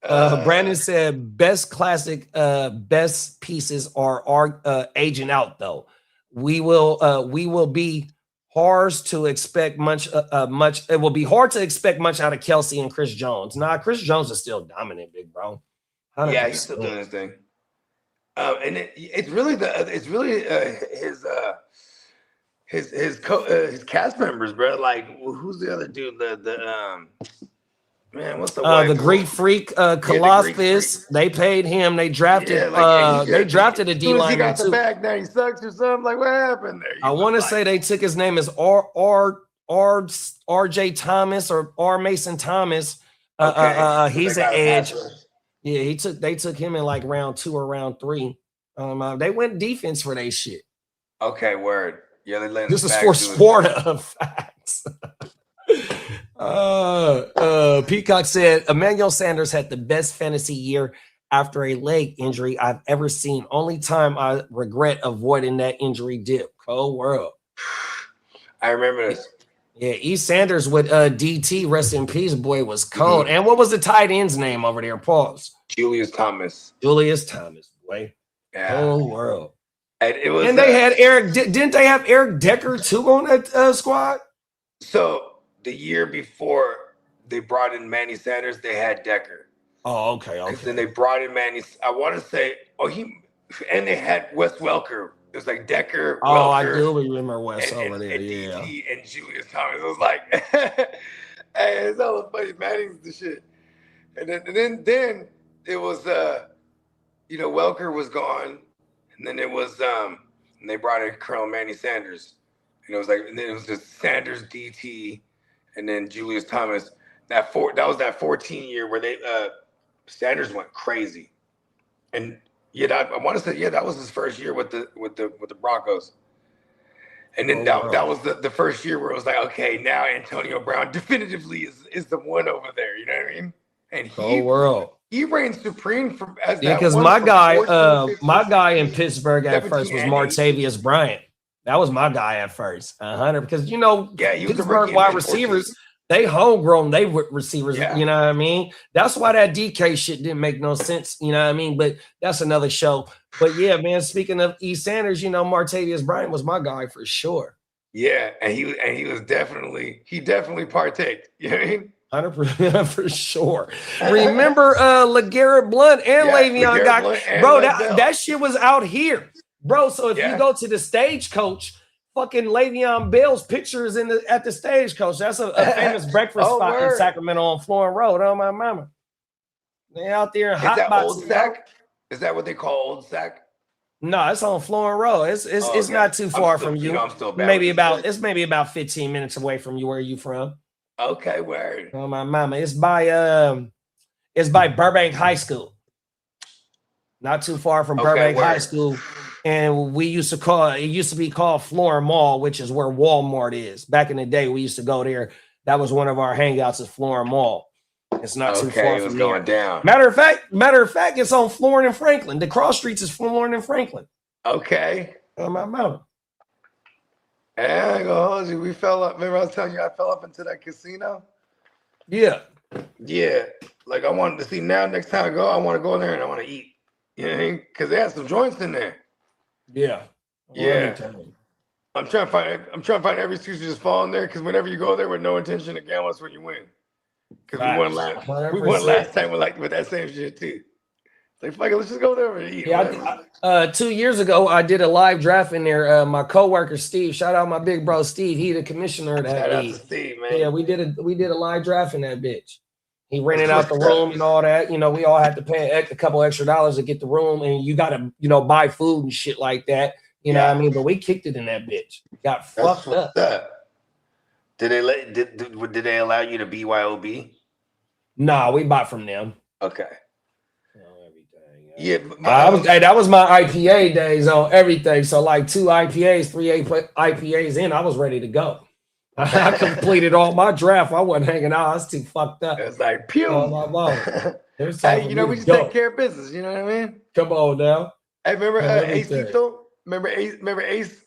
Brandon said best classic, best pieces are aging out though. We will be hard to expect much. It will be hard to expect much out of Kelsey and Chris Jones. Nah, Chris Jones is still dominant, big bro. 100%. Yeah, he's still doing his thing. And it's really his cast members, bro. Like, who's the other dude? Man, what's the Greek freak, Colossus? They paid him. They drafted. They drafted a D lineman. He got the bag now. He sucks or something. Like, what happened there? I want to say they took his name as R.J. Thomas or R. Mason Thomas. He's an edge. Yeah, they took him in like round 2 or round 3. They went defense for their shit. Okay, word. Yeah, they let this is for Sparta facts. Peacock said Emmanuel Sanders had the best fantasy year after a leg injury I've ever seen. Only time I regret avoiding that injury dip. Cold world. I remember this. Yeah, E. Sanders with DT, rest in peace, boy, was cold. Mm-hmm. And what was the tight end's name over there? Pause. Julius Thomas, boy. Yeah. Cold world. And it was. And they had Eric. Didn't they have Eric Decker too on that squad? So the year before they brought in Manny Sanders, they had Decker. Oh, okay. Then they brought in Manny. I want to say, and they had Wes Welker. It was like Decker. Oh, Welker, I do remember Wes over there. Yeah. And Julius Thomas. It was like, hey, it's all the funny Manning's the shit. And then it was, Welker was gone, and then it was, and they brought in Colonel Manny Sanders. And it was like, and then it was just Sanders, DT, and then Julius Thomas. That was that 14 year where they Sanders went crazy, and I want to say that was his first year with the Broncos, and then that was the first year where it was like, okay, now Antonio Brown definitively is the one over there. You know what I mean? And he reigned supreme for as yeah, because my guy in Pittsburgh at first was Martavius Bryant. That was my guy at first, 100. Because he was Pittsburgh wide receivers, they homegrown, they were receivers. Yeah. You know what I mean? That's why that DK shit didn't make no sense. You know what I mean? But that's another show. But yeah, man. Speaking of E. Sanders, Martavius Bryant was my guy for sure. Yeah, and he was definitely partaked. You know what I mean? 100% for sure. Remember LeGarrette Blount and Le'Veon got bro. That shit was out here, bro. So if you go to the Stagecoach, fucking Le'Veon Bell's picture is at the Stagecoach. That's a famous breakfast spot in Sacramento on Florence Road. Oh my mama, they out there in hot box. Old Sac? Is that what they call Old Sac? No, it's on Florence Road. It's not too far from you. I'm still maybe about 15 minutes away from you. Where are you from? Okay, word. Oh my mama, it's by Burbank High School. Not too far from Burbank High School, and it used to be called Florence Mall, which is where Walmart is. Back in the day, we used to go there. That was one of our hangouts at Florence Mall. It's not too far from going down. Matter of fact, it's on Florence and Franklin. The cross streets is Florence and Franklin. Okay. Oh my mama. And I ain't gonna hold you. We fell up. Remember I was telling you I fell up into that casino? Yeah. Yeah. Like I wanted to see now. Next time I go, I want to go in there and I want to eat. You know what I mean? Because they had some joints in there. Yeah. Yeah. I'm trying to find every excuse to just fall in there because whenever you go there with no intention to gamble, that's when you win. Because we won last time with that same shit too. Like, fuck it, let's just go there and eat. Yeah, 2 years ago, I did a live draft in there. My coworker Steve, shout out my big bro Steve. He the commissioner of that league. Shout out to Steve, man. Yeah, we did a live draft in that bitch. He rented out the room and all that. We all had to pay a couple extra dollars to get the room, and you got to buy food and shit like that. You know what I mean? But we kicked it in that bitch. Got fucked up. Did they allow you to BYOB? Nah, we bought from them. Okay. Yeah, that was my IPA days on everything. So like 2 IPAs, 3 IPAs in, I was ready to go. I completed all my draft. I wasn't hanging out. I was too fucked up. It's like pew. Hey, we just take care of business. You know what I mean? Come on now. Hey, remember Acito? Remember Ace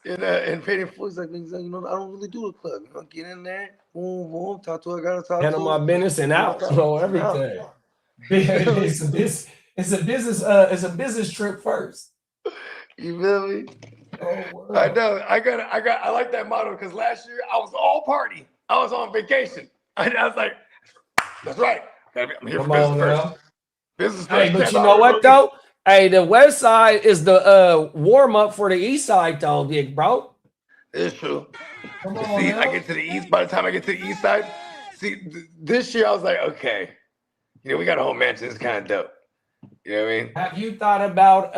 in Painting Foods? Like, I don't really do the club. Get in there, boom, boom, talk to her, gotta talk handle to her. my business and out. So everything. It's a business trip first. You feel me? Oh, I know. I like that motto because last year I was all party. I was on vacation. I was like, that's right. I'm here for business first. Business first. Hey, but you know what though? Hey, the west side is the warm up for the east side though, big bro. It's true. I get to the east. By the time I get to the east side, this year I was like, okay, we got a whole mansion. It's kind of dope. You know what I mean? Have you thought about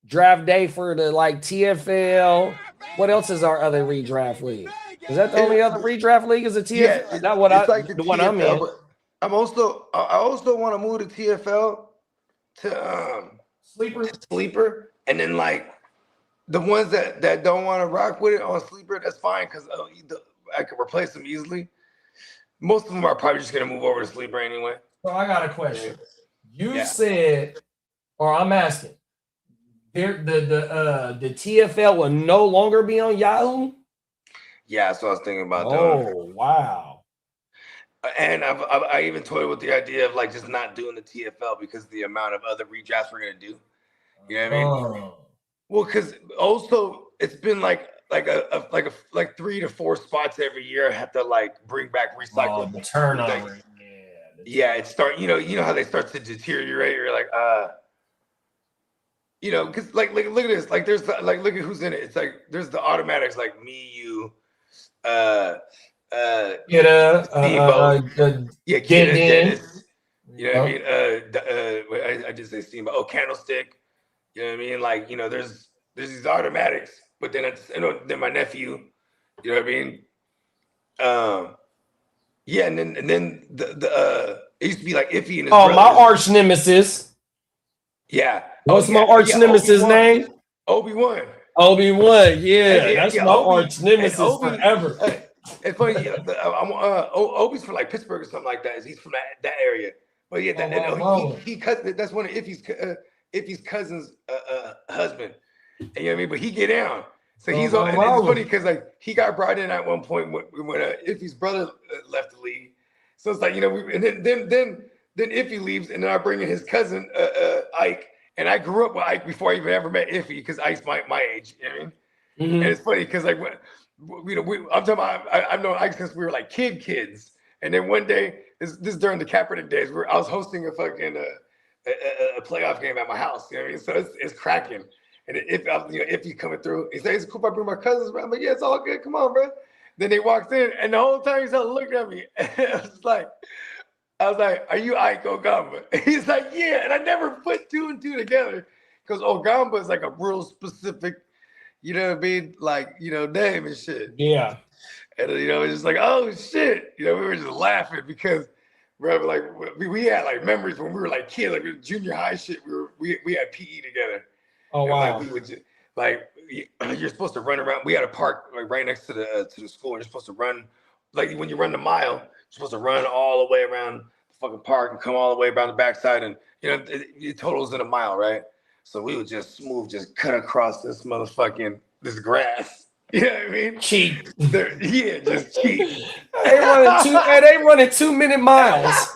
draft day for the TFL? What else is our other redraft league? Is that the only other redraft league? Is a TFL? Yeah, is that what the one I'm in? I also want to move to TFL to sleeper, and then the ones that don't want to rock with it on sleeper, that's fine because I can replace them easily. Most of them are probably just gonna move over to sleeper anyway. So I got a question. You said, or I'm asking, the TFL will no longer be on Yahoo? Yeah, that's what I was thinking about. Oh, wow. And I even toyed with the idea of just not doing the TFL because of the amount of other redrafts we're gonna do. You know what I mean? Oh. Well, because also it's been like 3 to 4 spots every year. I have to bring back recyclable. The turnover. Yeah, it start. You know how they start to deteriorate. You're like, because look at this. There's look at who's in it. It's there's the automatics me, you, Kitteh, Kitteh, Dennis. You know what I mean? I just say Steamboat. Oh, Candlestick. You know what I mean? There's these automatics, but then then my nephew. You know what I mean? Yeah, and then the it used to be Iffy and his brothers. My arch nemesis. Yeah. What's my arch nemesis name? Obi-Wan. Obi-Wan, that's my arch nemesis forever. It's funny. Obi's from Pittsburgh or something like that. He's from that area. But yeah, that's one of Iffy's cousin's husband. And you know what I mean? But he get down. So he's on. And it's funny because like he got brought in at one point when Iffy's brother left the league. So it's like, you know, and then Iffy leaves, and then I bring in his cousin Ike. And I grew up with Ike before I even ever met Iffy because Ike's my age. You know what I mean? Mm-hmm. And it's funny because like I'm talking about I've known Ike since we were like kids. And then one day, this during the Kaepernick days, I was hosting a fucking a playoff game at my house. You know what I mean? So it's cracking. And if you coming through, he says, "It's cool if I bring my cousins." Bro. I'm like, "Yeah, it's all good. Come on, bro." Then they walked in, and the whole time he's looking at me. I was like, "Are you Ike Ogamba?" He's like, "Yeah." And I never put two and two together because Ogamba is like a real specific, you know what I mean, like, you know, name and shit. Yeah. And you know, it's just like, oh shit, you know, we were just laughing because, bro, like we had like memories when we were like kids, like junior high shit. We had PE together. Oh and, wow! Like, we would just, like you're supposed to run around. We had a park like right next to the school. And you're supposed to run, like when you run the mile, you're supposed to run all the way around the fucking park and come all the way around the backside, and you know it totals in a mile, right? So we would just cut across this grass. You know what I mean? Cheat. Yeah, just cheat. They running 2 minute miles.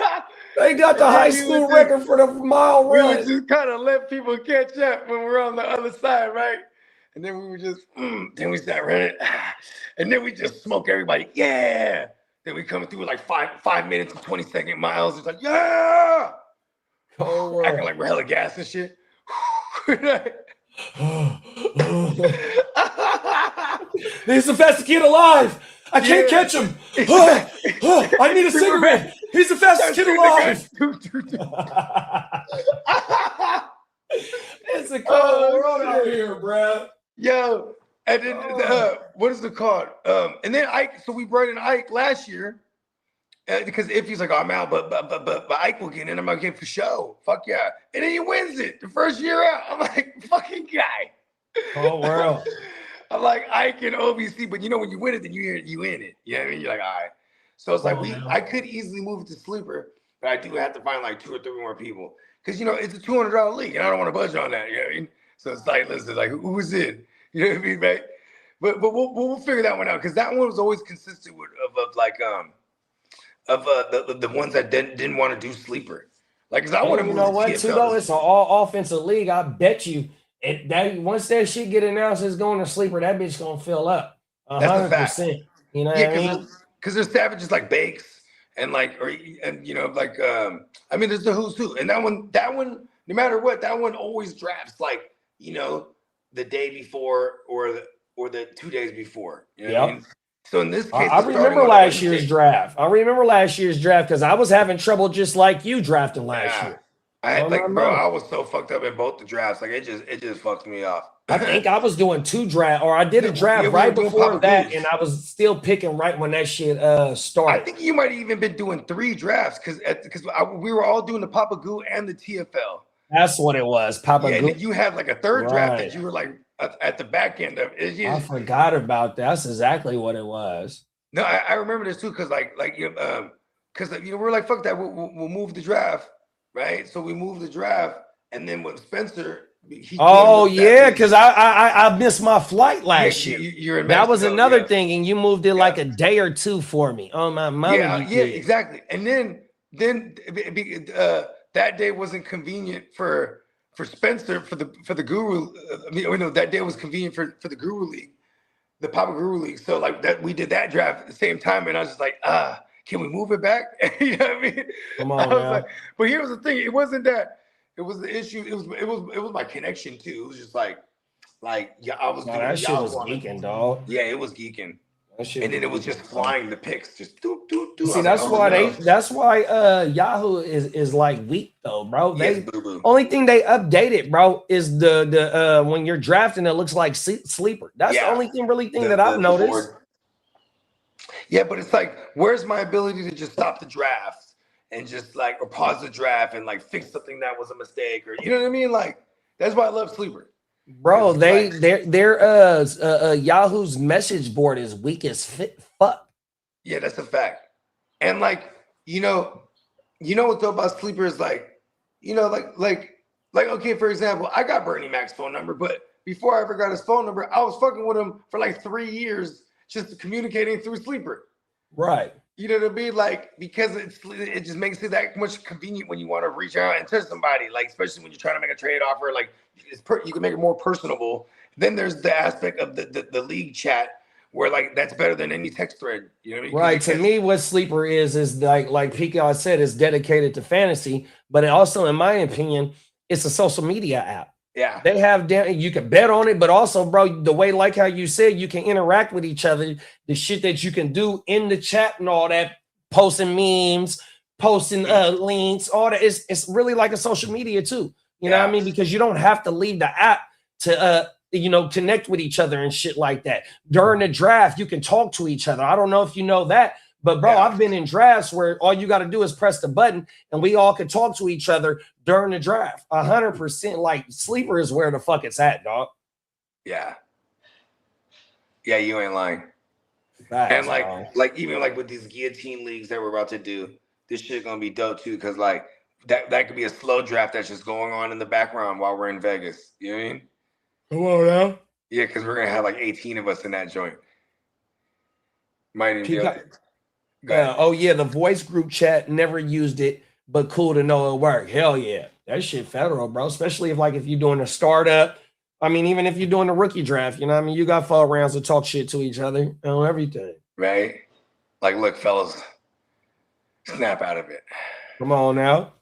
They got the high school record for the mile run. We would just kind of let people catch up when we're on the other side, right? And then we would just, then we start running. And then we just smoke everybody. Yeah. Then we come through like 5 minutes and 20-second miles. It's like, yeah. Oh, acting like we're hella gas and shit. He's the fastest kid alive. I can't catch him. I need a cigarette. He's the fastest kid alive. It's a cold world out here, bro. Yo, and then what is it called? And then Ike. So we brought in Ike last year because if he's like, oh, I'm out, but Ike will get in. I'm gonna get for show. Fuck yeah! And then he wins it the first year out. I'm like, fucking guy. Oh world. I'm like Ike and OBC, but you know when you win it, then you in it. You know what I mean? You're like, all right. So it's like I could easily move it to sleeper, but I do have to find like 2 or 3 more people because you know it's a $200 league, and I don't want to budge on that. You know what I mean? So it's like, listen, like who's in? You know what I mean, right? But we'll figure that one out because that one was always consistent with the ones that didn't want to do sleeper. Like, cause I want to move. You know what? Too though, it's an all offensive league. I bet you. Once that shit get announced, it's going to sleeper. That bitch gonna fill up 100%. You know what I mean? Because there's savages like Bakes and you know like I mean there's the who's who, and that one no matter what, that one always drafts like, you know, the day before or the 2 days before. You know what I mean? So in this case, I remember last year's draft. Because I was having trouble just like you drafting last year. I was so fucked up in both the drafts. Like it just fucked me off. I think I was doing 2 drafts, or I did a draft right before that, and I was still picking right when that shit started. I think you might have even been doing 3 drafts because we were all doing the Papa Goo and the TFL. That's what it was, Papa Goo. And then you had like a 3rd draft that you were like at the back end of it. I forgot about that. That's exactly what it was. No, I remember this too because because you know we're like, fuck that, we'll move the draft. Right, so we moved the draft, and then with Spencer, because I missed my flight last year. You're in Mexico, that was another thing, and you moved it like a day or 2 for me. Oh my mom. Yeah, exactly. And then that day wasn't convenient for Spencer for the Guru. That day was convenient for the Guru League, the Papa Guru League. So like that, we did that draft at the same time, and I was just like, can we move it back? You know what I mean? Come on, man. Like, but here was the thing. It wasn't that. It was the issue. It was my connection too. It was just like yeah, I was. That shit was geeking, dog. Yeah, it was geeking. And then it was just flying the picks, just do. See, that's why Yahoo is like weak though, bro. Only thing they updated, bro, is the when you're drafting, it looks like sleeper. That's the only thing that I've noticed. Board. Yeah, but it's like, where's my ability to just stop the draft and just or pause the draft and fix something that was a mistake, or you know what I mean? Like, that's why I love sleeper. Bro, their Yahoo's message board is weak as fuck. Yeah, that's a fact. And You know what though about Sleeper is like, okay, for example, I got Bernie Mac's phone number, but before I ever got his phone number, I was fucking with him for like 3 years, just communicating through Sleeper. Right. You know what I mean? Like, because it just makes it that much convenient when you want to reach out and touch somebody, like, especially when you're trying to make a trade offer, like, you can make it more personable. Then there's the aspect of the league chat where, like, that's better than any text thread. You know what I mean? Right. To me, what Sleeper is like Peacock said, is dedicated to fantasy, but it also, in my opinion, it's a social media app. Yeah. They have, you can bet on it, but also, bro, the way, like how you said, you can interact with each other, the shit that you can do in the chat and all that, posting memes, posting links, all that. It's really like a social media too. You know what I mean? Because you don't have to leave the app to, connect with each other and shit like that. During the draft, you can talk to each other. I don't know if you know that, but bro, I've been in drafts where all you got to do is press the button and we all can talk to each other during the draft. 100%. Like, Sleeper is where the fuck it's at, dog. Yeah. Yeah, you ain't lying. Facts, and like even like with these guillotine leagues that we're about to do, this shit gonna be dope too, because like that could be a slow draft that's just going on in the background while we're in Vegas. You know what I mean? Come on now. Yeah, because we're gonna have like 18 of us in that joint. Might even be able to. Oh yeah, the voice group chat, never used it, but cool to know it worked. Hell yeah, that shit federal, bro. Especially if you're doing a startup. I mean, even if you're doing a rookie draft, you know what I mean? You got 4 rounds to talk shit to each other on everything. Right? Like, look, fellas, snap out of it. Come on now.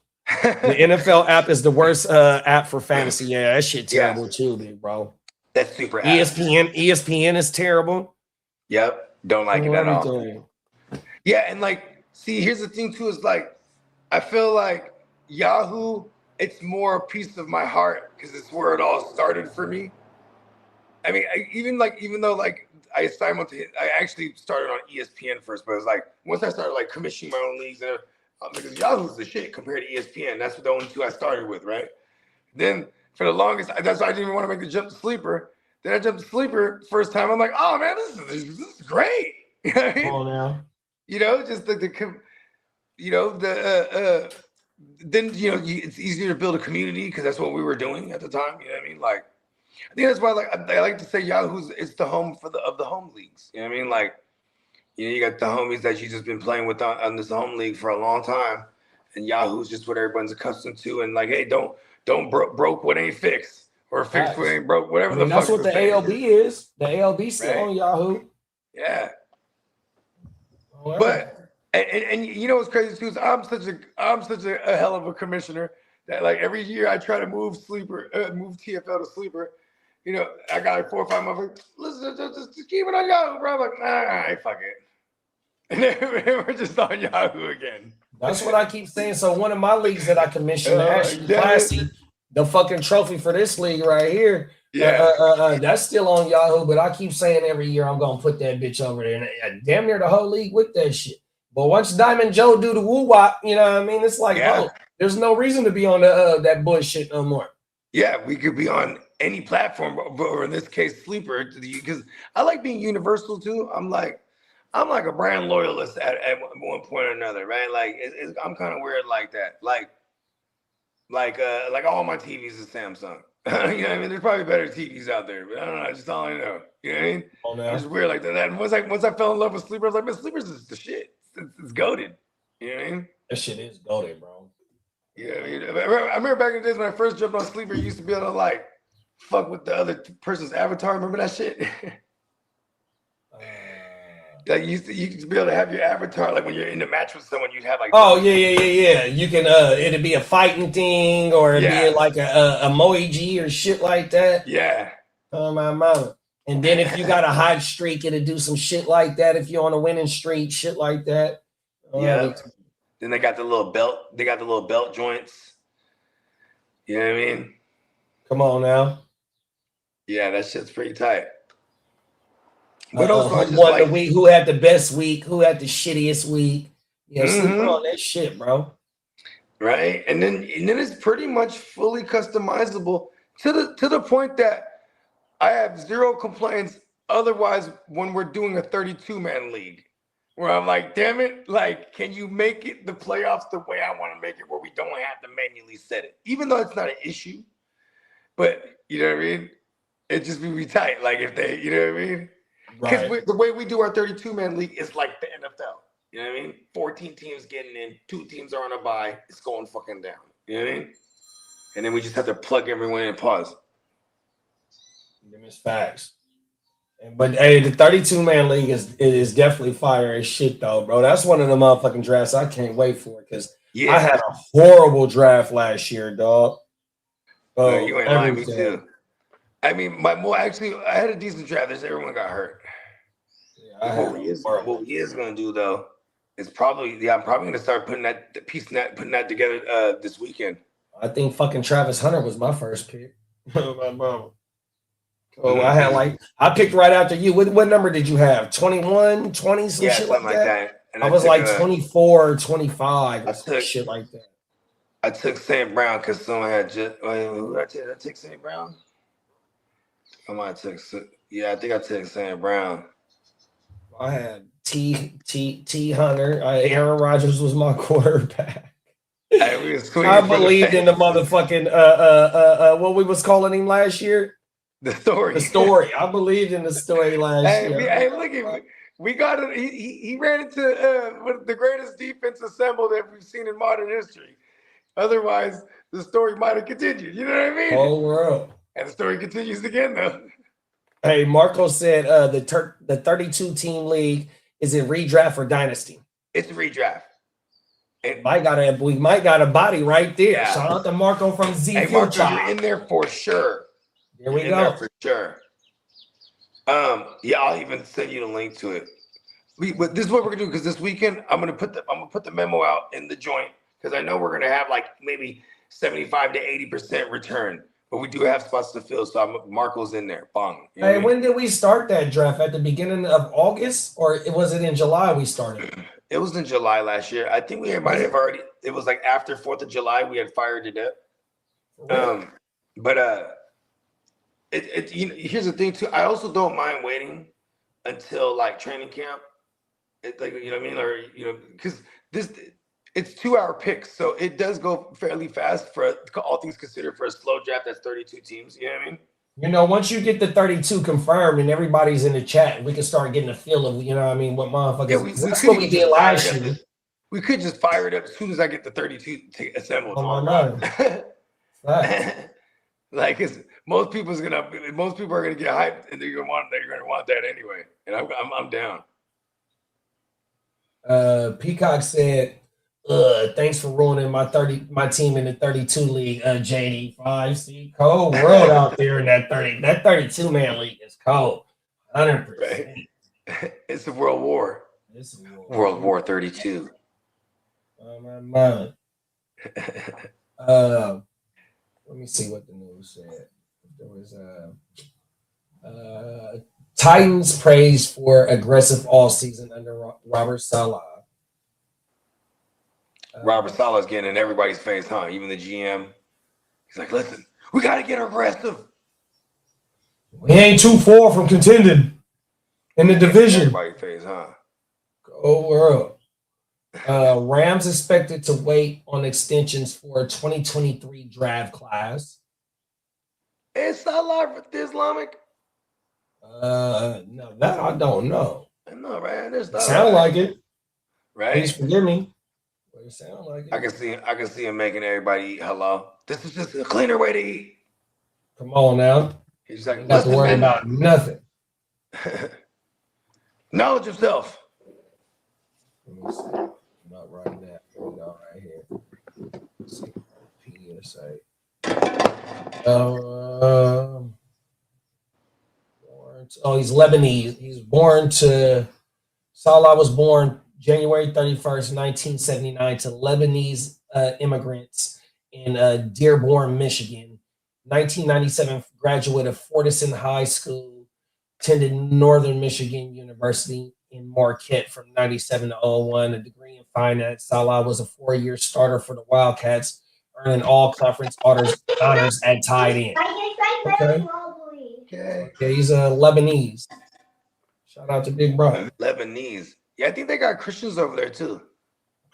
The NFL app is the worst app for fantasy. Yeah, that shit terrible too, big bro. That's super. ESPN is terrible. Yep, don't like it at all. Yeah, and like, see, here's the thing too, is like, I feel like Yahoo, it's more a piece of my heart because it's where it all started for me. I mean, even though like I actually started on ESPN first, but it was like once I started like commissioning my own leagues, and because Yahoo's the shit compared to ESPN. That's the only two I started with, right? Then for the longest, that's why I didn't even want to make the jump to Sleeper. Then I jumped to Sleeper first time. I'm like, oh man, this is great. You know what I mean? Oh now. You know, just it's easier to build a community because that's what we were doing at the time. You know what I mean? Like, I think that's why I like to say Yahoo's is the home of the home leagues. You know what I mean? Like, you got the homies that you just been playing with on this home league for a long time, and Yahoo's just what everyone's accustomed to. And like, hey, don't broke what ain't fixed, or fix what ain't broke, whatever the fuck. That's what the ALB is. The ALB still on Yahoo. Yeah. But and you know what's crazy too is I'm such a hell of a commissioner that like every year I try to move TFL to Sleeper. You know, I got like 4 or 5 motherfuckers. Listen, just keep it on Yahoo, bro. I'm like, nah, fuck it. And then we're just on Yahoo again. That's what I keep saying. So one of my leagues that I commissioned, actually classy, the fucking trophy for this league right here. Yeah, that's still on Yahoo, but I keep saying every year I'm gonna put that bitch over there, and damn near the whole league with that shit. But once Diamond Joe do the woo wop, you know what I mean? It's like, bro, there's no reason to be on the that bullshit no more. Yeah, we could be on any platform, or in this case, Sleeper, because I like being universal too. I'm like a brand loyalist at one point or another, right? Like I'm kind of weird like that. Like all my TVs is Samsung. You know what I mean? There's probably better TVs out there, but I don't know. That's just all I know. You know what I mean? Oh, no. It's weird like that. And once I fell in love with Sleeper, I was like, man, Sleeper's is the shit. It's goated. You know what I mean? That shit is goated, bro. Yeah, I mean, I remember back in the days when I first jumped on Sleeper, you used to be able to like fuck with the other person's avatar. Remember that shit? Like you used to be able to have your avatar, like when you're in the match with someone, you'd have like. Oh yeah. You can it'd be a fighting thing, or it'd be like a emoji or shit like that. Yeah. Oh my mama. And then if you got a hot streak, it'd do some shit like that. If you're on a winning streak, shit like that. Yeah. Then they got the little belt. They got the little belt joints. You know what I mean? Come on now. Yeah, that shit's pretty tight. But the week, who had the best week, who had the shittiest week. Yeah, sleep on that shit, bro. Right. And then it's pretty much fully customizable to the point that I have zero complaints otherwise when we're doing a 32-man league. where I'm like, damn it, like, can you make it the playoffs the way I want to make it, where we don't have to manually set it, even though it's not an issue. But you know what I mean? It just be tight, like if they, you know what I mean? Because the way we do our 32-man league is like the NFL. You know what I mean? 14 teams getting in, 2 teams are on a bye. It's going fucking down. You know what I mean? And then we just have to plug everyone in and pause. Them is facts. But hey, the 32-man league is definitely fire as shit though, bro. That's one of the motherfucking drafts I can't wait for because I had a horrible draft last year, dog. Oh, you ain't lying, me too. I mean, I had a decent draft. Everyone got hurt. Yeah, what we is gonna do though is probably I'm probably gonna start putting that together this weekend. I think fucking Travis Hunter was my first pick. Oh, I had I picked right after you. What number did you have? 21, 20, some shit like that? And I was like 24, 25, or some shit like that. I took St. Brown because someone had just. I took St. Brown. I might have took. Yeah, I think I took St. Brown. I had T Hunter. Aaron Rodgers was my quarterback. I believed in the motherfucking what we was calling him last year. The story. I believed in the story last year. Hey, look at me. We got it. He ran into the greatest defense assembled that we've seen in modern history. Otherwise, the story might have continued. You know what I mean? Oh, world. And the story continues again, though. Hey, Marco said the 32-team league is it redraft or dynasty? It's redraft. We might got a body right there. Yeah. Shout out to Marco from Z. Hey, Marco, you're in there for sure. Here we go. For sure. Yeah, I'll even send you the link to it. This is what we're gonna do because this weekend I'm gonna put the memo out in the joint because I know we're gonna have like maybe 75 to 80% return, but we do have spots to fill. So Marco's in there. Bong. You know when did we start that draft? At the beginning of August, or was it in July we started? It was in July last year. I think we might have already. It was like after 4th of July we had fired it up. Here's the thing too. I also don't mind waiting until like training camp. It's like, you know what I mean, or because it's 2-hour picks, so it does go fairly fast for all things considered for a slow draft that's 32 teams. You know what I mean? Once you get the 32 confirmed and everybody's in the chat, we can start getting a feel of what motherfuckers. That's what we did last year. We could just fire it up as soon as I get the 32 assembled. Oh my God. Like most people are gonna get hyped and they're gonna want that anyway, and I'm down. Peacock said, thanks for ruining my team in the 32 league, JD5. See, cold world out there in that 32-man league is cold. 100%. Right. It's a world war. It's a World War 32. Oh my mind. Let me see what the news said. There was Titans praised for aggressive all season under Robert Saleh. Robert Saleh's getting in everybody's face, huh? Even the GM. He's like, listen, we got to get aggressive. We ain't too far from contending in the division. Everybody's face, huh? Go world. Rams expected to wait on extensions for a 2023 draft class. Is Salah Islamic? No, that I don't know. I know, right? Sound like it, right? Please forgive me. But it sound like it. I can see him making everybody eat halal. This is just a cleaner way to eat. Come on now. He's like, not to worry about nothing. Knowledge of self. Let me see. I'm not writing that. Here we go, right here. Let's see. PSA. He's Lebanese. Salah was born January 31st, 1979 to Lebanese immigrants in Dearborn, Michigan. 1997 graduate of Fortison High School, attended Northern Michigan University in Marquette from 97 to 01, a degree in finance. Salah was a 4-year starter for the Wildcats, earning all conference honors at tight end. Okay, he's a Lebanese. Shout out to Big Brother. Lebanese. Yeah, I think they got Christians over there too.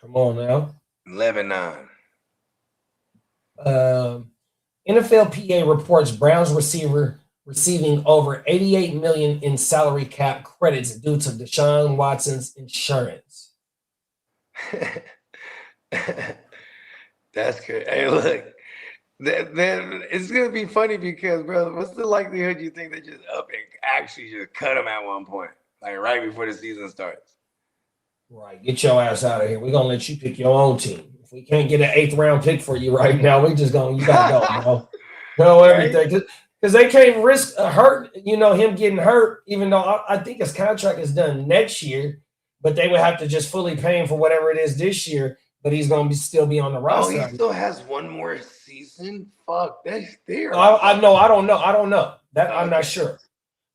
Come on now. 11-9. NFLPA reports Browns receiver receiving over $88 million in salary cap credits due to Deshaun Watson's insurance. That's good. Hey, look, then it's gonna be funny because, bro, what's the likelihood you think they just up and actually just cut him at one point, like right before the season starts? Right, get your ass out of here. We're gonna let you pick your own team. If we can't get an 8th round pick for you right now, we just gonna you gotta go, bro. No everything, because they can't risk him getting hurt. Even though I think his contract is done next year, but they would have to just fully pay him for whatever it is this year. But he's gonna still be on the roster. Oh, he still has one more season. Fuck, that's there. I know. I don't know that. I'm not sure.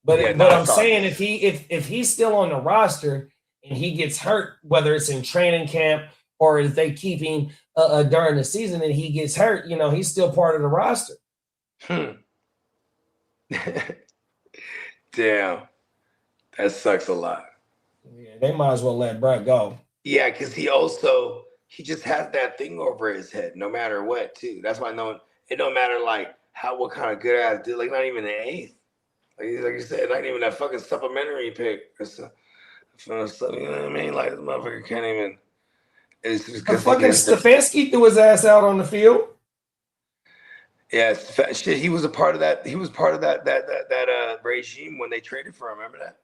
But I'm saying if he's still on the roster and he gets hurt, whether it's in training camp or if they keep him during the season and he gets hurt, he's still part of the roster. Damn, that sucks a lot. Yeah, they might as well let Brett go. Yeah, because he just has that thing over his head, no matter what, too. That's why it don't matter like what kind of good ass dude, like not even an 8th. Like you said, not even that fucking supplementary pick. You know what I mean? Like this motherfucker can't even. It's because fucking Stefanski threw his ass out on the field. Yeah, shit. He was a part of that. He was part of that regime when they traded for him. Remember that?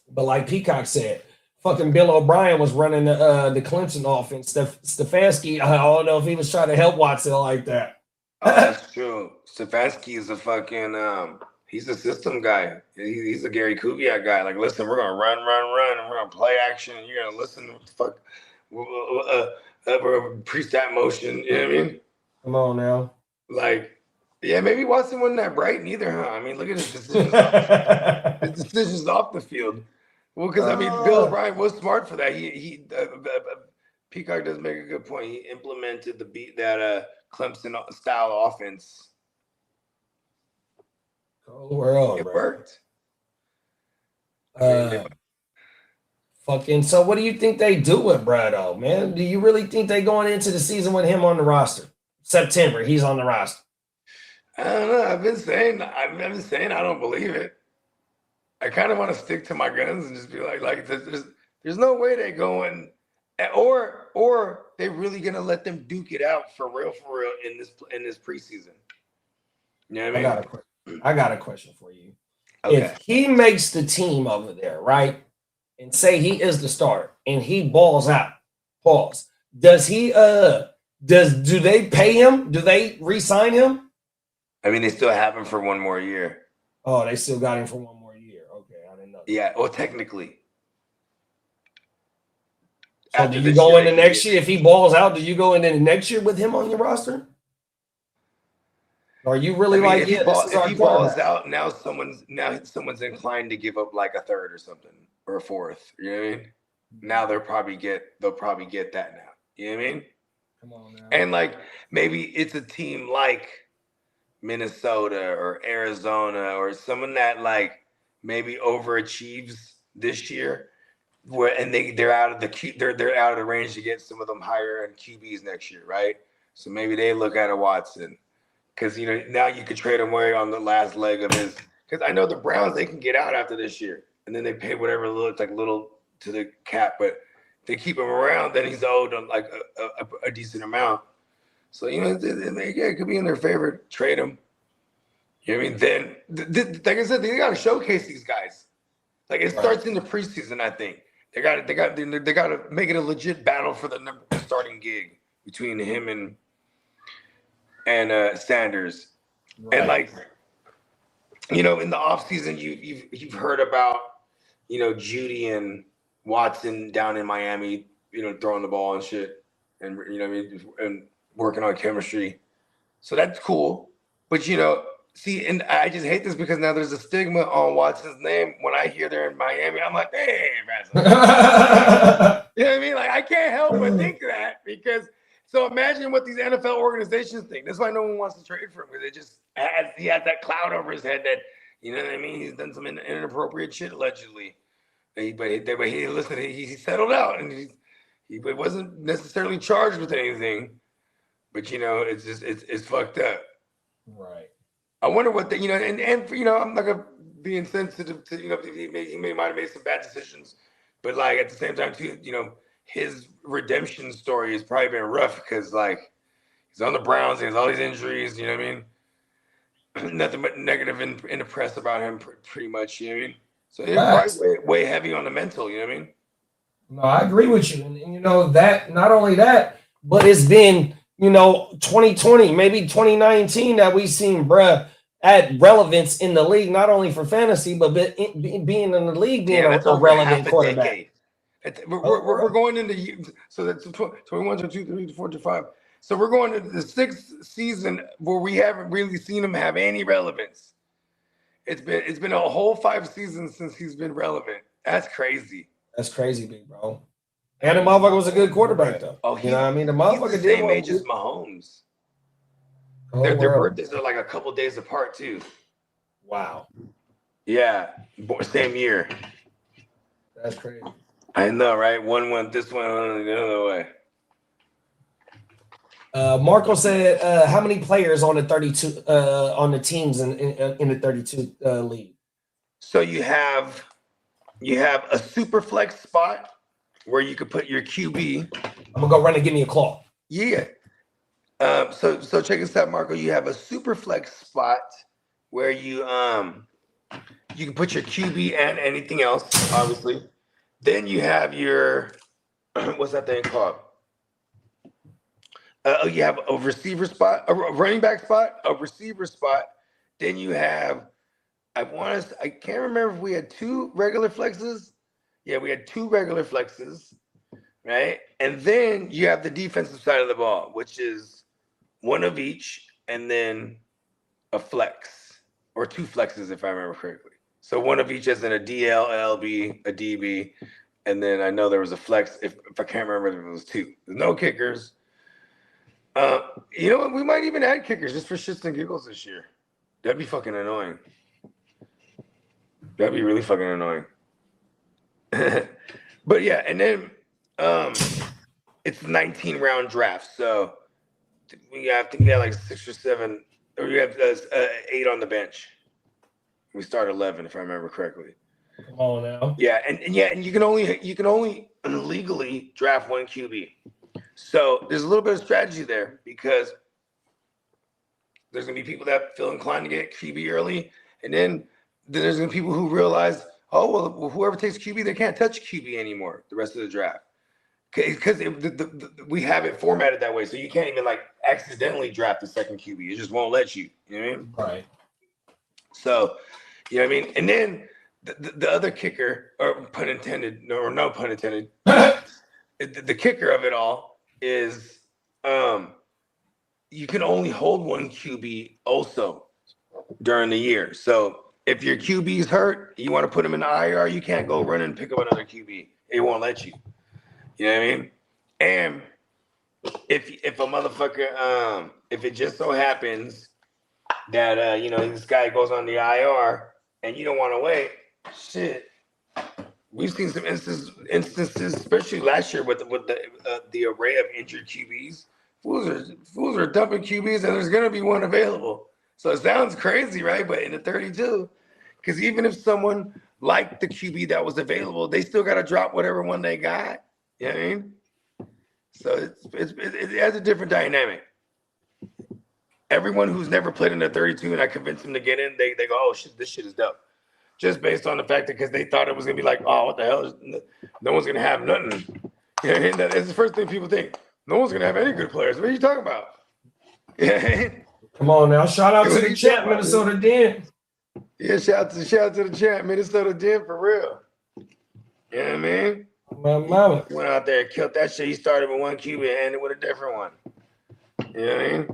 But like Peacock said, fucking Bill O'Brien was running the Clemson offense. Stefanski, I don't know if he was trying to help Watson like that. Oh, that's true. Stefanski is a fucking he's a system guy. He's a Gary Kubiak guy. Like, listen, we're gonna run, and we're gonna play action. And you're gonna listen to fuck, preach that motion. You know what I mean? Come on now. Like, yeah, maybe Watson wasn't that bright neither, huh? I mean, look at his decisions. His decisions off the field. Well, because I mean, Bill O'Brien was smart for that. Peacock does make a good point. He implemented that Clemson style offense. Cold world, it worked. Fucking. So, what do you think they do with Brado, man? Do you really think they going into the season with him on the roster? September, he's on the roster. I don't know. I've been saying I don't believe it. I kind of want to stick to my guns and just be like there's no way they're going, or they're really gonna let them duke it out for real in this preseason. You know what I mean? I got a question for you. Okay. If he makes the team over there, right, and say he is the starter and he balls out, does he do they pay him? Do they re-sign him? I mean, they still have him for one more year. Oh, they still got him for one more year. Okay, I didn't know. Yeah, well, technically. So do you go into next year if he balls out? Do you go into the next year with him on your roster? Or are you really if he balls out, now someone's inclined to give up like a 3rd or something or a 4th. You know what I mean? Now they'll probably get that now. You know what I mean? Come on now. And like maybe it's a team like Minnesota or Arizona or someone that like maybe overachieves this year, and they're out of they're out of the range to get some of them higher end QBs next year, right? So maybe they look at a Watson because now you could trade him away on the last leg of his. Because I know the Browns, they can get out after this year, and then they pay whatever little to the cap, but if they keep him around, then he's owed like a decent amount. So it could be in their favor. Trade him. You know what I mean? Then, like I said, they got to showcase these guys. Like it starts in the preseason. I think they got to make it a legit battle for the starting gig between him and Sanders. Right. And like in the offseason, you've heard about Judy and Watson down in Miami, throwing the ball and shit, and and working on chemistry. So that's cool. But see, and I just hate this because now there's a stigma on Watson's name. When I hear they're in Miami, I'm like, hey, you know what I mean? Like I can't help but think that because so imagine what these NFL organizations think. That's why no one wants to trade for him because he has that cloud over his head that you know what I mean. He's done some inappropriate shit allegedly. But he settled out, and he wasn't necessarily charged with anything. But it's fucked up. Right. I wonder what and I'm not gonna be insensitive to he might have made some bad decisions, but like at the same time too, his redemption story has probably been rough because like he's on the Browns, he has all these injuries, you know what I mean? Nothing but negative in the press about him, pretty much, you know what I mean? So it's probably way heavy on the mental, you know what I mean? No, I agree with you, and that not only that, but it's been 2020, maybe 2019 that we've seen bruh add relevance in the league, not only for fantasy, but being in the league, being a relevant quarterback. We're going into so that's 21, 22, 23, 24, 25. So we're going into the 6th season where we haven't really seen him have any relevance. It's been a whole 5 seasons since he's been relevant. That's crazy. That's crazy, big bro. And the motherfucker was a good quarterback, though. Oh, you know what I mean? The motherfucker he's the same age as Mahomes. Their birthdays are like a couple days apart, too. Wow. Yeah, same year. That's crazy. I know, right? One went this one, the other way. Marco said, "How many players on the 32 on the teams in the 32 league?" So you have a super flex spot where you could put your QB. I'm gonna go run and give me a claw. Yeah. So check this out, Marco. You have a super flex spot where you can put your QB and anything else, obviously. Then you have your what's that thing called? You have a receiver spot, a running back spot, a receiver spot. Then you have, I can't remember if we had 2 regular flexes. Yeah, we had 2 regular flexes, right? And then you have the defensive side of the ball, which is 1 of each, and then a flex, or 2 flexes, if I remember correctly. So 1 of each as in a DL, LB, a DB, and then I know there was a flex, if I can't remember if it was 2. There's no kickers. You know what? We might even add kickers just for shits and giggles this year. That'd be fucking annoying. That'd be really fucking annoying. But yeah, and then it's 19-round draft. So we have like 6 or 7, or we have 8 on the bench. We start 11, if I remember correctly. Come on now. Yeah, and you can only legally draft 1 QB. So there's a little bit of strategy there because there's going to be people that feel inclined to get QB early. And then there's going to be people who realize, oh, well, whoever takes QB, they can't touch QB anymore the rest of the draft. Because we have it formatted that way. So you can't even like accidentally draft the second QB. It just won't let you. You know what I mean? Right. So, you know what I mean? And then the other kicker, or pun intended, or no pun intended, the kicker of it all is you can only hold 1 QB also during the year. So if your QB is hurt, you want to put him in the IR, you can't go run and pick up another QB. It won't let you. You know what I mean? And if a motherfucker, if it just so happens that this guy goes on the IR and you don't want to wait, shit. We've seen some instances, especially last year with the array of injured QBs. Fools are dumping QBs, and there's gonna be one available. So it sounds crazy, right? But in the 32, because even if someone liked the QB that was available, they still got to drop whatever one they got. You know what I mean? So it has a different dynamic. Everyone who's never played in the 32 and I convinced them to get in, they go, oh shit, this shit is dope. Just based on the fact that because they thought it was gonna be like, oh, what the hell? No one's gonna have nothing. You know what I mean? That's the first thing people think. No one's gonna have any good players. What are you talking about? Yeah. Come on now. Shout out to the champ, Minnesota Den. Yeah, shout out to the champ, Minnesota Den, for real. You know what I mean? My mama went out there and killed that shit. He started with 1 QB and ended with a different one. You know what I mean?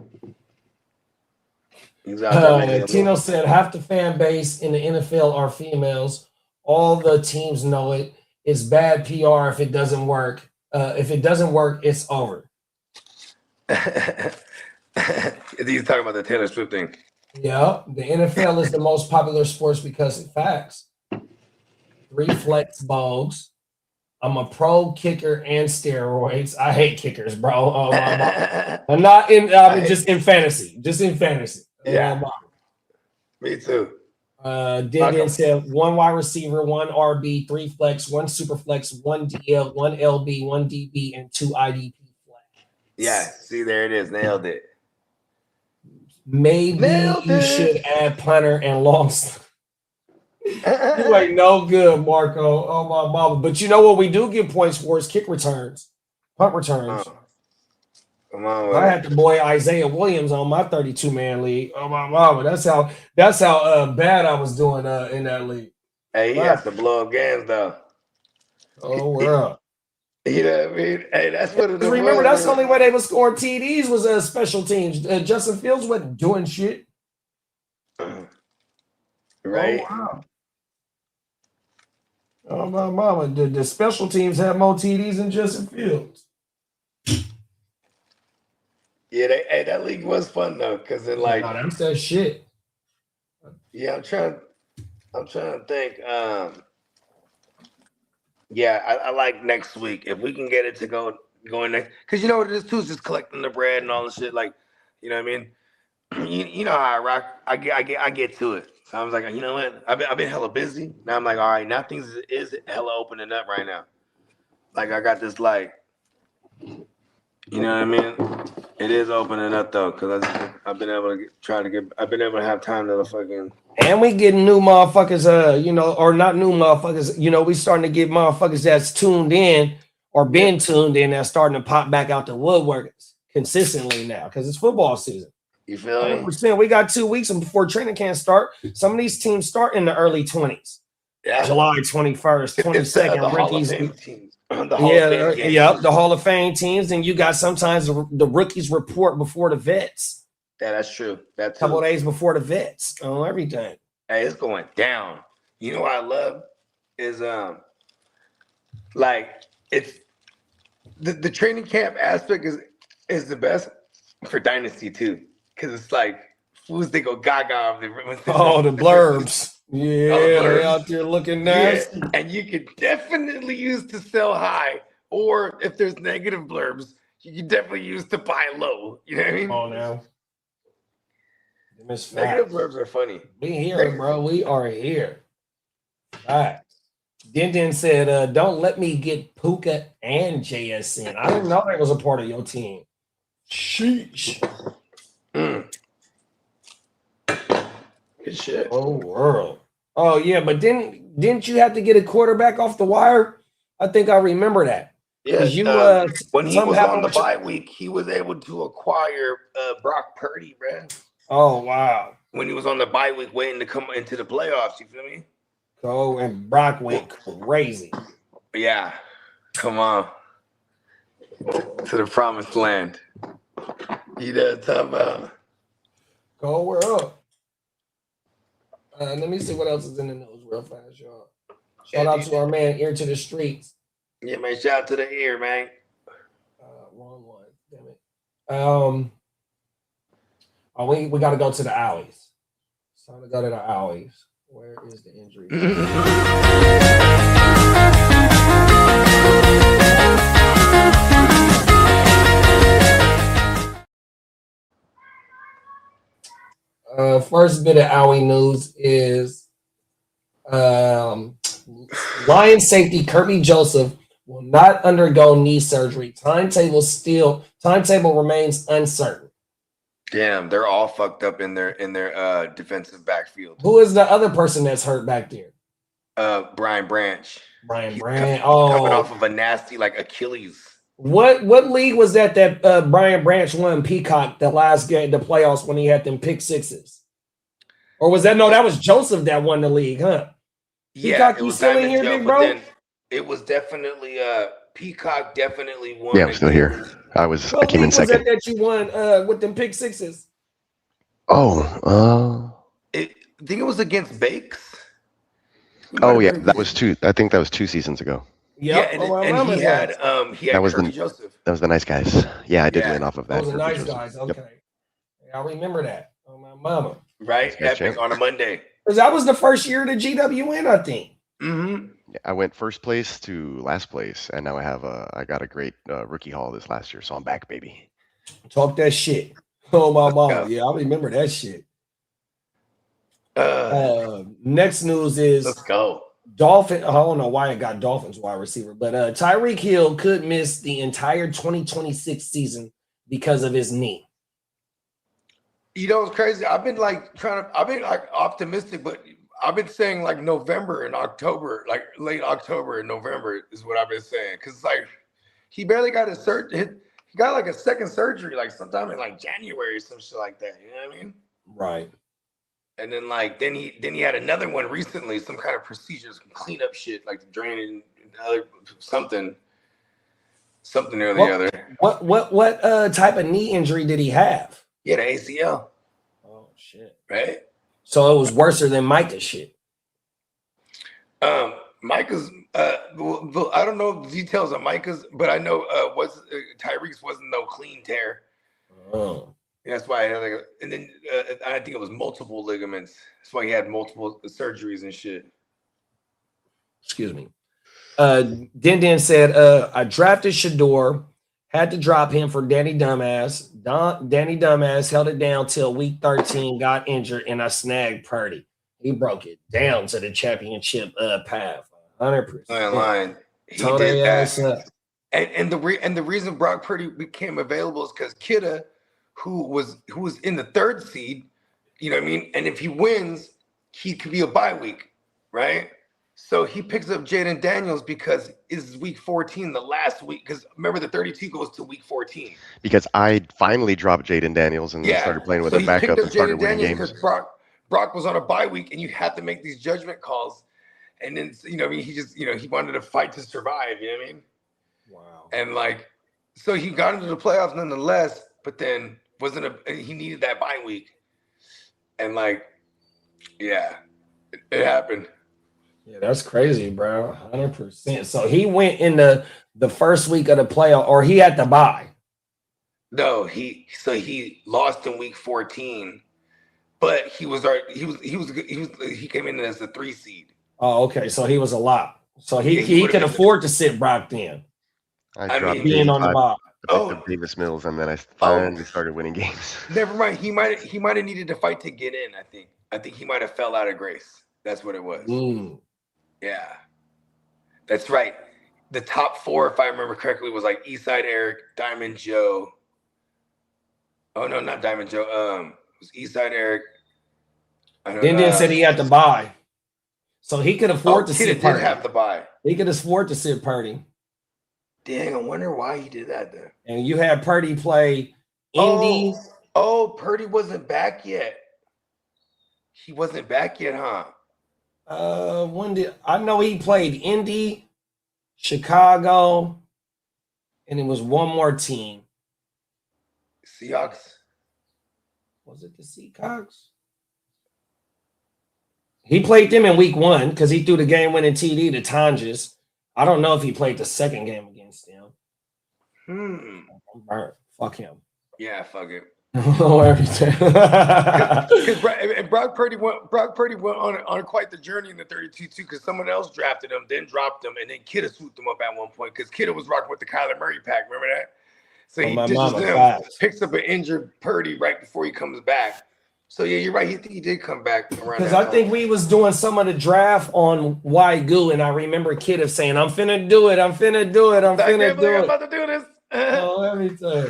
Exactly. Tino said half the fan base in the NFL are females. All the teams know it. It's bad PR if it doesn't work. If it doesn't work, it's over. He's talking about the Taylor Swift thing. Yeah, the NFL is the most popular sports because of facts. 3 flex bogs. I'm a pro kicker and steroids. I hate kickers, bro. Oh, I'm not in. Just in fantasy. Just in fantasy. Yeah. Me too. Then said 1 wide receiver, 1 RB, 3 flex, 1 super flex, 1 DL, 1 LB, 1 DB, and 2 IDP flex. Yeah. See, there it is. Nailed it. Maybe you should add punter and long. You ain't no good, Marco. Oh my mama. But you know what we do get points for is kick returns, punt returns. Come on, I had the boy Isaiah Williams on my 32-man league. Oh my mama. That's how bad I was doing in that league. Hey, he has to blow up games though. Oh wow. You know what I mean? Hey, that's what it is. Remember, that's the only way they would score TDs was special teams. Justin Fields wasn't doing shit. Right. Oh, wow. Oh my mama, the special teams have more TDs than Justin Fields. Yeah, that league was fun though, because it like that's that shit. Yeah, I'm trying to think. Yeah, I like next week if we can get it to going next, because you know what it is too, is just collecting the bread and all the shit. Like, you know what I mean? You know how I rock. I get to it. So I was like, you know what? I've been hella busy. Now I'm like, all right, now things is hella opening up right now. Like I got this like, you know what I mean? It is opening up though, because I've been able to have time to fucking. And we getting new motherfuckers, or not new motherfuckers. We starting to get motherfuckers that's tuned in or been tuned in that's starting to pop back out the woodworkers consistently now because it's football season. You feel me? We got 2 weeks before training camp start. Some of these teams start in the early 20s. Yeah. July 21st, 22nd, rookies. The Hall of Fame teams. And you got sometimes the rookies report before the vets. Yeah, that's true. That's a couple of days before the vets on everything. Hey, it's going down. You know what I love is like it's the training camp aspect is the best for Dynasty too. Because it's like fools they go gaga. The blurbs. Yeah, they're out there looking nasty. Yeah. And you could definitely use to sell high. Or if there's negative blurbs, you can definitely use to buy low. You know what I mean? Oh, now. Negative blurbs are funny. We here, bro. We are here. All right. Din said, don't let me get Puka and JSN. I didn't know that was a part of your team. Sheesh. Good shit. Oh, world. Oh, yeah, but didn't you have to get a quarterback off the wire? I think I remember that. Yeah, when he was on the bye week, he was able to acquire Brock Purdy, man. Oh, wow. When he was on the bye week waiting to come into the playoffs, you feel me? Oh, and Brock went crazy. Yeah. Come on. To the promised land. You know what I'm talking about? Go, we're up. Let me see what else is in the news real fast, y'all. Shout out to our man, Ear to the Streets. Yeah, man. Shout out to the ear, man. Wrong one. Damn it. We got to go to the alleys. It's time to go to the alleys. Where is the injury? First bit of alley news is Lions safety Kirby Joseph will not undergo knee surgery. Timetable remains uncertain. Damn, they're all fucked up in their defensive backfield. Who is the other person that's hurt back there? Brian Branch. Coming off of a nasty Achilles. What league was that Brian Branch won Peacock the last game, the playoffs, when he had them pick sixes? Or was that that was Joseph that won the league, huh? Yeah, Peacock, you still in here, big bro? It was definitely Peacock definitely won. Yeah, I'm still here. I came in second. That you won with them pick sixes? I think it was against Bakes. Yeah, that was two. I think that was 2 seasons ago. Yep. Yeah, and he had Kirby Joseph. That was the nice guys. Yeah, I did win off of that. Those are nice guys. Okay, yep. I remember that. Oh my mama. Right, epic on a Monday. Because that was the first year of the GWN, I think. Mm-hmm. Yeah, I went first place to last place, and now I got a great rookie haul this last year, so I'm back, baby. Talk that shit. Oh my mama. Yeah, I remember that shit. Next news is let's go. Dolphin. I don't know why it got Dolphins wide receiver, but Tyreek Hill could miss the entire 2026 season because of his knee. You know, it's crazy. I've been like optimistic, but I've been saying like November and October, like late October and November is what I've been saying. Cause like he barely got his he got like a second surgery, like sometime in like January or some shit like that. You know what I mean? Right. And then like then he had another one recently, some kind of procedure, some cleanup shit, like the draining, something or the other. What type of knee injury did he have? Yeah, the ACL. Oh shit! Right. So it was worse than Micah's shit. Micah's. I don't know the details on Micah's, but I know Tyreek's wasn't no clean tear. Oh. That's why I had and then I think it was multiple ligaments. That's why he had multiple surgeries and shit. Excuse me. Den said, I drafted Shador, had to drop him for Danny Dumbass. Danny Dumbass held it down till week 13, got injured, and I snagged Purdy. He broke it down to the championship path. 100%. Line. He did that. And the reason Brock Purdy became available is because Kitteh, who was in the third seed, you know what I mean? And if he wins, he could be a bye week, right? So he picks up Jaden Daniels because it's week 14, the last week. Because remember, the 32 goes to week 14. Because I finally dropped Jaden Daniels and started playing with a backup and started winning games. Because Brock was on a bye week, and you have to make these judgment calls. And then, you know, I mean, he just, you know, he wanted to fight to survive. You know what I mean? Wow. And like, so he got into the playoffs nonetheless, but then he needed that bye week. And like, yeah, it happened. Yeah, that's crazy, bro. 100%. So he went in the first week of the playoff, or he had to bye. No, he lost in week 14, but he came in as the 3 seed. Oh, okay. So he was a lot. So he could afford to sit Brock then. I dropped being on the bye. Davis Mills, and then I finally started winning games. Never mind. He might have needed to fight to get in. I think he might have fell out of grace. That's what it was. Yeah, that's right. The top 4, if I remember correctly, was like Eastside Eric, Diamond Joe. Oh no, not Diamond Joe. It was Eastside Eric. Then said he had to buy, so he could afford to sit Purdy. Have to buy. He could afford to sit Purdy. Dang, I wonder why he did that then. And you had Purdy play Indy. Oh, Purdy wasn't back yet. He wasn't back yet, huh? I know he played Indy, Chicago, and it was one more team. Seahawks. Was it the Seahawks? He played them in week 1 because he threw the game-winning TD to Tonjes. I don't know if he played the second game against them. Fuck him. Yeah, fuck it. Everything. And Brock Purdy went on quite the journey in the 32 too, because someone else drafted him, then dropped him, and then Kitteh swooped him up at one point because Kitteh was rocking with the Kyler Murray pack. Remember that? So he ditches him, picks up an injured Purdy right before he comes back. So yeah, you're right. He did come back around. Because I think we was doing some of the draft on WYGU, and I remember Kitteh saying, "I'm finna do it. I'm finna do it. I'm about to do this." Oh, everything.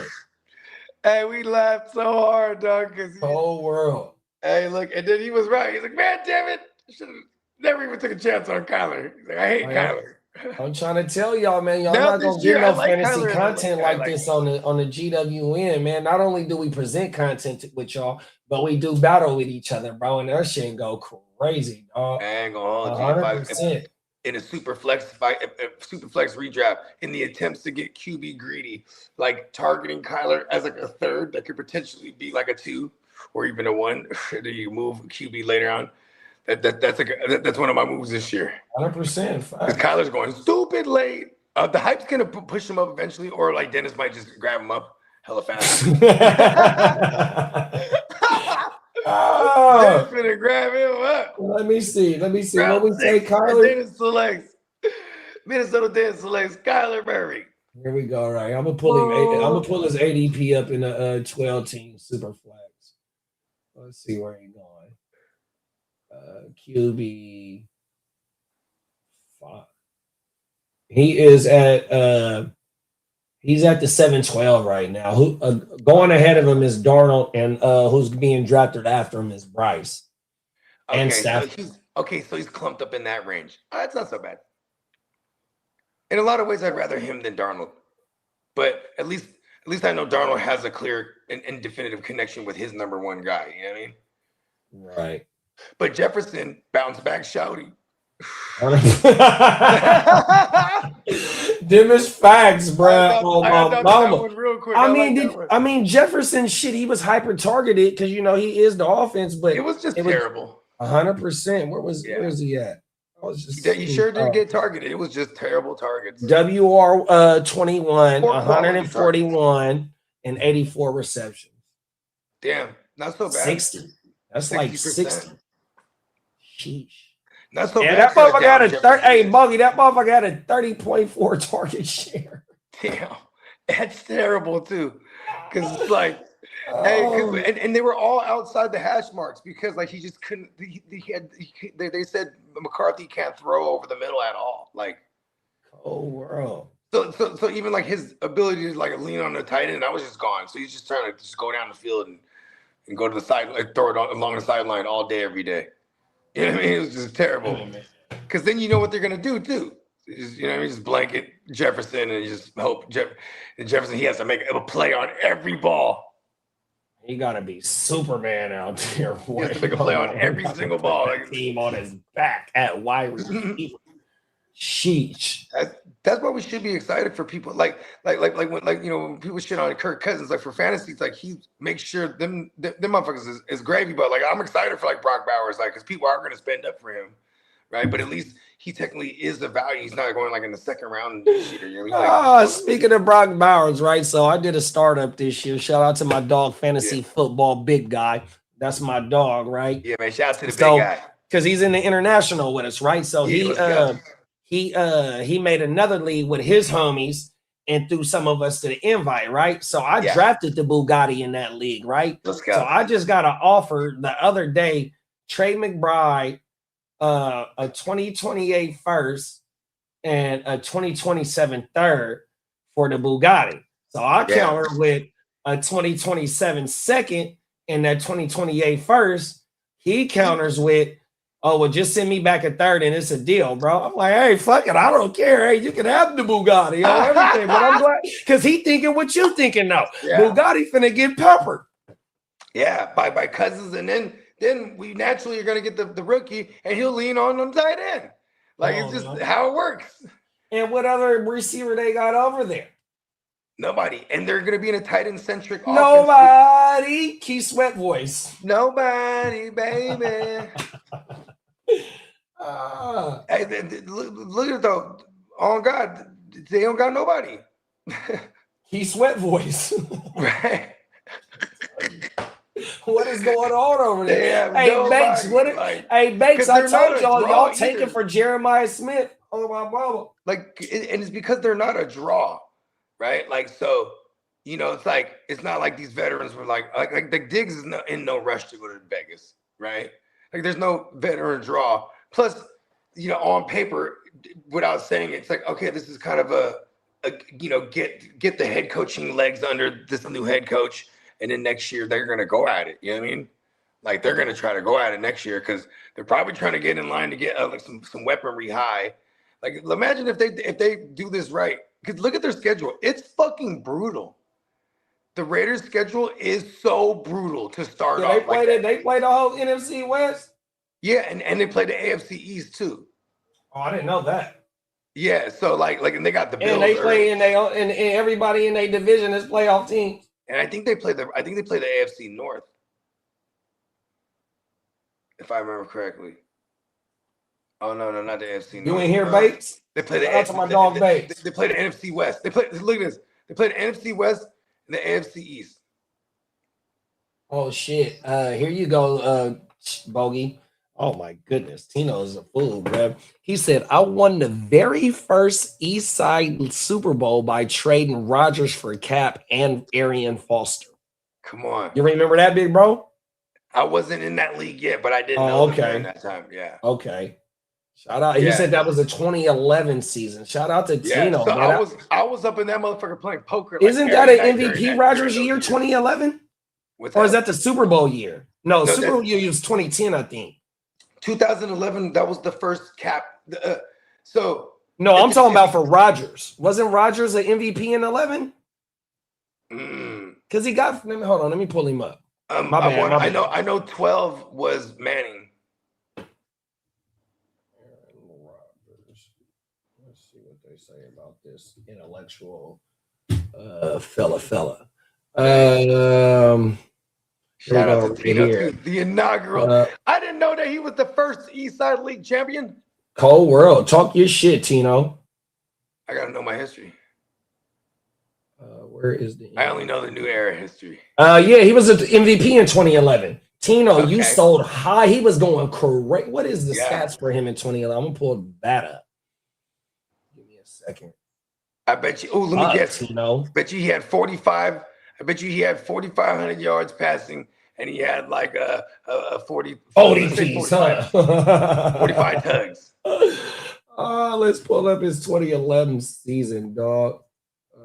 Hey, we laughed so hard, dog. Cause whole world. Hey, look, and then he was right. He's like, "Man, damn it! Should have never even took a chance on Kyler." He's like, "I hate Kyler." I'm trying to tell y'all, man. Y'all not gonna get no fantasy content like this on the GWN, man. Not only do we present content with y'all, but we do battle with each other, bro. And that shit go crazy, dog. I ain't gonna hold you. 100%. In a super flex redraft, in the attempts to get QB greedy, like targeting Kyler as like a 3rd that could potentially be like a 2 or even a 1. Do you move QB later on? That's one of my moves this year. 100%. Because Kyler's going stupid late. The hype's gonna push him up eventually, or like Dennis might just grab him up hella fast. Dennis gonna grab him up. Let me see. What we say, Kyler? Dennis selects. Minnesota didn't select Kyler Murray. Here we go. Right, I'm gonna pull him. I'm gonna pull his ADP up in a 12-team super flex. Let's see where he's going. QB 5. He is at he's at the 7-12 right now. Who going ahead of him is Darnold, and who's being drafted after him is Bryce. Okay, and Stafford. So he's clumped up in that range. That's not so bad. In a lot of ways, I'd rather him than Darnold. But at least I know Darnold has a clear and definitive connection with his number one guy. You know what I mean? Right. But Jefferson bounced back shouty. Them is facts, bro. Real quick. I mean, Jefferson shit. He was hyper targeted because he is the offense, but it was just terrible. 100%. Where is he at? He sure did get targeted. It was just terrible targets. WR 21, 141, and 84 receptions. Damn, not so bad. 60. That's 60%. Like 60. Sheesh. Not so bad. That motherfucker got a hey Bogey, that motherfucker got a 30.4 target share. Damn, that's terrible too. Because it's like, hey, and they were all outside the hash marks because like he just couldn't. They said McCarthy can't throw over the middle at all. Like, oh world. So even like his ability to like lean on the tight end, that was just gone. So he's just trying to just go down the field and go to the side, like throw it along the sideline all day, every day. You know what I mean? It was just terrible. Because then you know what they're gonna do too. Just, you know what I mean? Just blanket Jefferson and just hope Jefferson he has to make a play on every ball. He gotta be Superman out there. He has to make a play on every single ball. Like team on his back at wide receiver. Sheesh. That's why we should be excited for people like when people shit on Kirk Cousins, like for fantasy, it's like he makes sure them motherfuckers is gravy. But like I'm excited for like Brock Bowers, like because people are going to spend up for him, right? But at least he technically is the value. He's not going like in the second round this year. You know? Speaking of Brock Bowers, right? So I did a startup this year. Shout out to my dog, Fantasy Football Big Guy. That's my dog, right? Yeah, man. Shout out to the big guy because he's in the international with us, right? So he made another league with his homies and threw some of us to the invite, right? So I drafted the Bugatti in that league, right? Let's go. So I just got an offer the other day, Trey McBride, a 2028 first and a 2027 third for the Bugatti. So I counter with a 2027 second and that 2028 first. He counters with, oh, well, just send me back a third and it's a deal, bro. I'm like, hey, fuck it. I don't care. Hey, you can have the Bugatti or everything. But I'm glad because he thinking what you thinking now. Yeah. Bugatti finna get peppered. Yeah, by Cousins. And then we naturally are going to get the rookie and he'll lean on them tight end. Like, it's just how it works. And what other receiver they got over there? Nobody. And they're going to be in a tight end centric offense. Nobody. Key Sweat voice. Nobody, baby. Hey, look at it though. Oh God, they don't got nobody. Key Sweat voice. Right. What is going on over there? Hey, Banks, Banks, I told y'all taking for Jeremiah Smith. Oh my mama. Like, and it's because they're not a draw, right? Like, so it's like it's not like these veterans were like the Diggs is in no rush to go to Vegas, right? Like there's no veteran draw. Plus, on paper, without saying it, it's like, okay, this is kind of a get the head coaching legs under this new head coach. And then next year they're going to go at it. You know what I mean? Like they're going to try to go at it next year because they're probably trying to get in line to get like some weaponry high. Like imagine if they do this right. Because look at their schedule. It's fucking brutal. The Raiders' schedule is so brutal to start off. They play the whole NFC West. Yeah, and they play the AFC East too. Oh, I didn't know that. Yeah, so like and they got the Bills. And they play and everybody in their division is playoff teams. And I think they play the AFC North, if I remember correctly. Oh no, not the AFC North. You ain't hear Bates? They play the Shout out to my dog Bates. They play the NFC West. Look at this. They play the NFC West and the AFC East. Oh shit! Here you go, Bogey. Oh my goodness, Tino is a fool, bro. He said, "I won the very first East Side Super Bowl by trading Rodgers for Cap and Arian Foster." Come on. You remember that, big bro? I wasn't in that league yet, but I didn't know them during that time. Yeah. Okay. Shout out. He said that was a 2011 season. Shout out to Tino. So man. I was up in that motherfucker playing poker. Isn't that an MVP Rodgers year, 2011? Or is that the Super Bowl year? No, Super Bowl year was 2010, I think. 2011, that was the first Cap. No, I'm talking about for Rodgers. Wasn't Rodgers an MVP in 11? Because he got. Hold on, let me pull him up. My bad. I know 12 was Manning. Let's see what they say about this intellectual fella. Shout out to Tino, the inaugural. I didn't know that he was the first East Side League champion. Cold world. Talk your shit, Tino. I gotta know my history. Where is the? I only know the new era history. Yeah, he was an MVP in 2011. Tino, you sold high. He was going correct. What is the stats for him in 2011? I'm gonna pull that up. Give me a second. I bet you. Oh, let me guess. Tino. I bet you he had 45. I bet you he had 4,500 yards passing, and he had like a 40 ODPs, 45 tugs. Let's pull up his 2011 season, dog.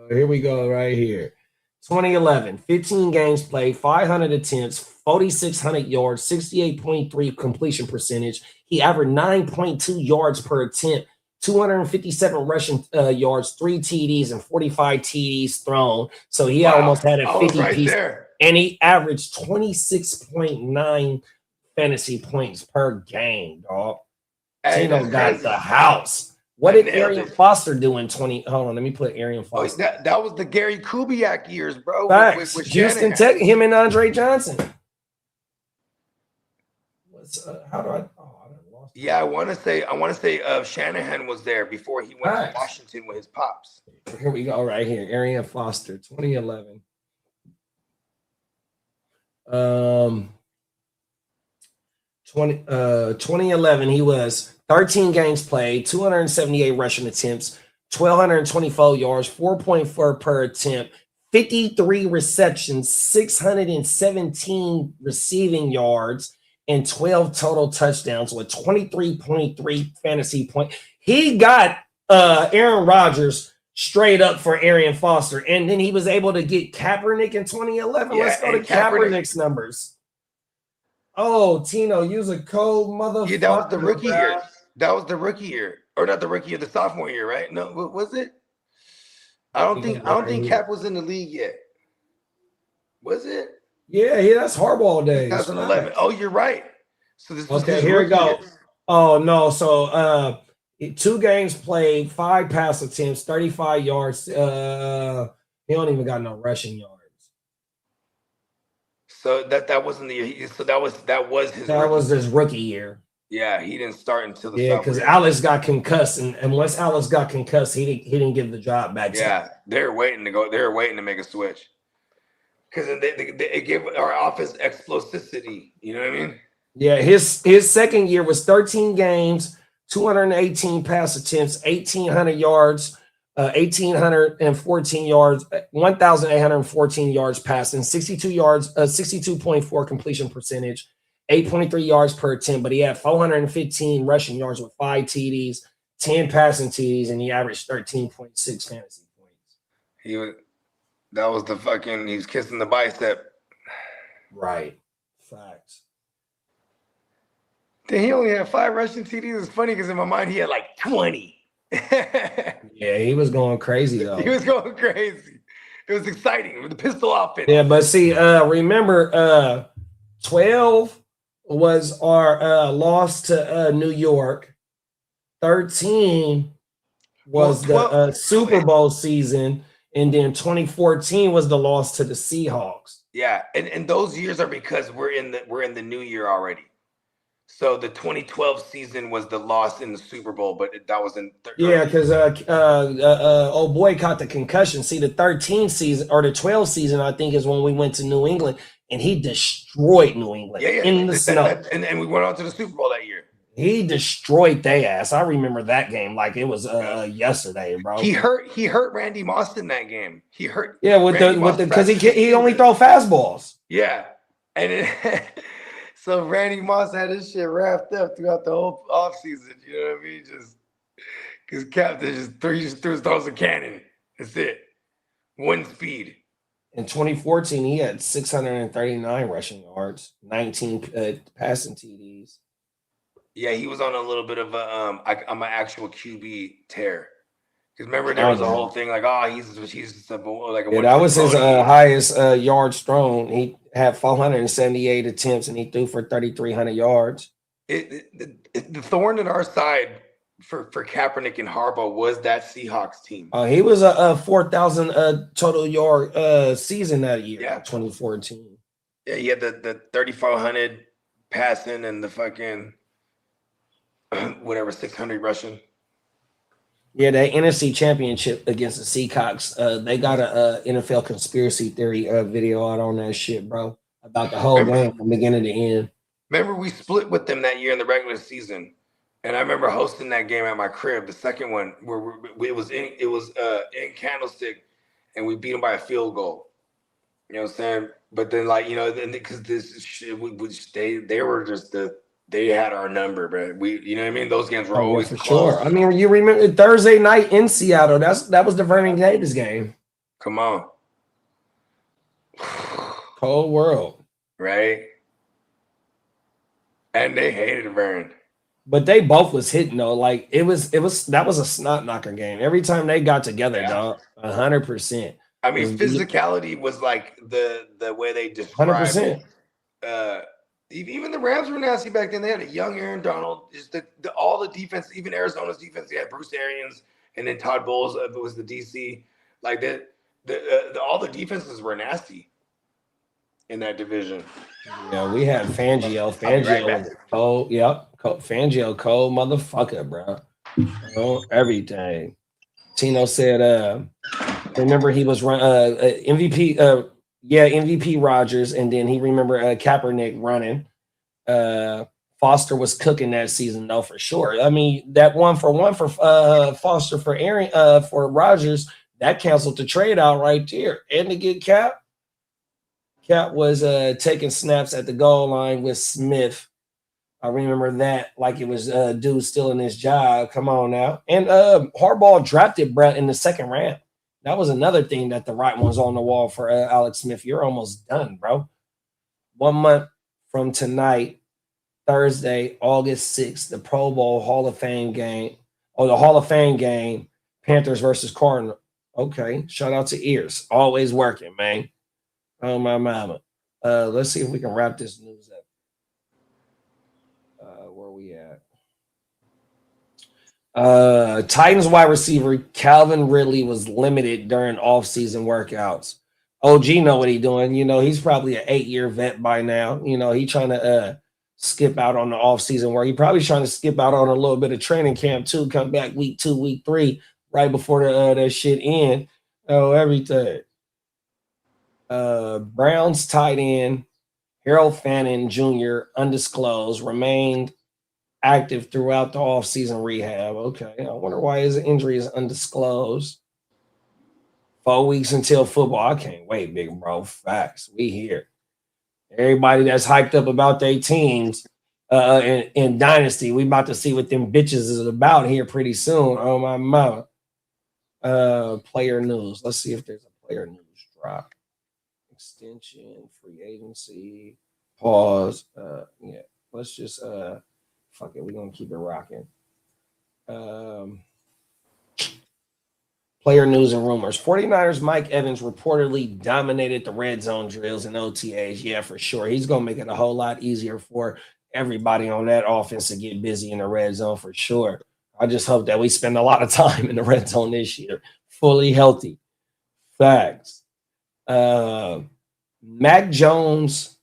Here we go, right here. 2011, 15 games played, 500 attempts, 4,600 yards, 68.3 completion percentage. He averaged 9.2 yards per attempt, 257 rushing yards, 3 TDs, and 45 TDs thrown. So he almost had a 50 piece. There. And he averaged 26.9 fantasy points per game, dog. Tino got the house. What did Arian Foster do in 20? Hold on, let me put Arian Foster. That was the Gary Kubiak years, bro. With Houston Tech, him and Andre Johnson. How do I? Oh, I lost. Yeah, I want to say Shanahan was there before he went to Washington with his pops. Here we go, right here. Arian Foster, 2011. 2011, he was 13 games played, 278 rushing attempts, 1,224 yards, 4.4 per attempt, 53 receptions, 617 receiving yards, and 12 total touchdowns with 23.3 fantasy points. He got Aaron Rodgers straight up for Arian Foster, and then he was able to get Kaepernick in 2011. Let's go to Kaepernick's numbers. Oh, Tino, use a cold motherfucker. Yeah, that was the rookie year. That was the rookie year, or not the rookie year, the sophomore year, right? No, was it? I don't think Cap was in the league yet. Was it? Yeah, that's Harbaugh days. 2011. Oh, you're right. So this was here we go. Oh no, so 2 games played, 5 pass attempts, 35 yards. He don't even got no rushing yards. So that wasn't the year. So that was his rookie year. Yeah, he didn't start until the because Alex got concussed, and once Alex got concussed, he didn't give the job back. Yeah, they're waiting to go. They're waiting to make a switch because they give our offense explosivity. You know what I mean? Yeah, his second year was 13 games, 218 pass attempts, 1,800 yards. 1,814 yards, 1,814 yards passing, 62.4 completion percentage, 8.3 yards per attempt, but he had 415 rushing yards with 5 TDs, 10 passing TDs, and he averaged 13.6 fantasy points. He was kissing the bicep. Right. Facts. Then he only had 5 rushing TDs. It's funny because in my mind he had like 20. Yeah, he was going crazy though. He was going crazy. It was exciting with the pistol offense. Yeah, but see, remember, 12 was our loss to New York. 13 was the Super Bowl season, and then 2014 was the loss to the Seahawks. Yeah, and those years are because we're in the new year already. So the 2012 season was the loss in the Super Bowl, but that was in. Yeah, because old boy caught the concussion. See, the 13 season or the 12 season, I think, is when we went to New England. and he destroyed New England in the snow. And we went on to the Super Bowl that year. He destroyed their ass. I remember that game like it was yesterday, bro. He hurt Randy Moss in that game. He hurt. Yeah, because he only throw fastballs. Yeah, and so Randy Moss had his shit wrapped up throughout the whole offseason. You know what I mean? Just because Captain just throws a cannon. That's it. One speed. In 2014, he had 639 rushing yards, 19 passing TDs. Yeah, he was on a little bit of a I'm an actual QB tear. Because remember there was a whole thing like, he's just like a that was his highest yards thrown. He had 478 attempts and he threw for 3,300 yards. The thorn in our side for Kaepernick and Harbaugh was that Seahawks team. He was a 4,000 total yard season that year, 2014. Yeah, he had the 3,400 passing and the fucking whatever 600 rushing. Yeah, that NFC Championship against the Seahawks. They got a NFL conspiracy theory video out on that shit, bro, about the whole game from beginning to end. Remember, we split with them that year in the regular season, and I remember hosting that game at my crib. The second one, where it was in Candlestick, and we beat them by a field goal. You know what I'm saying? But then, like, you know, because this shit, they were just they had our number, bro. You know what I mean? Those games were always for close. Sure. I mean, you remember Thursday night in Seattle? That was the Vernon Davis game. Come on, cold world, right? And they hated Vern. But they both was hitting though. Like that was a snot knocker game. Every time they got together, dog, 100%. I mean, physicality was like the way they described 100%. Even the Rams were nasty back then. They had a young Aaron Donald. Just all the defense, even Arizona's defense, they had Bruce Arians, and then Todd Bowles was the DC. Like that, all the defenses were nasty in that division. Yeah, we had Fangio. Fangio was cold. Yep, Fangio, cold motherfucker, bro. Everything. Tino said, remember he was MVP. MVP Rodgers, and then he remember Kaepernick running. Foster was cooking that season though for sure. I mean that 1-for-1 for Foster for Aaron for Rodgers that canceled the trade out right there. And to get Cap was taking snaps at the goal line with Smith. I remember that like it was dude still in his job. Come on now. And Harbaugh drafted Brett in the second round. That was another thing that the right one's on the wall for Alex Smith. You're almost done, bro. 1 month from tonight, Thursday, August 6th, the Pro Bowl Hall of Fame game. Oh, the Hall of Fame game, Panthers versus Cardinals. Okay, shout out to Ears. Always working, man. Oh, my mama. Let's see if we can wrap this news up. Where we at? Titans wide receiver Calvin Ridley was limited during off-season workouts. OG know what he's doing. You know, he's probably an 8-year vet by now. You know, he's trying to skip out on the off-season work. He probably trying to skip out on a little bit of training camp too. Come back week 2, week 3, right before that shit end. Oh, everything. Browns tight end Harold Fannin Jr., undisclosed, remained active throughout the offseason rehab. Okay, I wonder why his injury is undisclosed. 4 weeks until football. I can't wait, big bro. Facts. We here. Everybody that's hyped up about their teams in Dynasty, we about to see what them bitches is about here pretty soon. Oh, my mama. Player news. Let's see if there's a player news drop. Extension, free agency, pause. Yeah, let's just fuck it. We're gonna keep it rocking. Player news and rumors. 49ers Mike Evans reportedly dominated the red zone drills and OTAs. Yeah, for sure. He's gonna make it a whole lot easier for everybody on that offense to get busy in the red zone for sure. I just hope that we spend a lot of time in the red zone this year, fully healthy. Facts. Mac Jones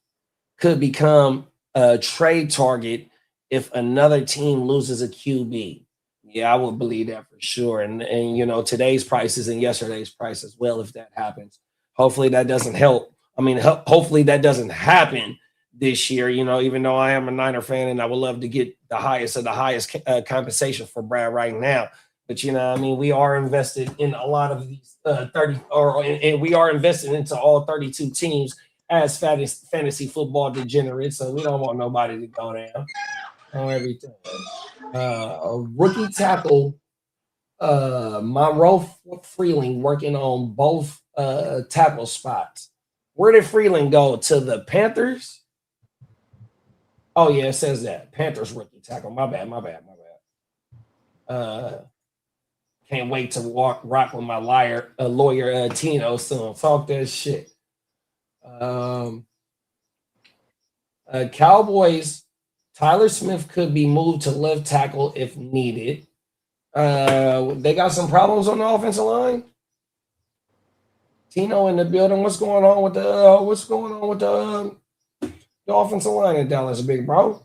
could become a trade target if another team loses a QB. Yeah, I would believe that for sure. And you know, today's prices and yesterday's price as well, if that happens. Hopefully that doesn't help I mean, hopefully that doesn't happen this year, even though I am a Niner fan and I would love to get the highest of the highest compensation for Brad right now. But, we are invested in a lot of these 30 and we are invested into all 32 teams as fantasy football degenerates. So we don't want nobody to go down on everything. Rookie tackle Monroe Freeling working on both tackle spots. Where did Freeling go? To the Panthers? Oh, yeah, it says that. Panthers rookie tackle. My bad. Can't wait to rock with my lawyer Tino soon. Talk that shit. Cowboys, Tyler Smith could be moved to left tackle if needed. They got some problems on the offensive line. Tino in the building. What's going on with the offensive line in Dallas, big bro?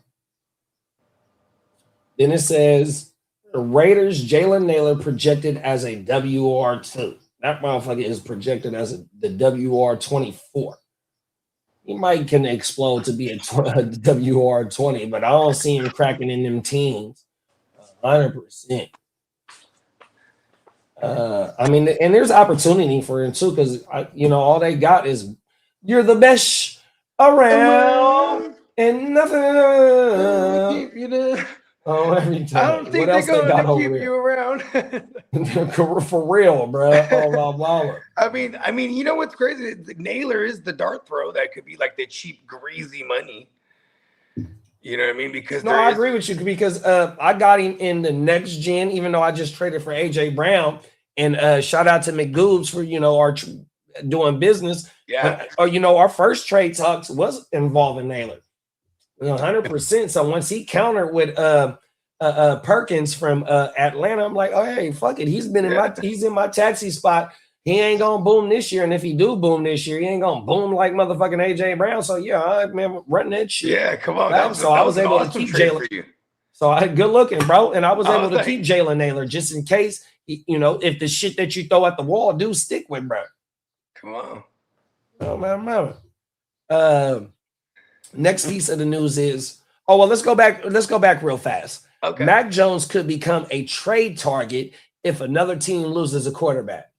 Then it says the Raiders, Jalen Naylor projected as a WR2. That motherfucker is projected as the WR24. He can explode to be a WR20, but I don't see him cracking in them teams 100%. And there's opportunity for him too, because all they got is you're the best around and nothing. Every time. I don't think they're going to keep you around. For real, bro. I mean, you know what's crazy? Naylor is the dart throw that could be like the cheap, greasy money. You know what I mean? Because I agree with you, because I got him in the next gen, even though I just traded for AJ Brown. And shout out to McGoobs for our doing business. Yeah. Our first trade talks was involving Naylor, 100%. So once he countered with Perkins from Atlanta, I'm like, oh hey, fuck it. He's in my taxi spot. He ain't gonna boom this year, and if he do boom this year, he ain't gonna boom like motherfucking AJ Brown. So yeah, I'm running that shit. Yeah, come on. I was able to keep Jalen. So good looking, bro, and I was able to keep Jalen Naylor just in case. If the shit that you throw at the wall do stick with, bro. Come on. Oh man. Next piece of the news is let's go back real fast. Okay. Mac Jones could become a trade target if another team loses a quarterback.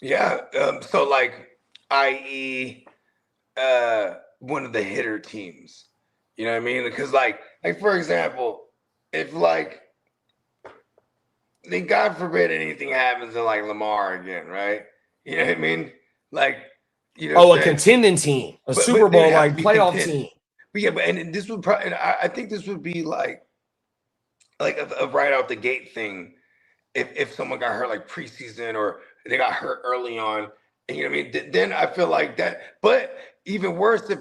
Yeah. So like, i.e., one of the hitter teams. You know what I mean? Because like for example, if God forbid anything happens to like Lamar again, right? You know what I mean? A contending team, Super Bowl playoff team. But yeah, and this would probably, I think this would be like a right out the gate thing. If someone got hurt like preseason or they got hurt early on, and you know what I mean? Then I feel like that. But even worse, if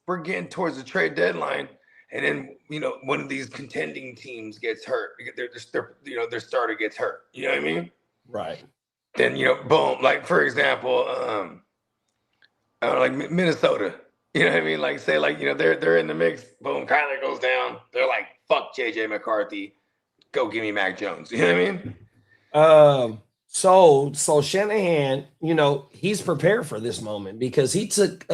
we're getting towards the trade deadline, and then one of these contending teams gets hurt, their starter gets hurt. You know what I mean? Right. Then boom. Like for example, I don't know, like Minnesota. You know what I mean? Like say they're in the mix. Boom, Kyler goes down. They're like, fuck JJ McCarthy. Go give me Mac Jones. You know what I mean? So Shanahan, he's prepared for this moment because he took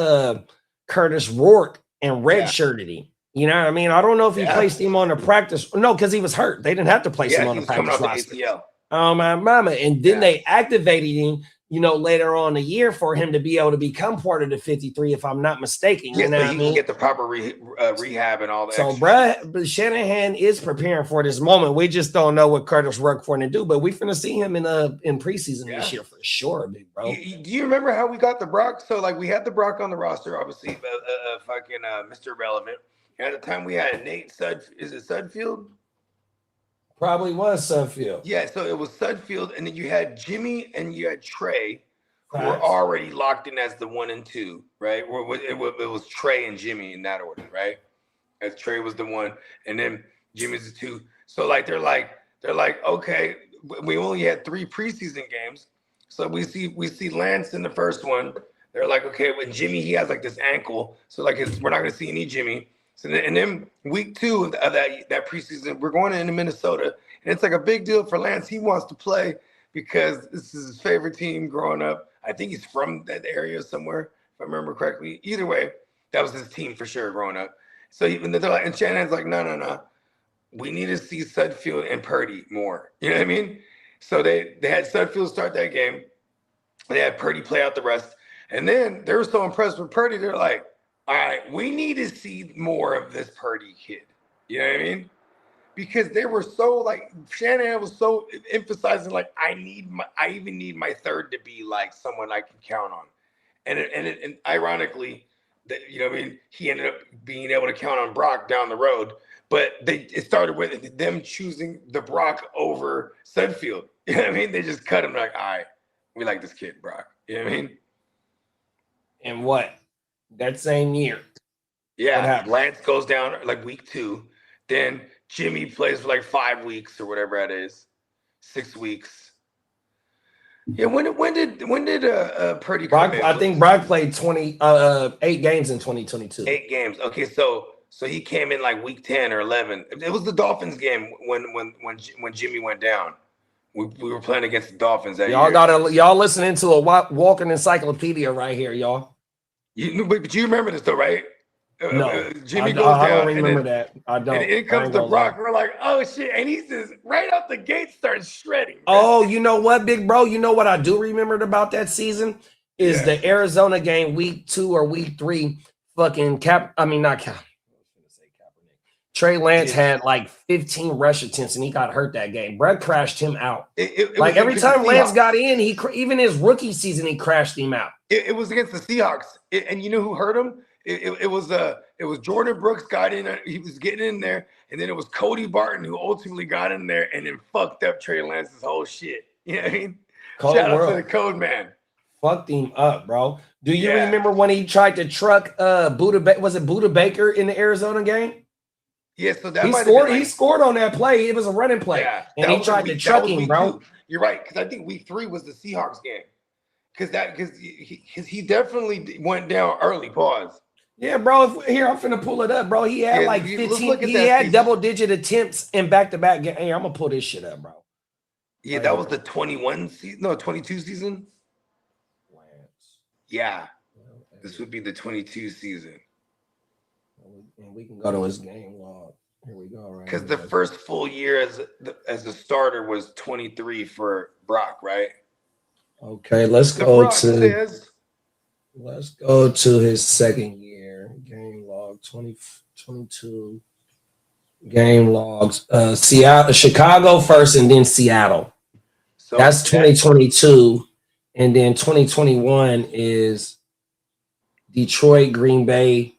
Curtis Rourke and redshirted him. You know what I mean? I don't know if he placed him on the practice. No, because he was hurt. They didn't have to place him on the practice roster. Oh, my mama. And then they activated him, later on in the year for him to be able to become part of the 53, if I'm not mistaken. Yeah, so he can get the proper rehab and all that. So, bruh, Shanahan is preparing for this moment. We just don't know what Curtis Rourke for him to do, but we're finna see him in preseason this year for sure, big bro. Do you remember how we got the Brock? So, we had the Brock on the roster, obviously, fucking Mr. Relevant. At the time, we had Nate Sudfield? Probably was Sudfield. Yeah, so it was Sudfield, and then you had Jimmy and you had Trey, who were already locked in as the 1 and 2, right? It was Trey and Jimmy in that order, right? As Trey was the 1, and then Jimmy's the 2. So they're like, okay, we only had 3 preseason games, so we see Lance in the first one. They're like, okay, with Jimmy, he has this ankle, so we're not gonna see any Jimmy. So then week 2 of that preseason, we're going into Minnesota, and it's a big deal for Lance. He wants to play because this is his favorite team growing up. I think he's from that area somewhere, if I remember correctly. Either way, that was his team for sure growing up. So even they're like, and Shanahan's like, no. We need to see Sudfield and Purdy more. You know what I mean? So they had Sudfield start that game. They had Purdy play out the rest. And then they were so impressed with Purdy, they're like, all right, we need to see more of this Purdy kid. You know what I mean? Because they were so like, Shanahan was so emphasizing like, I even need my third to be like someone I can count on. And ironically, you know what I mean? He ended up being able to count on Brock down the road. But it started with them choosing the Brock over Sudfield. You know what I mean? They just cut him like, all right, we like this kid, Brock. You know what I mean? And what? That same year. Yeah, Lance goes down like week 2. Then Jimmy plays for like 5 weeks or whatever that is. 6 weeks. Yeah, when did Purdy Brock, come in? I think Brock played 8 games in 2022. 8 games. Okay, so he came in like week 10 or 11. It was the Dolphins game when Jimmy went down. We were playing against the Dolphins that year. Y'all listening to a walking encyclopedia right here, y'all. But you remember this though, right? No, Jimmy goes down. I don't remember that. I don't. And in comes the Brock. We're like, oh shit! And he just right out the gate starts shredding. Bro. Oh, you know what, big bro? You know what I do remember about that season is the Arizona game, week 2 or week 3. Fucking Trey Lance had like 15 rush attempts and he got hurt that game. Brett crashed him out. Like every time Lance got in, even his rookie season, he crashed him out. It was against the Seahawks, and you know who hurt him? It was Jordan Brooks got in. He was getting in there, and then it was Cody Barton who ultimately got in there and then fucked up Trey Lance's whole shit. You know what I mean? Shout out to the Code Man. Fucked him up, bro. Do you remember when he tried to truck Buda Baker in the Arizona game? Yeah, so that he scored on that play. It was a running play, and he tried to truck him, bro. 2. You're right, because I think week 3 was the Seahawks game, because he definitely went down early. Pause. Yeah, bro. I'm finna pull it up, bro. He had like 15. He had double-digit attempts in back-to-back games. Hey, I'm gonna pull this shit up, bro. Yeah, that was the 21 season. No, 22 season. Yeah, this would be the 22 season. And we can go to his game log. Here we go. Right. Because the first full year as a starter was 23 for Brock, right? Okay, let's go to his second year. Game log 2022. Game logs. Chicago first, and then Seattle. So that's 2022, and then 2021 is Detroit, Green Bay,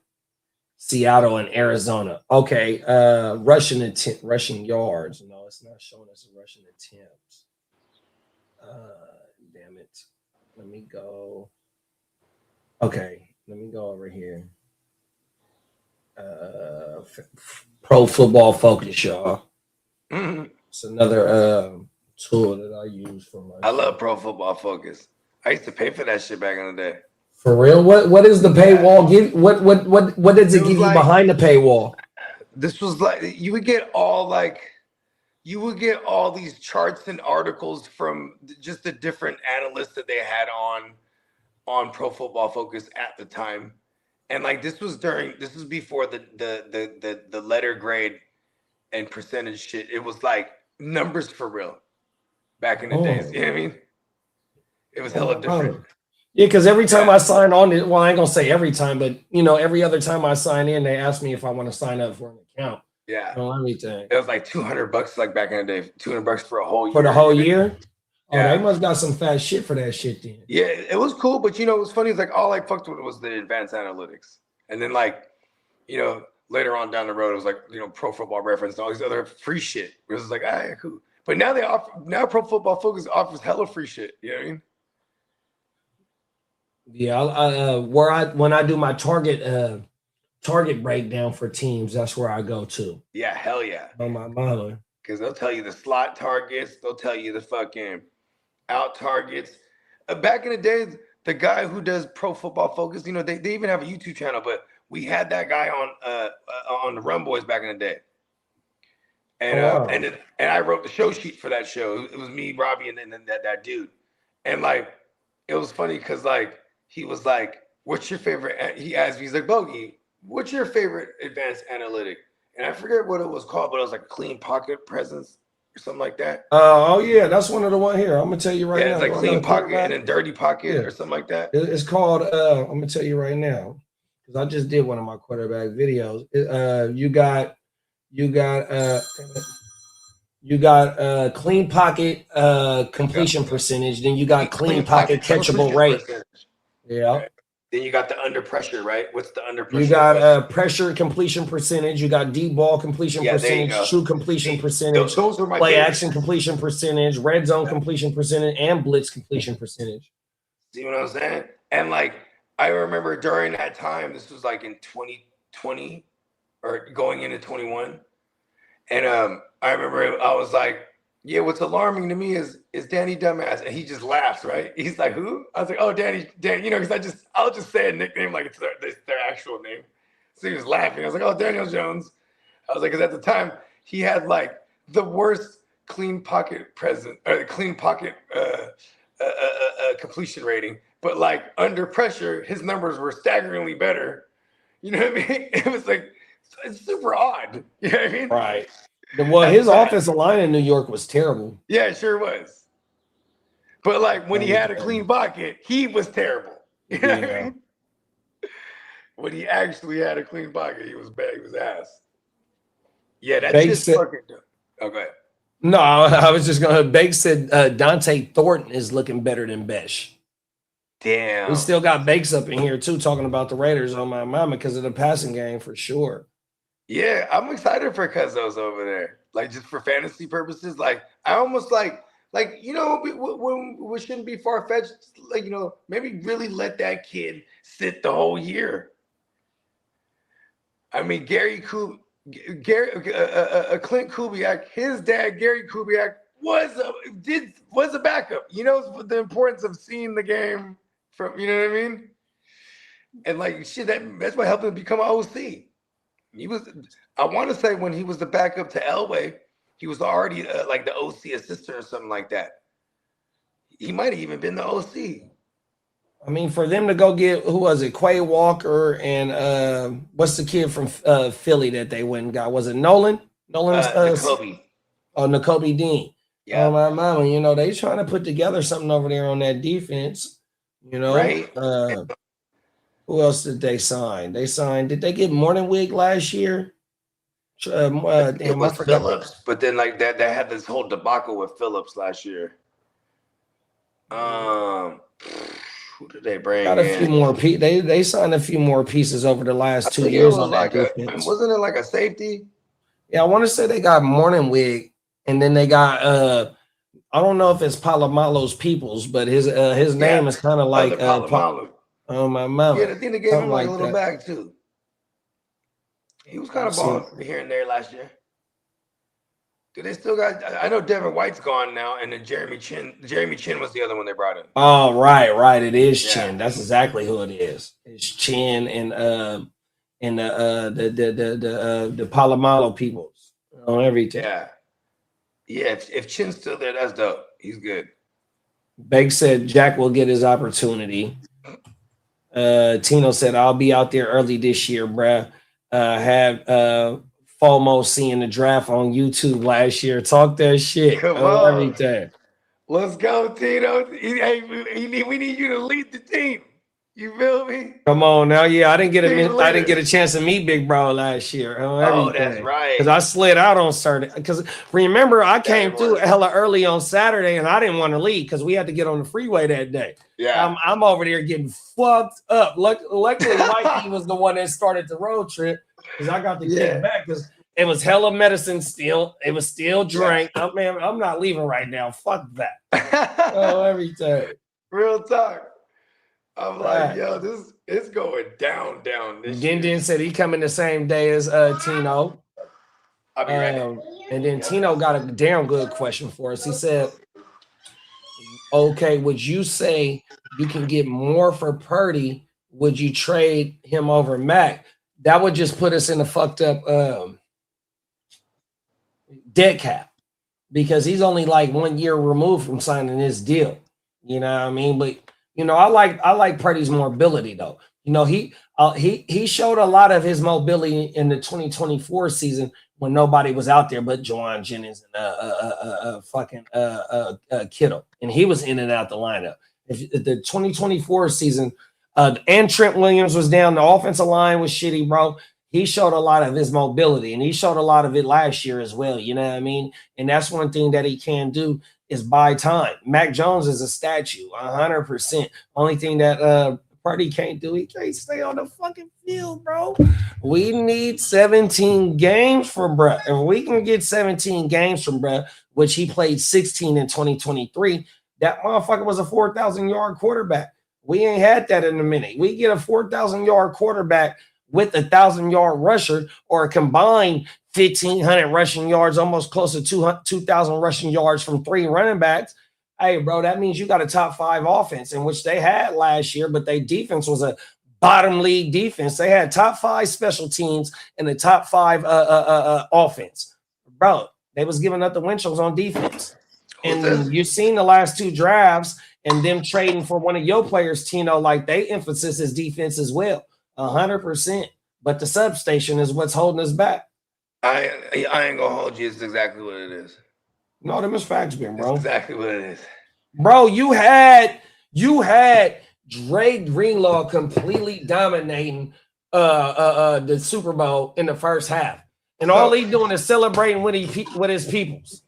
Seattle, and Arizona. Okay, rushing yards. No, it's not showing us rushing attempts. Damn it. Let me go. Okay, let me go over here. Pro Football Focus, y'all. It's another tool that I use for my. I love Pro Football Focus. I used to pay for that shit back in the day. For real? What is the paywall give? What does it give you behind the paywall? This was like you would get all these charts and articles from just the different analysts that they had on Pro Football Focus at the time. And like this was before the letter grade and percentage shit. It was like numbers for real back in the days. You know what I mean? It was hella different. Yeah, because every time I sign on, well, I ain't gonna say every time, but every other time I sign in, they ask me if I want to sign up for an account. Yeah. So let me think. It was like $200 like back in the day. $200 for a whole year. For the whole year? Oh, they must got some fat shit for that shit then. Yeah, it was cool, but it was funny. It's like all I fucked with was the advanced analytics. And then later on down the road, it was like, Pro Football Reference and all these other free shit. It was like, yeah, cool. But now now Pro Football Focus offers hella free shit. You know what I mean? Yeah, when I do my target breakdown for teams, that's where I go to. Yeah, hell yeah. On my mother. Because they'll tell you the slot targets, they'll tell you the fucking out targets. Back in the day, the guy who does Pro Football Focus, they even have a YouTube channel, but we had that guy on the Run Boys back in the day. And and I wrote the show sheet for that show. It was me, Robbie, and then that dude. And it was funny because he was like, what's your favorite? He asked me, he's like, Bogey, what's your favorite advanced analytic? And I forget what it was called, but it was like clean pocket presence or something like that. Oh yeah, that's one of the one here. I'm gonna tell you right now. Yeah, it's like clean pocket and then dirty pocket or something like that. It's called. I'm gonna tell you right now because I just did one of my quarterback videos. You got clean pocket completion percentage. Then you got clean pocket catchable rate. Yeah. Right. Then you got the under pressure, right? What's the under pressure? You got pressure completion percentage. You got deep ball completion percentage, true completion percentage, those are my play favorites. action completion percentage, red zone completion percentage, and blitz completion percentage. See what I'm saying? And like I remember during that time, this was like in 2020 or going into 21. And I remember I was like, yeah, what's alarming to me is Danny Dumbass. And he just laughs, right? He's like, who? I was like, oh, Danny, you know, because I'll just say a nickname like it's their actual name. So he was laughing. I was like, oh, Daniel Jones. I was like, because at the time he had like the worst clean pocket completion rating, but like under pressure, his numbers were staggeringly better. You know what I mean? It was like, it's super odd. You know what I mean? Right. Well, his offensive line in New York was terrible. Yeah, it sure was. But like when he had a clean pocket, he was terrible. You know what I mean? When he actually had a clean pocket, he was bad. He was ass. Yeah, that's just fucking. Oh, go ahead. No, I was just gonna. Bake said Dante Thornton is looking better than Besh. Damn. We still got Bakes up in here too, talking about the Raiders on my mama because of the passing game for sure. Yeah, I'm excited for Cuzzo's over there. Like just for fantasy purposes, like I almost like you know, we shouldn't be far fetched. Like you know, maybe really let that kid sit the whole year. I mean, Clint Kubiak, his dad Gary Kubiak was a backup. You know the importance of seeing the game from. You know what I mean? And like shit, that's what helped him become an OC. He was, I want to say when he was the backup to Elway, he was already like the OC assistant or something like that. He might have even been the OC. I mean, for them to go get, who was it, Quay Walker and what's the kid from Philly that they went and got? Was it Nolan? Nakobe. Oh, Nakobe Dean. Yeah. Oh, my mama, you know, they trying to put together something over there on that defense, you know. Right. Who else did they sign? Did they get Morningwig last year? It was Phillips, but then like that had this whole debacle with Phillips last year. Who did they bring? Got a few more. They signed a few more pieces over the last 2 years on that defense. Wasn't it like a safety? Yeah, I want to say they got Morningwig, and then they got I don't know if it's Palomalo's Peoples, but his name is kind of like oh my mama. Yeah, I think they gave him like a little bag too. He was kind of balling here and there last year. Do they still got? I know Devin White's gone now, and then Jeremy Chin. Jeremy Chin was the other one they brought in. Oh, right. It is Chin. That's exactly who it is. It's Chin and the Palomalo Peoples on everything. Yeah. If Chin's still there, that's dope. He's good. Beg said Jack will get his opportunity. Tino said, I'll be out there early this year, bruh. Had FOMO seeing the draft on YouTube last year. Talk that shit. Come on. Everything. Let's go, Tino. Hey, we need you to lead the team. You feel me? Come on now. Yeah, I didn't get a chance to meet Big Bro last year. Oh, that's right. Because I slid out on Saturday. Because remember, I came through hella early on Saturday, and I didn't want to leave because we had to get on the freeway that day. Yeah, I'm over there getting fucked up. Luckily, Mikey was the one that started the road trip because I got to get back because it was hella medicine still. It was still drank. I'm not leaving right now. Fuck that. Everything. Real talk. I'm like, yo, this is going down this year. Din said he coming the same day as Tino. I'll be ready. And then Tino got a damn good question for us. He said, okay, would you say you can get more for Purdy? Would you trade him over Mac? That would just put us in a fucked up dead cap because he's only like 1 year removed from signing his deal. You know what I mean? But you know, I like Purdy's mobility though. You know, he showed a lot of his mobility in the 2024 season when nobody was out there but Juwan Jennings and Kitteh, and he was in and out the lineup. If the 2024 season, and Trent Williams was down, the offensive line was shitty, bro. He showed a lot of his mobility, and he showed a lot of it last year as well. You know what I mean? And that's one thing that he can do is buy time. Mac Jones is a statue, 100%. Only thing that Purdy can't do, he can't stay on the fucking field, bro. We need 17 games from bruh. If we can get 17 games from bruh, which he played 16 in 2023, that motherfucker was a 4,000-yard quarterback. We ain't had that in a minute. We get a 4,000-yard quarterback with a 1,000-yard rusher, or a combined 1,500 rushing yards, almost close to 2,000 rushing yards from 3 running backs. Hey, bro, that means you got a top 5 offense, in which they had last year, but their defense was a bottom league defense. They had top 5 special teams and the top 5 offense. Bro, they was giving up the Winchell's on defense. And you've seen the last 2 drafts and them trading for one of your players, Tino, like they emphasis is defense as well, 100%. But the substation is what's holding us back. I ain't gonna hold you. It's exactly what it is. No, them is facts, bro. That's exactly what it is. Bro, you had Dre Greenlaw completely dominating the Super Bowl in the first half. And all he doing is celebrating with his peoples.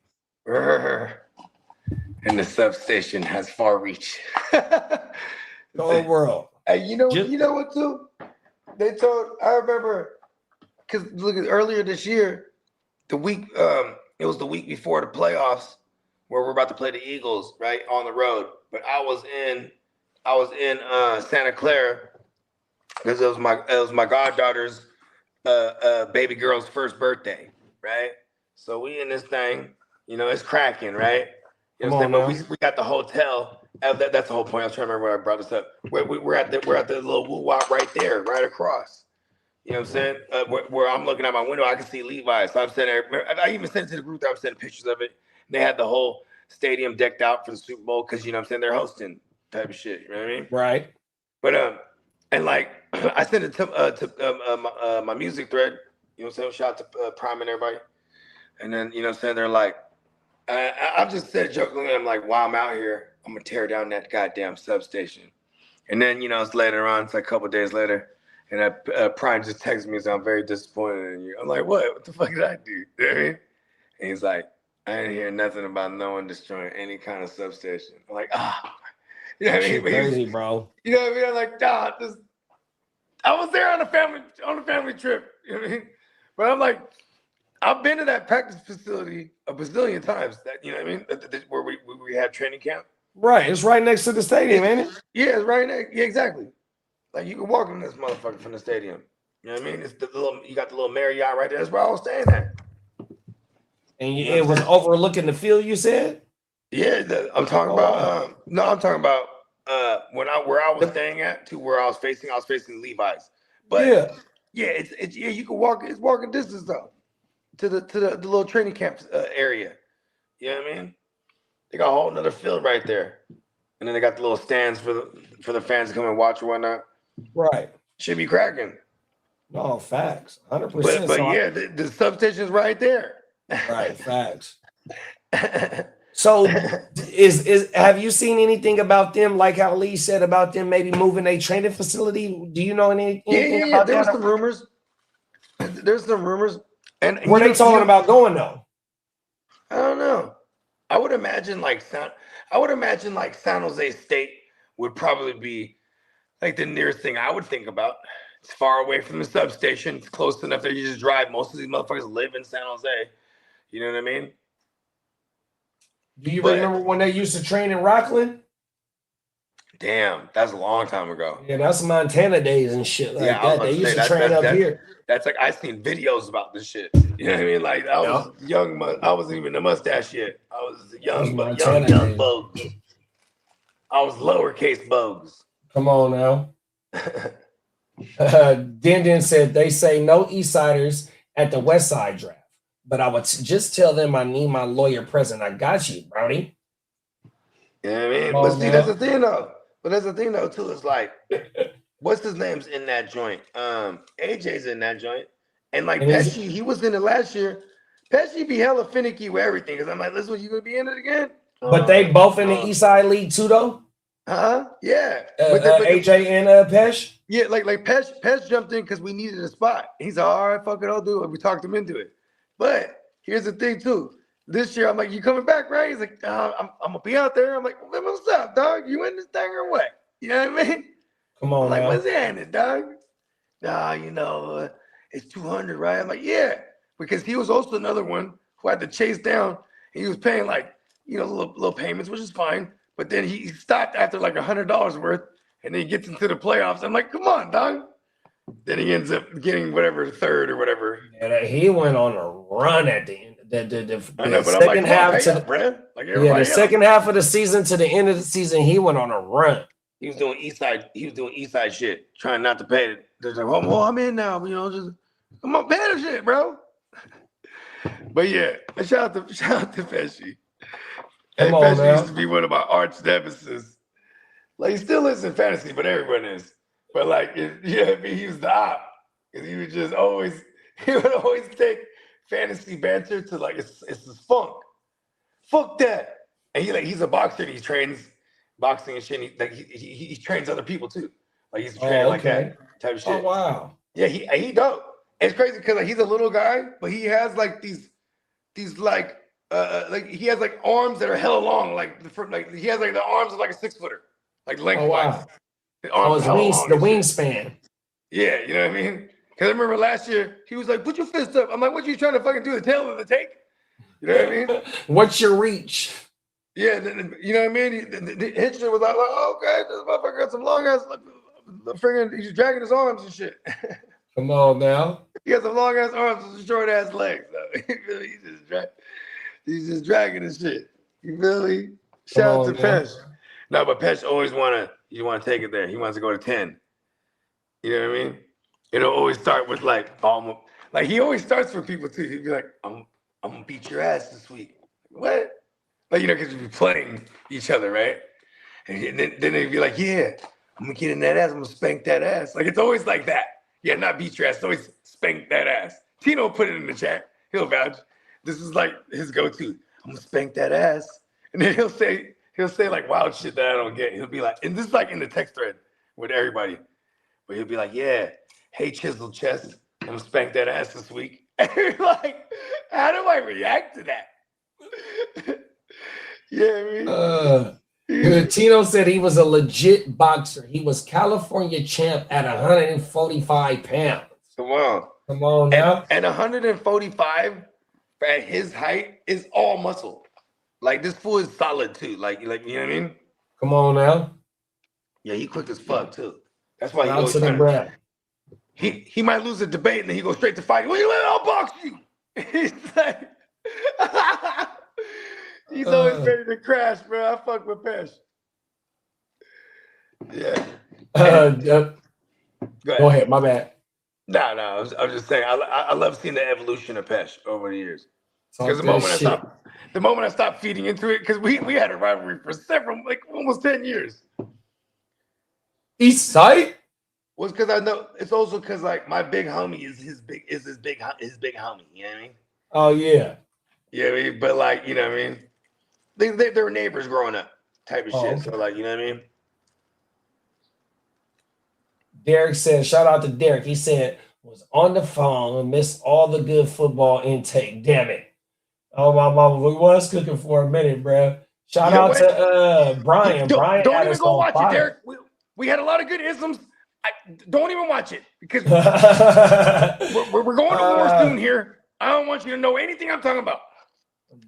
And the substation has far reach. The whole world. Hey, you know what too? I remember, because look, earlier this year, it was the week before the playoffs, where we're about to play the Eagles, right, on the road. But I was in Santa Clara because it was my goddaughter's baby girl's first birthday, right? So we in this thing, it's cracking, right? You know what I'm saying? But we got the hotel. That's the whole point. I was trying to remember where I brought this up. We're at the little woo-wop right there, right across. You know what I'm saying? Where I'm looking out my window, I can see Levi's. So I'm sitting there. I even sent it to the group that I'm sending pictures of it. They had the whole stadium decked out for the Super Bowl because, you know what I'm saying, they're hosting type of shit. You know what I mean? Right. But and like I sent it to my music thread. You know what I'm saying? Shout out to Prime and everybody. And then, you know what I'm saying, they're like, I've just said jokingly, I'm like, while I'm out here, I'm gonna tear down that goddamn substation. And then, it's later on, it's like a couple days later. And Prime just texted me, so I'm very disappointed in you. I'm like, what the fuck did I do? You know what I mean? And he's like, I didn't hear nothing about no one destroying any kind of substation. I'm like, you know what I mean? Crazy, bro. You know what I mean? I'm like, I was there on a family trip. You know what I mean? But I'm like, I've been to that practice facility a bazillion times. That, you know what I mean? Where we had training camp. Right. It's right next to the stadium, ain't it? Yeah, it's right next. Yeah, exactly. Like, you can walk in this motherfucker from the stadium. You know what I mean? It's you got the little Marriott right there. That's where I was staying at. And it was overlooking the field, you said? Yeah, I'm talking about. I'm talking about where I was staying at to where I was facing. I was facing Levi's. But it's you can walk. It's walking distance though to the little training camp area. You know what I mean? They got a whole another field right there, and then they got the little stands for the fans to come and watch or whatnot. Right. Should be cracking. No, facts. 100%. But the substation's right there. Right, facts. So have you seen anything about them, like how Lee said about them maybe moving a training facility? Do you know anything about there that? There's some rumors. And where they talking about going though? I don't know. I would imagine like San Jose State would probably be like the nearest thing I would think about. It's far away from the substation. It's close enough that you just drive. Most of these motherfuckers live in San Jose. You know what I mean? Do you remember when they used to train in Rockland? Damn, that's a long time ago. Yeah, that's Montana days and shit like that. They used to train up here. That's like, I've seen videos about this shit. You know what I mean? Like, I was young. I wasn't even a mustache yet. I was young bugs. I was lowercase bugs. Come on now. Den said they say no East Siders at the West Side draft, but I would just tell them I need my lawyer present. I got you, Brownie. You know what I mean? But see, that's the thing though. But that's the thing though too. It's like what's his name's in that joint? AJ's in that joint. And like Pesci, he was in it last year. Pesci be hella finicky with everything. Because I'm like, listen, you gonna be in it again? But they both in the East Side League too, though? Yeah. AJ and Pesh? Yeah, like Pesh jumped in because we needed a spot. He's like, all right, fuck it, I'll do it. We talked him into it. But here's the thing, too. This year, I'm like, you coming back, right? He's like, I'm gonna be out there. I'm like, well, what's up, dog? You in this thing or what? You know what I mean? Come on, I'm like, man. what's in it, dog? Nah, it's 200, right? I'm like, yeah, because he was also another one who had to chase down. He was paying like, little payments, which is fine. But then he stopped after like $100 worth, and then he gets into the playoffs. I'm like, come on, dog. Then he ends up getting whatever third or whatever. Yeah, he went on a run at the end. The second half the second half of the season to the end of the season, he went on a run. He was doing East Side shit, trying not to pay it. They're like, well, I'm in now, just come on, pay the shit, bro. But yeah, shout out to Pesci. Come on, Pesci man. used to be one of my arch nemesis. Like, he still is in fantasy, but everyone is. But like, he was the op. Because he would always take fantasy banter to like, it's this funk. Fuck that. And he's a boxer and he trains boxing and shit. And he trains other people too. Like, he's a trainer like that type of shit. Oh, wow. Yeah, he dope. It's crazy because like, he's a little guy, but he has like these like he has like arms that are hella long. Like he has like the arms of like a 6-footer, like lengthwise. Oh, wow. The wingspan. Yeah, you know what I mean? Because I remember last year he was like, "Put your fist up." I'm like, "What you trying to fucking do? The tail of the take?" You know what I mean? What's your reach? Yeah, you know what I mean. The Hitchner was like, "Oh, okay, this motherfucker got some long ass, friggin' he's dragging his arms and shit." Come on now. He got some long ass arms and some short ass legs. So he's just dragging his shit. You feel me? Shout out to Pesh. No, but Pesh always wanna take it there. He wants to go to 10. You know what I mean? It'll always start with like almost like he always starts for people too. He'd be like, I'm gonna beat your ass this week. What? Like, because we be playing each other, right? And then they'd be like, yeah, I'm gonna get in that ass, I'm gonna spank that ass. Like, it's always like that. Yeah, not beat your ass, it's always spank that ass. Tino put it in the chat. He'll vouch. This is like his go-to. I'm gonna spank that ass. And then he'll say like wild shit that I don't get. He'll be like, and this is like in the text thread with everybody. But he'll be like, yeah, hey, chisel chest, I'm gonna spank that ass this week. And you're like, how do I react to that? Yeah, I mean. Tino said he was a legit boxer. He was California champ at 145 pounds. Come on now. And 145 at his height is all muscle. Like, this fool is solid too. Like you know what I mean? Come on now. Yeah, he quick as fuck too. That's why he might lose a debate and then he goes straight to fight. Well, I'll box you. He's like, he's always ready to crash, bro. I fuck with Pesh. Yeah. Go ahead, my bad. No, I'm just saying. I love seeing the evolution of Pesh over the years. Because the moment I stopped feeding into it, because we had a rivalry for almost 10 years. East Side? Was because I know it's also because like my big homie is his big homie. You know what I mean? Oh yeah. Yeah, I mean, but like, you know what I mean? They were neighbors growing up, type of shit. Okay. So like, you know what I mean? Derek said, shout out to Derek. He said, was on the phone and missed all the good football intake. Damn it. Oh, my mama, we was cooking for a minute, bro. Shout out to Brian. Brian, don't even go watch it, Derek. We had a lot of good isms. Don't even watch it because we're going to war soon here. I don't want you to know anything I'm talking about.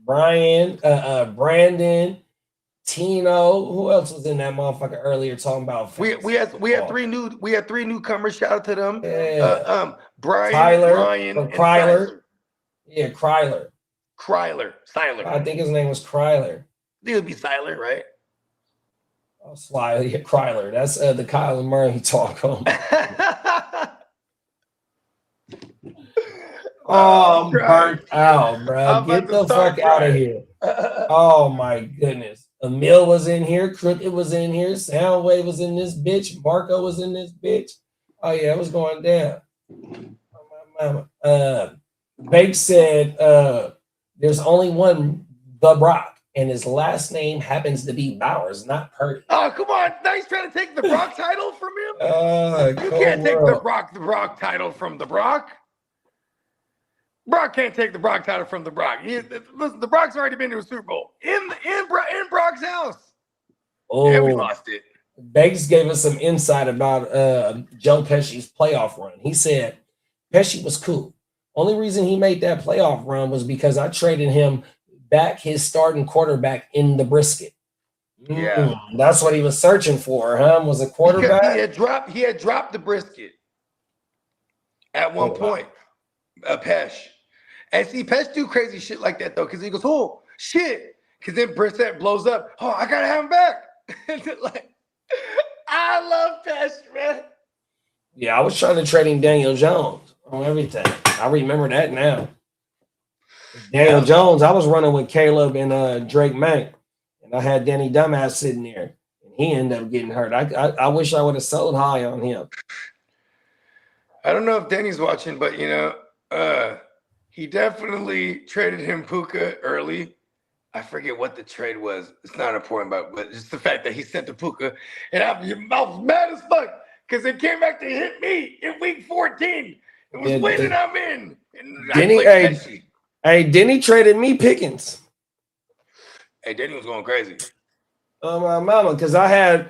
Brian, Brandon, Tino. Who else was in that motherfucker earlier talking about? We had three newcomers. Shout out to them. Yeah. Brian, and Kryler. Yeah, Kryler. Siler. I think his name was Kryler. It would be Siler, right? Oh, slightly Kryler. That's the Kyler Murray talk on. I'm burnt out, bro. Get the fuck out of here. Oh my goodness. Emil was in here. Crooked was in here. Soundwave was in this bitch. Marco was in this bitch. Oh, yeah, it was going down. Oh, my mama. Bake said there's only one The Brock, and his last name happens to be Bowers, not Purdy. Oh, come on. Now he's trying to take the Brock title from him? You can't take the Brock title from the Brock. Brock can't take the Brock title from the Brock. Listen, the Brock's already been to a Super Bowl in Brock's house. Oh, yeah, we lost it. Bakes gave us some insight about Joe Pesci's playoff run. He said Pesci was cool. Only reason he made that playoff run was because I traded him back his starting quarterback in the brisket. Yeah, that's what he was searching for, huh? Was a quarterback. Because he had dropped the brisket at one point. Pesh. And see, Pesh do crazy shit like that though, because he goes, "Oh shit!" Because then Brissett blows up. Oh, I gotta have him back. Like, I love Pesh, man. Yeah, I was trying to trade him Daniel Jones on everything. I remember that now. Daniel Jones, I was running with Caleb and Drake May, and I had Danny Dumbass sitting there, and he ended up getting hurt. I wish I would have sold high on him. I don't know if Danny's watching, but he definitely traded him Puka early. I forget what the trade was. It's not important, but just the fact that he sent the Puka, and I was mad as fuck because it came back to hit me in week 14. It was winning, I'm in. Denny traded me Pickens. Hey, Denny was going crazy. Oh my mama, because I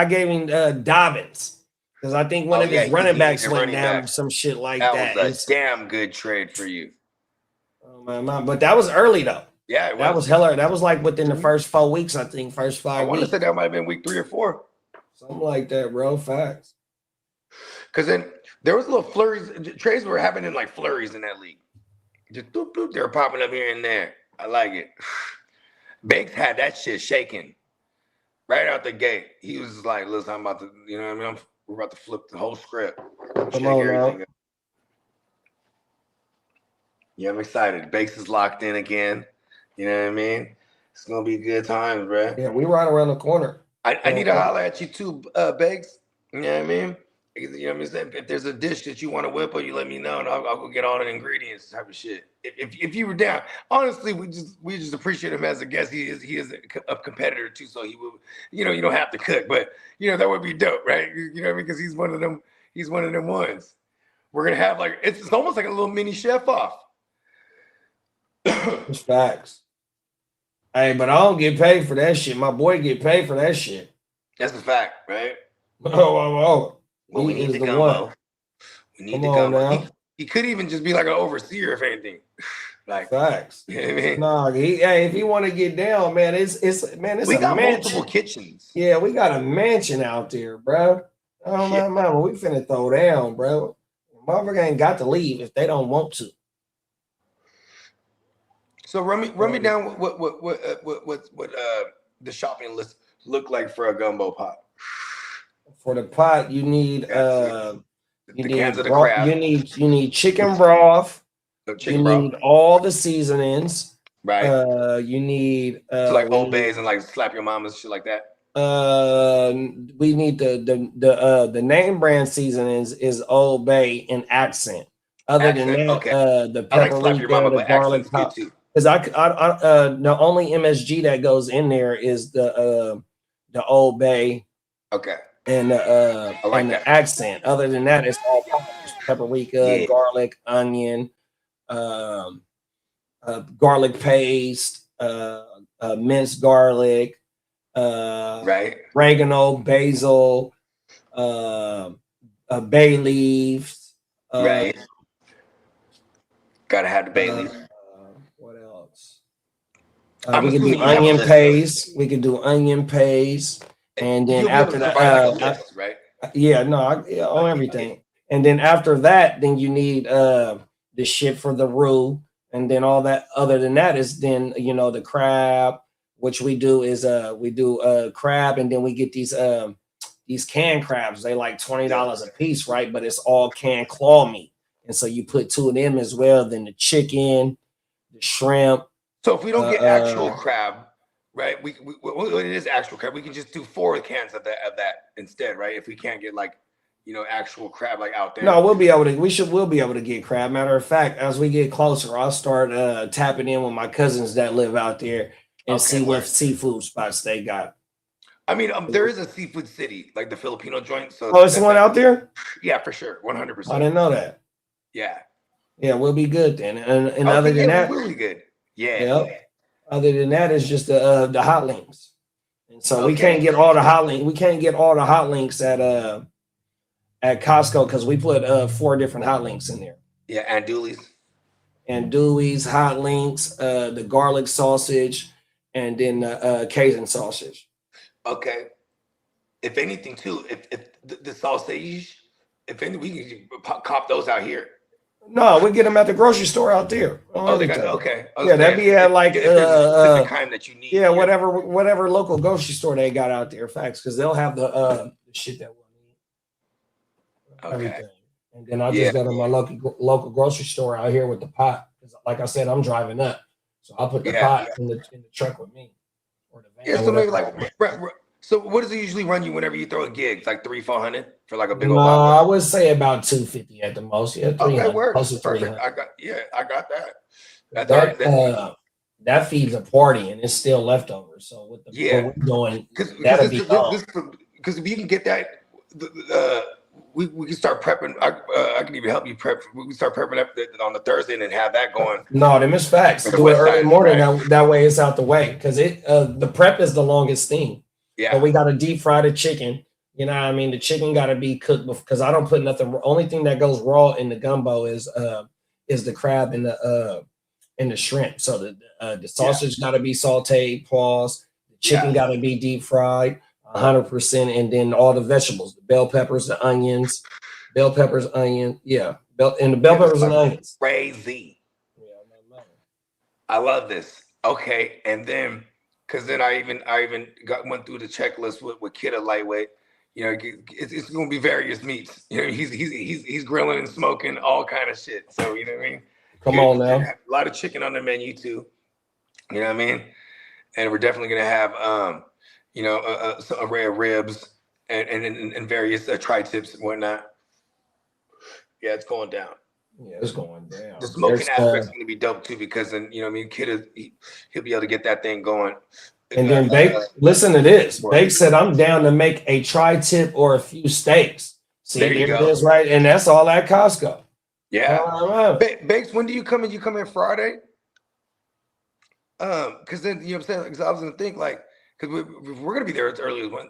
gave him Dobbins. Because I think one of his running backs went down, some shit like that. That was a damn good trade for you. Oh my mama, but that was early though. Yeah, that was hella. That was like within the first 4 weeks, I think. First 5 weeks. I want to say that might have been week 3 or 4. Something like that, bro. Facts. Because then there was little flurries. Trades were happening like flurries in that league. Just doop, doop, they were popping up here and there. I like it. Banks had that shit shaking right out the gate. He was like, listen, I'm about to, you know what I mean? We're about to flip the whole script. Come on now. Yeah, I'm excited. Banks is locked in again. You know what I mean? It's going to be good times, bro. Yeah, we right around the corner. I need to holler at you too, Banks. You know what I mean? You know what I mean? If there's a dish that you want to whip or you let me know, and I'll go get all the ingredients type of shit. If you were down, honestly, we just appreciate him as a guest. He is a competitor too, so he will. You know, you don't have to cook, but that would be dope, right? You know what I mean? Because he's one of them. He's one of them ones. We're gonna have like it's almost like a little mini chef off. It's facts. Hey, but I don't get paid for that shit. My boy get paid for that shit. That's a fact, right? Oh. Well, we need the gumbo. We need the gumbo. He could even just be like an overseer, if anything. Like facts. You know what I mean? Nah, if he want to get down, man, it's we got mansion. Multiple kitchens. Yeah, we got a mansion out there, bro. Oh my mama, we finna throw down, bro. Motherfucker ain't got to leave if they don't want to. So run me down what the shopping list look like for a gumbo pot. For the pot, you need cans of the crab. You need chicken broth. You need all the seasonings. Right. You need so like Old Bays and like Slap Your Mama's shit like that. We need the name brand seasonings is Old Bay and Accent. Other than that, the paprika, the garlic powder. Because the only MSG that goes in there is the Old Bay. Okay. And the Accent. Other than that, it's all paprika, garlic, onion, garlic paste, minced garlic, oregano, basil, bay leaves. Right. Gotta have the bay leaves. What else? We can do onion paste. We can do onion paste. And then after that, right? Yeah, no, on everything. And then after that, then you need the shit for the roux, and then all that. Other than that is then the crab, which we do is we do crab, and then we get these canned crabs. They like $20 a piece, right? But it's all canned claw meat, and so you put 2 of them as well. Then the chicken, the shrimp. So if we don't get actual crab, Right, it is actual crab. We can just do 4 cans of that instead, right? If we can't get like, actual crab like out there. No, we'll be able to get crab. Matter of fact, as we get closer, I'll start tapping in with my cousins that live out there and see what seafood spots they got. I mean, there is a seafood city, like the Filipino joint. So it's the one out there? Yeah, for sure. 100%. I didn't know that. Yeah. Yeah, we'll be good then. And other than that, we'll be good. Yeah. Yep. Other than that, it's just the hot links. And so we can't get all the hot links. We can't get all the hot links at Costco because we put 4 different hot links in there. Yeah, andouilles, hot links, the garlic sausage, and then Cajun sausage. Okay. If anything, too, if the sausage, if any, we can cop those out here. No, we get them at the grocery store out there. They got okay. Yeah, that'd be at like the kind that you need. Yeah, whatever local grocery store they got out there. Facts, because they'll have the shit that we'll need. Okay. Everything. And then I just go to my local grocery store out here with the pot. Like I said, I'm driving up, so I'll put the pot in the truck with me. Or the van. Yeah, so maybe like. So what does it usually run you whenever you throw a gig? It's like $300-$400 for like a big old bottle? I would say about $250 at the most. Yeah, $300. Perfect. I got that. That feeds a party and it's still leftovers. So with the what we're doing, that'll be because if you can get that, we can start prepping. I can even help you prep. We can start prepping up on the Thursday and then have that going. No, them is facts. Do it early morning. Right? That way it's out the way because the prep is the longest thing. Yeah, but we got to deep fry the chicken. You know what I mean? The chicken got to be cooked because I don't put nothing. Only thing that goes raw in the gumbo is the crab and the shrimp. So the sausage got to be sauteed, paused. The chicken got to be deep fried 100%, and then all the vegetables, the bell peppers, the onions, and onions. Crazy. Yeah, I love this. Okay, and then. Because then I even went through the checklist with Kitteh lightweight. It's going to be various meats. He's grilling and smoking all kind of shit. So you know what I mean. Come on now. A lot of chicken on the menu too. You know what I mean. And we're definitely going to have some array of ribs and various tri-tips and whatnot. Yeah, it's going down. Yeah, it's going down. The smoking aspect's going to be dope too, because then Kitteh, he'll be able to get that thing going. And then Bake, listen to this. Bake said, "I'm down to make a tri-tip or a few steaks." See, there it is, right? And that's all at Costco. Yeah. Bakes, when do you come in? You come in Friday? Because then what I'm saying. Because I was going to think because we're going to be there as early as when.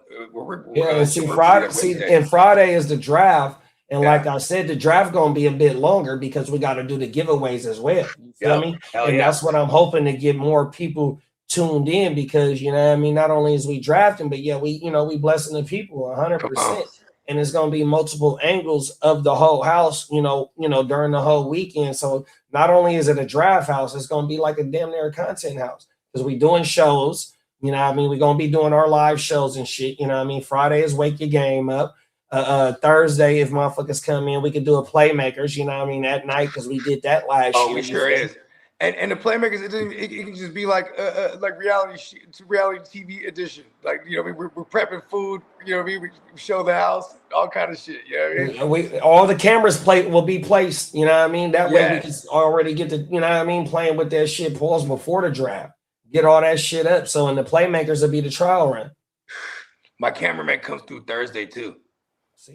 And Friday is the draft. And like I said, the draft going to be a bit longer because we got to do the giveaways as well. You feel me? That's what I'm hoping to get more people tuned in because, not only is we drafting, but we blessing the people 100%. And it's going to be multiple angles of the whole house, during the whole weekend. So not only is it a draft house, it's going to be like a damn near content house because we doing shows, we're going to be doing our live shows and shit. Friday is Wake Your Game Up. Thursday, if motherfuckers come in, we could do a Playmakers, at night because we did that live. Oh, we sure is. And the Playmakers, it can just be like reality TV edition. We're prepping food. We show the house, all kind of shit. All the cameras will be placed. That way we can already get the playing with that shit. Pause before the draft. Get all that shit up. So in the Playmakers will be the trial run. My cameraman comes through Thursday too. So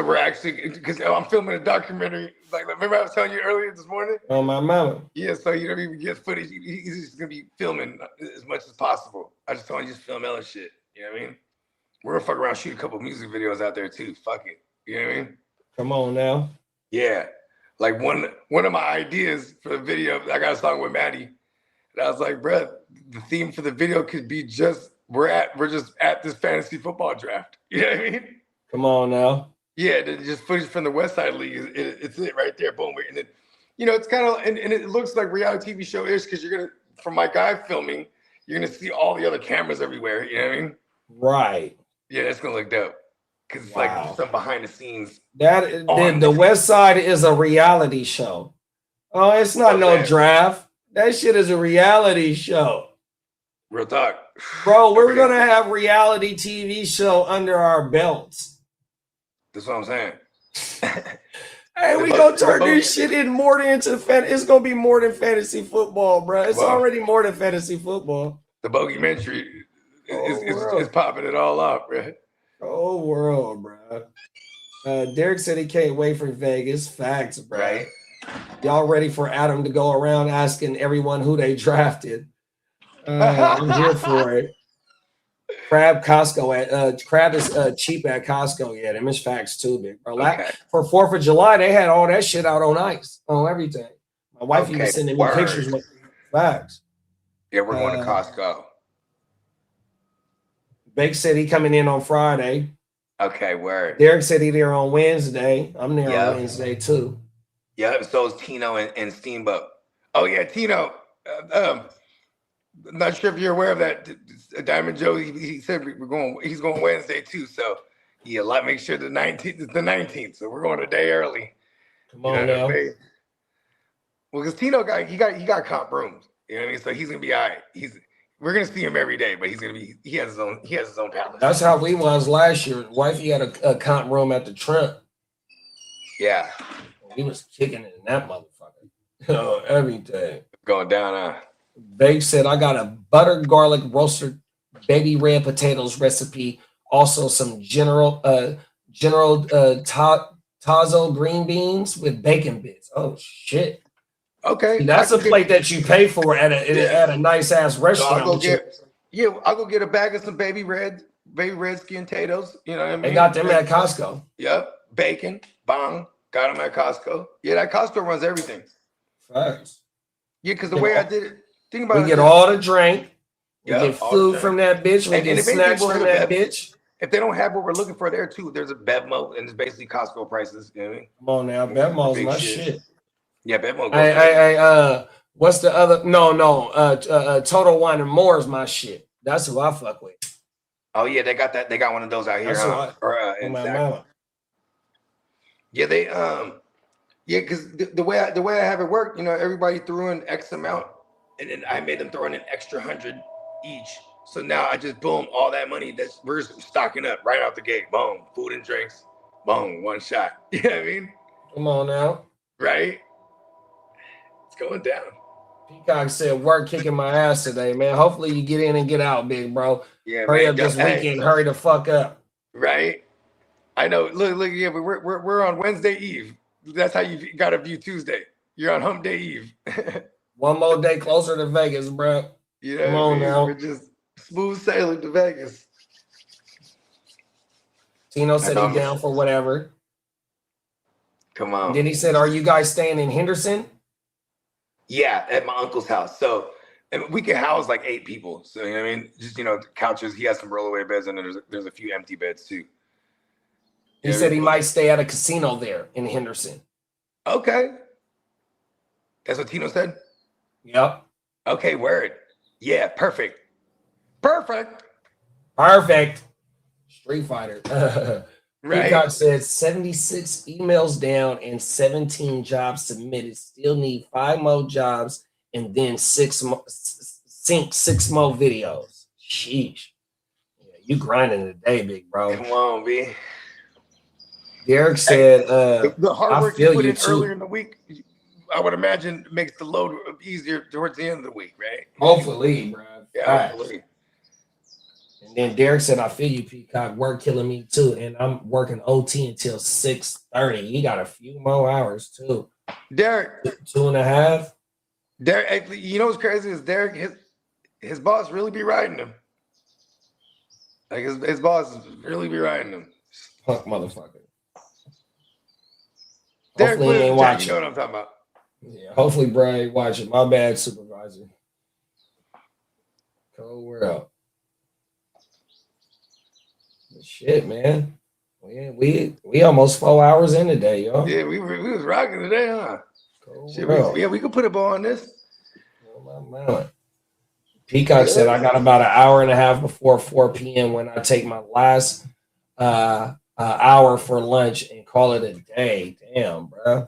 we're actually, because I'm filming a documentary. Remember I was telling you earlier this morning? Oh, my mama. Yeah, so we get footage. He's just gonna be filming as much as possible. I just told him just film hella shit. You know what I mean? We're gonna fuck around, shoot a couple music videos out there too. Fuck it. You know what I mean? Come on now. Yeah, one of my ideas for the video. I got a song with Maddie, and I was like, bruh, the theme for the video could be just we're just at this fantasy football draft. You know what I mean? Come on now. Yeah, just footage from the West Side League. It's it right there. Boom. And then, it's kind of, and it looks like reality TV show-ish because you're going to, from my guy filming, you're going to see all the other cameras everywhere. You know what I mean? Right. Yeah, that's going to look dope. Because it's like some behind the scenes. The West Side is a reality show. Oh, it's not no draft. That shit is a reality show. Real talk. Bro, we're going to have reality TV show under our belts. That's what I'm saying. Hey, we going to turn this shit in more than into it's going to be more than fantasy football, bro. It's already more than fantasy football. The Bogeymentary is popping it all up, bro. Oh, world, bro. Derek said he can't wait for Vegas. Facts, bro. Right. Y'all ready for Adam to go around asking everyone who they drafted? I'm here for it. Crab is cheap at Costco. Yeah, them is facts too, big bro. Okay. For 4th of July, they had all that shit out on ice, on everything. My wife even sending me pictures with facts. Yeah, we're going to Costco. Bake said he coming in on Friday. Okay, word. Derek said he there on Wednesday. I'm there on Wednesday too. Yeah, so is Tino and Steamboat. Oh yeah, Tino. I'm not sure if you're aware of that. Diamond Joe, he said he's going Wednesday too. So yeah, make sure the 19th is the 19th. So we're going a day early. Come on now. Well, because Tino got comp rooms. You know what I mean? So he's gonna be all right. We're gonna see him every day, but he has his own palace. That's how we was last year. Wifey had a comp room at the Trump. Yeah. He was kicking it in that motherfucker. Everything. Going down, Bake said, I got a butter garlic roasted baby red potatoes recipe. Also some General Tazo green beans with bacon bits. Oh shit. Okay. See, that's a plate that you pay for at a nice ass restaurant. So I'll go get a bag of some baby red skin potatoes. You know what I mean? They got them at Costco. Yep. Bacon, bong, got them at Costco. Yeah, that Costco runs everything. Facts. Yeah, because the way I did it, think about it. We get all the drink. We get food from that bitch. We get snacks from that bitch. If they don't have what we're looking for there too, there's a Bevmo, and it's basically Costco prices. You know what I mean? Come on now, Bevmo's my shit. Yeah, Bevmo. Hey, what's the other? Total Wine and More is my shit. That's who I fuck with. Oh yeah, they got that. They got one of those out here. Yeah, they because the way I have it work, everybody threw in X amount, and then I made them throw in an extra 100 each. So now I just boom all that money we're stocking up right out the gate. Boom, food and drinks. Boom, one shot. You know what I mean? Come on now. Right? It's going down. Peacock said, work kicking my ass today, man. Hopefully you get in and get out, big bro. Yeah, hurry up this weekend. Hurry the fuck up. Right? I know. Look. Yeah, but we're on Wednesday Eve. That's how you got to view Tuesday. You're on Hump Day Eve. One more day closer to Vegas, bro. Yeah, come on now. We're just smooth sailing to Vegas. Tino said he's down for whatever. Come on. Then he said, "Are you guys staying in Henderson?" Yeah, at my uncle's house. So we can house like 8 people. So you know what I mean? Just couches. He has some rollaway beds, and there's a few empty beds too. He said he might stay at a casino there in Henderson. Okay. That's what Tino said? Yep. Okay, word. Yeah, perfect. Street Fighter. Right. Peacock said 76 emails down and 17 jobs submitted. Still need 5 more jobs and then 6 more videos. Sheesh. Yeah, you grinding today, big bro. Come on, B. Derek said, the hard work you put in earlier in the week, I would imagine makes the load easier towards the end of the week, right? Hopefully, bro. Yeah, hopefully. And then Derek said, I feel you, Peacock. Work killing me too. And I'm working OT until 6:30. You got a few more hours too. Derek. 2.5. Derek, you know what's crazy is Derek, his boss really be riding him. Like his boss really be riding him. Punk motherfucker. Derek, hopefully he ain't watching. You know what I'm talking about. Yeah, hopefully Brian ain't watching. My bad, supervisor. Cold world. Shit, man. We almost 4 hours in today, y'all. Yeah, we was rocking today, huh? Shit, we could put a ball on this. Oh, Peacock said I got about an hour and a half before 4 p.m. when I take my last hour for lunch and call it a day. Damn, bro.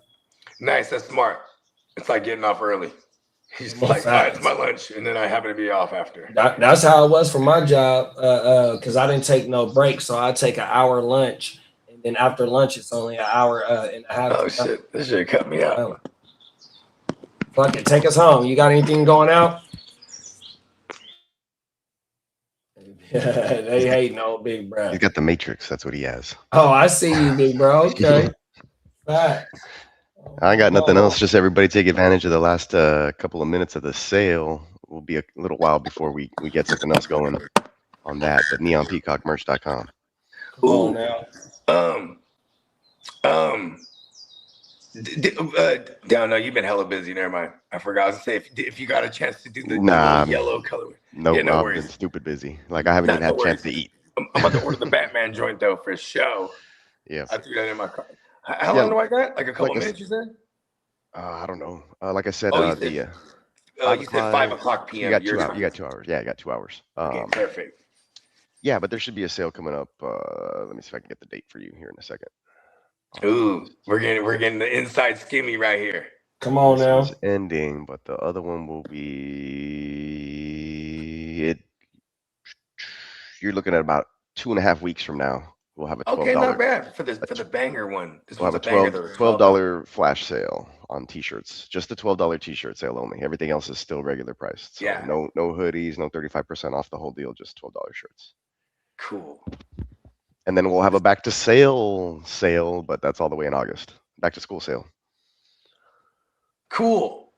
Nice, that's smart. It's like getting off early. He's like, it's my lunch, and then I happen to be off after. That's how it was for my job, because I didn't take no break, so I take an hour lunch, and then after lunch it's only an hour and a half. Oh shit! This should cut me out. Fuck it, take us home. You got anything going out? They hate no big bro. He's got the Matrix. That's what he has. Oh, I see you, big bro. Okay. Back. I got nothing else. Just everybody take advantage of the last couple of minutes of the sale. Will be a little while before we get something else going on that. But neonpeacockmerch.com. Ooh, down. No, you've been hella busy. Never mind. I forgot. I was gonna say if you got a chance to do the yellow color. No, yeah, no I've worries. been stupid busy. Like I haven't even had a chance to eat. I'm about to order the Batman joint though for show. Yeah. I threw that in my car. How long do I got? Like a couple minutes, you said? I don't know. Like I said, you said 5 o'clock p.m. You got 2 hours. Yeah, I got 2 hours. Okay, perfect. Yeah, but there should be a sale coming up. Let me see if I can get the date for you here in a second. Ooh, we're getting the inside skimmy right here. Come on now. It's ending, but the other one will be You're looking at about 2.5 weeks from now. We'll have a $12. Okay, not bad for the banger one. We'll have a $12 flash sale on t-shirts. Just the $12 t-shirt sale only. Everything else is still regular priced. So yeah. No hoodies, no 35% off the whole deal. Just $12 shirts. Cool. And then we'll have a back to sale, but that's all the way in August. Back to school sale. Cool.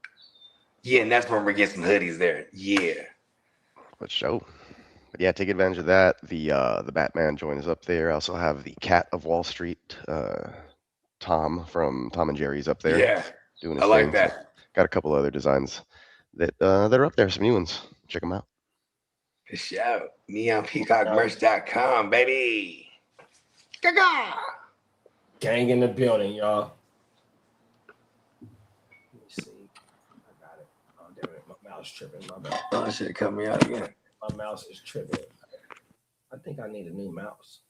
Yeah, and that's when we're getting some hoodies there. Yeah. Let's show. But yeah, take advantage of that. The Batman joint is up there. I also have the Cat of Wall Street, Tom from Tom and Jerry's up there. Yeah, doing his I like thing. that. So got a couple other designs that are up there. Some new ones. Check them out. Good shout. NeonPeacockMerch.com, baby. Gaga. Gang in the building, y'all. Let me see. I got it. Oh, damn it. My mouse tripping. My bad. Oh, shit, cut me out again. My mouse is tripping. I think I need a new mouse.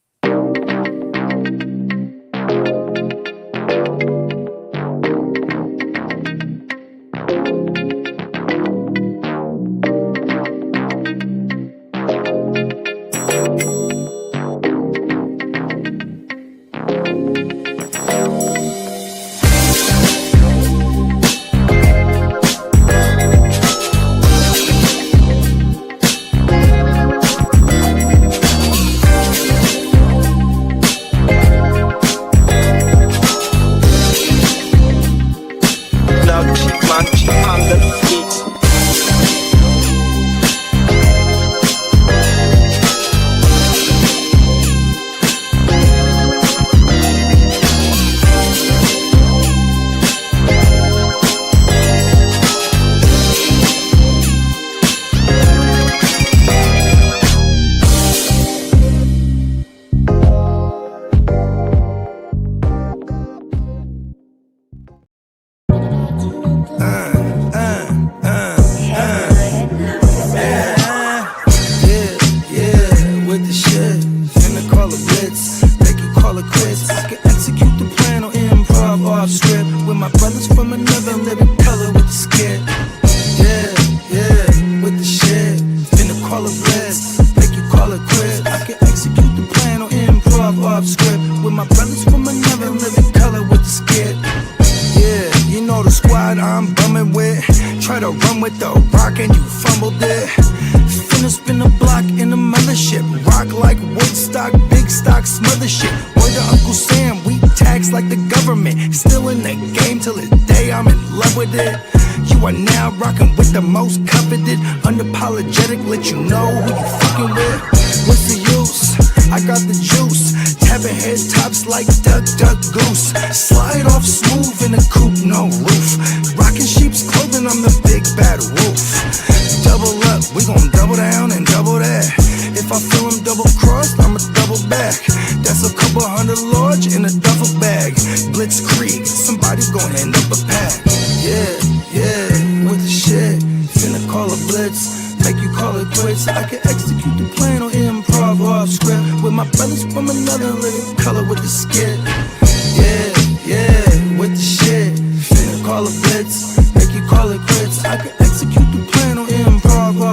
With the shit, finna call a blitz, make you call it quits. I can execute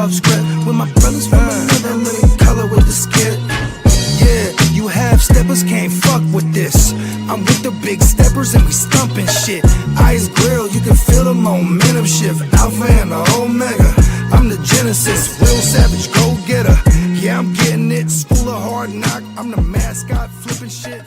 off script. With my brothers from another living color with the skit. Yeah, you half steppers can't fuck with this. I'm with the big steppers and we stumping shit. Ice grill, you can feel the momentum shift. Alpha and the Omega, I'm the Genesis. Real savage, go getter. Yeah, I'm getting it. School of hard knock, I'm the mascot flipping shit.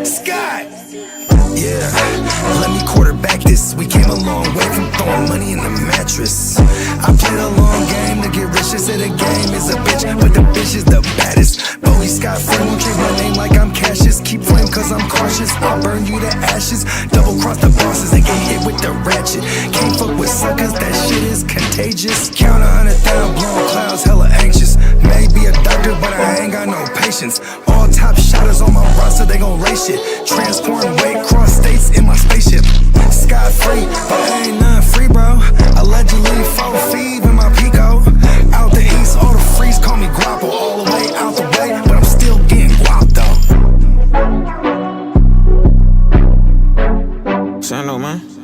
Scott! Yeah, let me quarterback this. We came a long way from throwing money in the mattress. I played a long game to get rich. They say the game is a bitch, but the bitch is the baddest. Bowie Scott Flynn won't treat my name like I'm Cassius. Keep flame cause I'm cautious. I'll burn you to ashes. Double cross the bosses and get hit with the ratchet. Can't fuck with suckers, that shit is contagious. Count 100 down, blowing clouds, hella anxious. Maybe a doctor, but I ain't got no patience. All top shotters on my roster, they gon' race shit. Transporting weight cross states in my spaceship. Scot free, but ain't nothing free, bro. Allegedly 4 feet in my Pico. Out the east, all the freaks call me Guapo. All the way out the way, but I'm still getting guap though. Say no, man.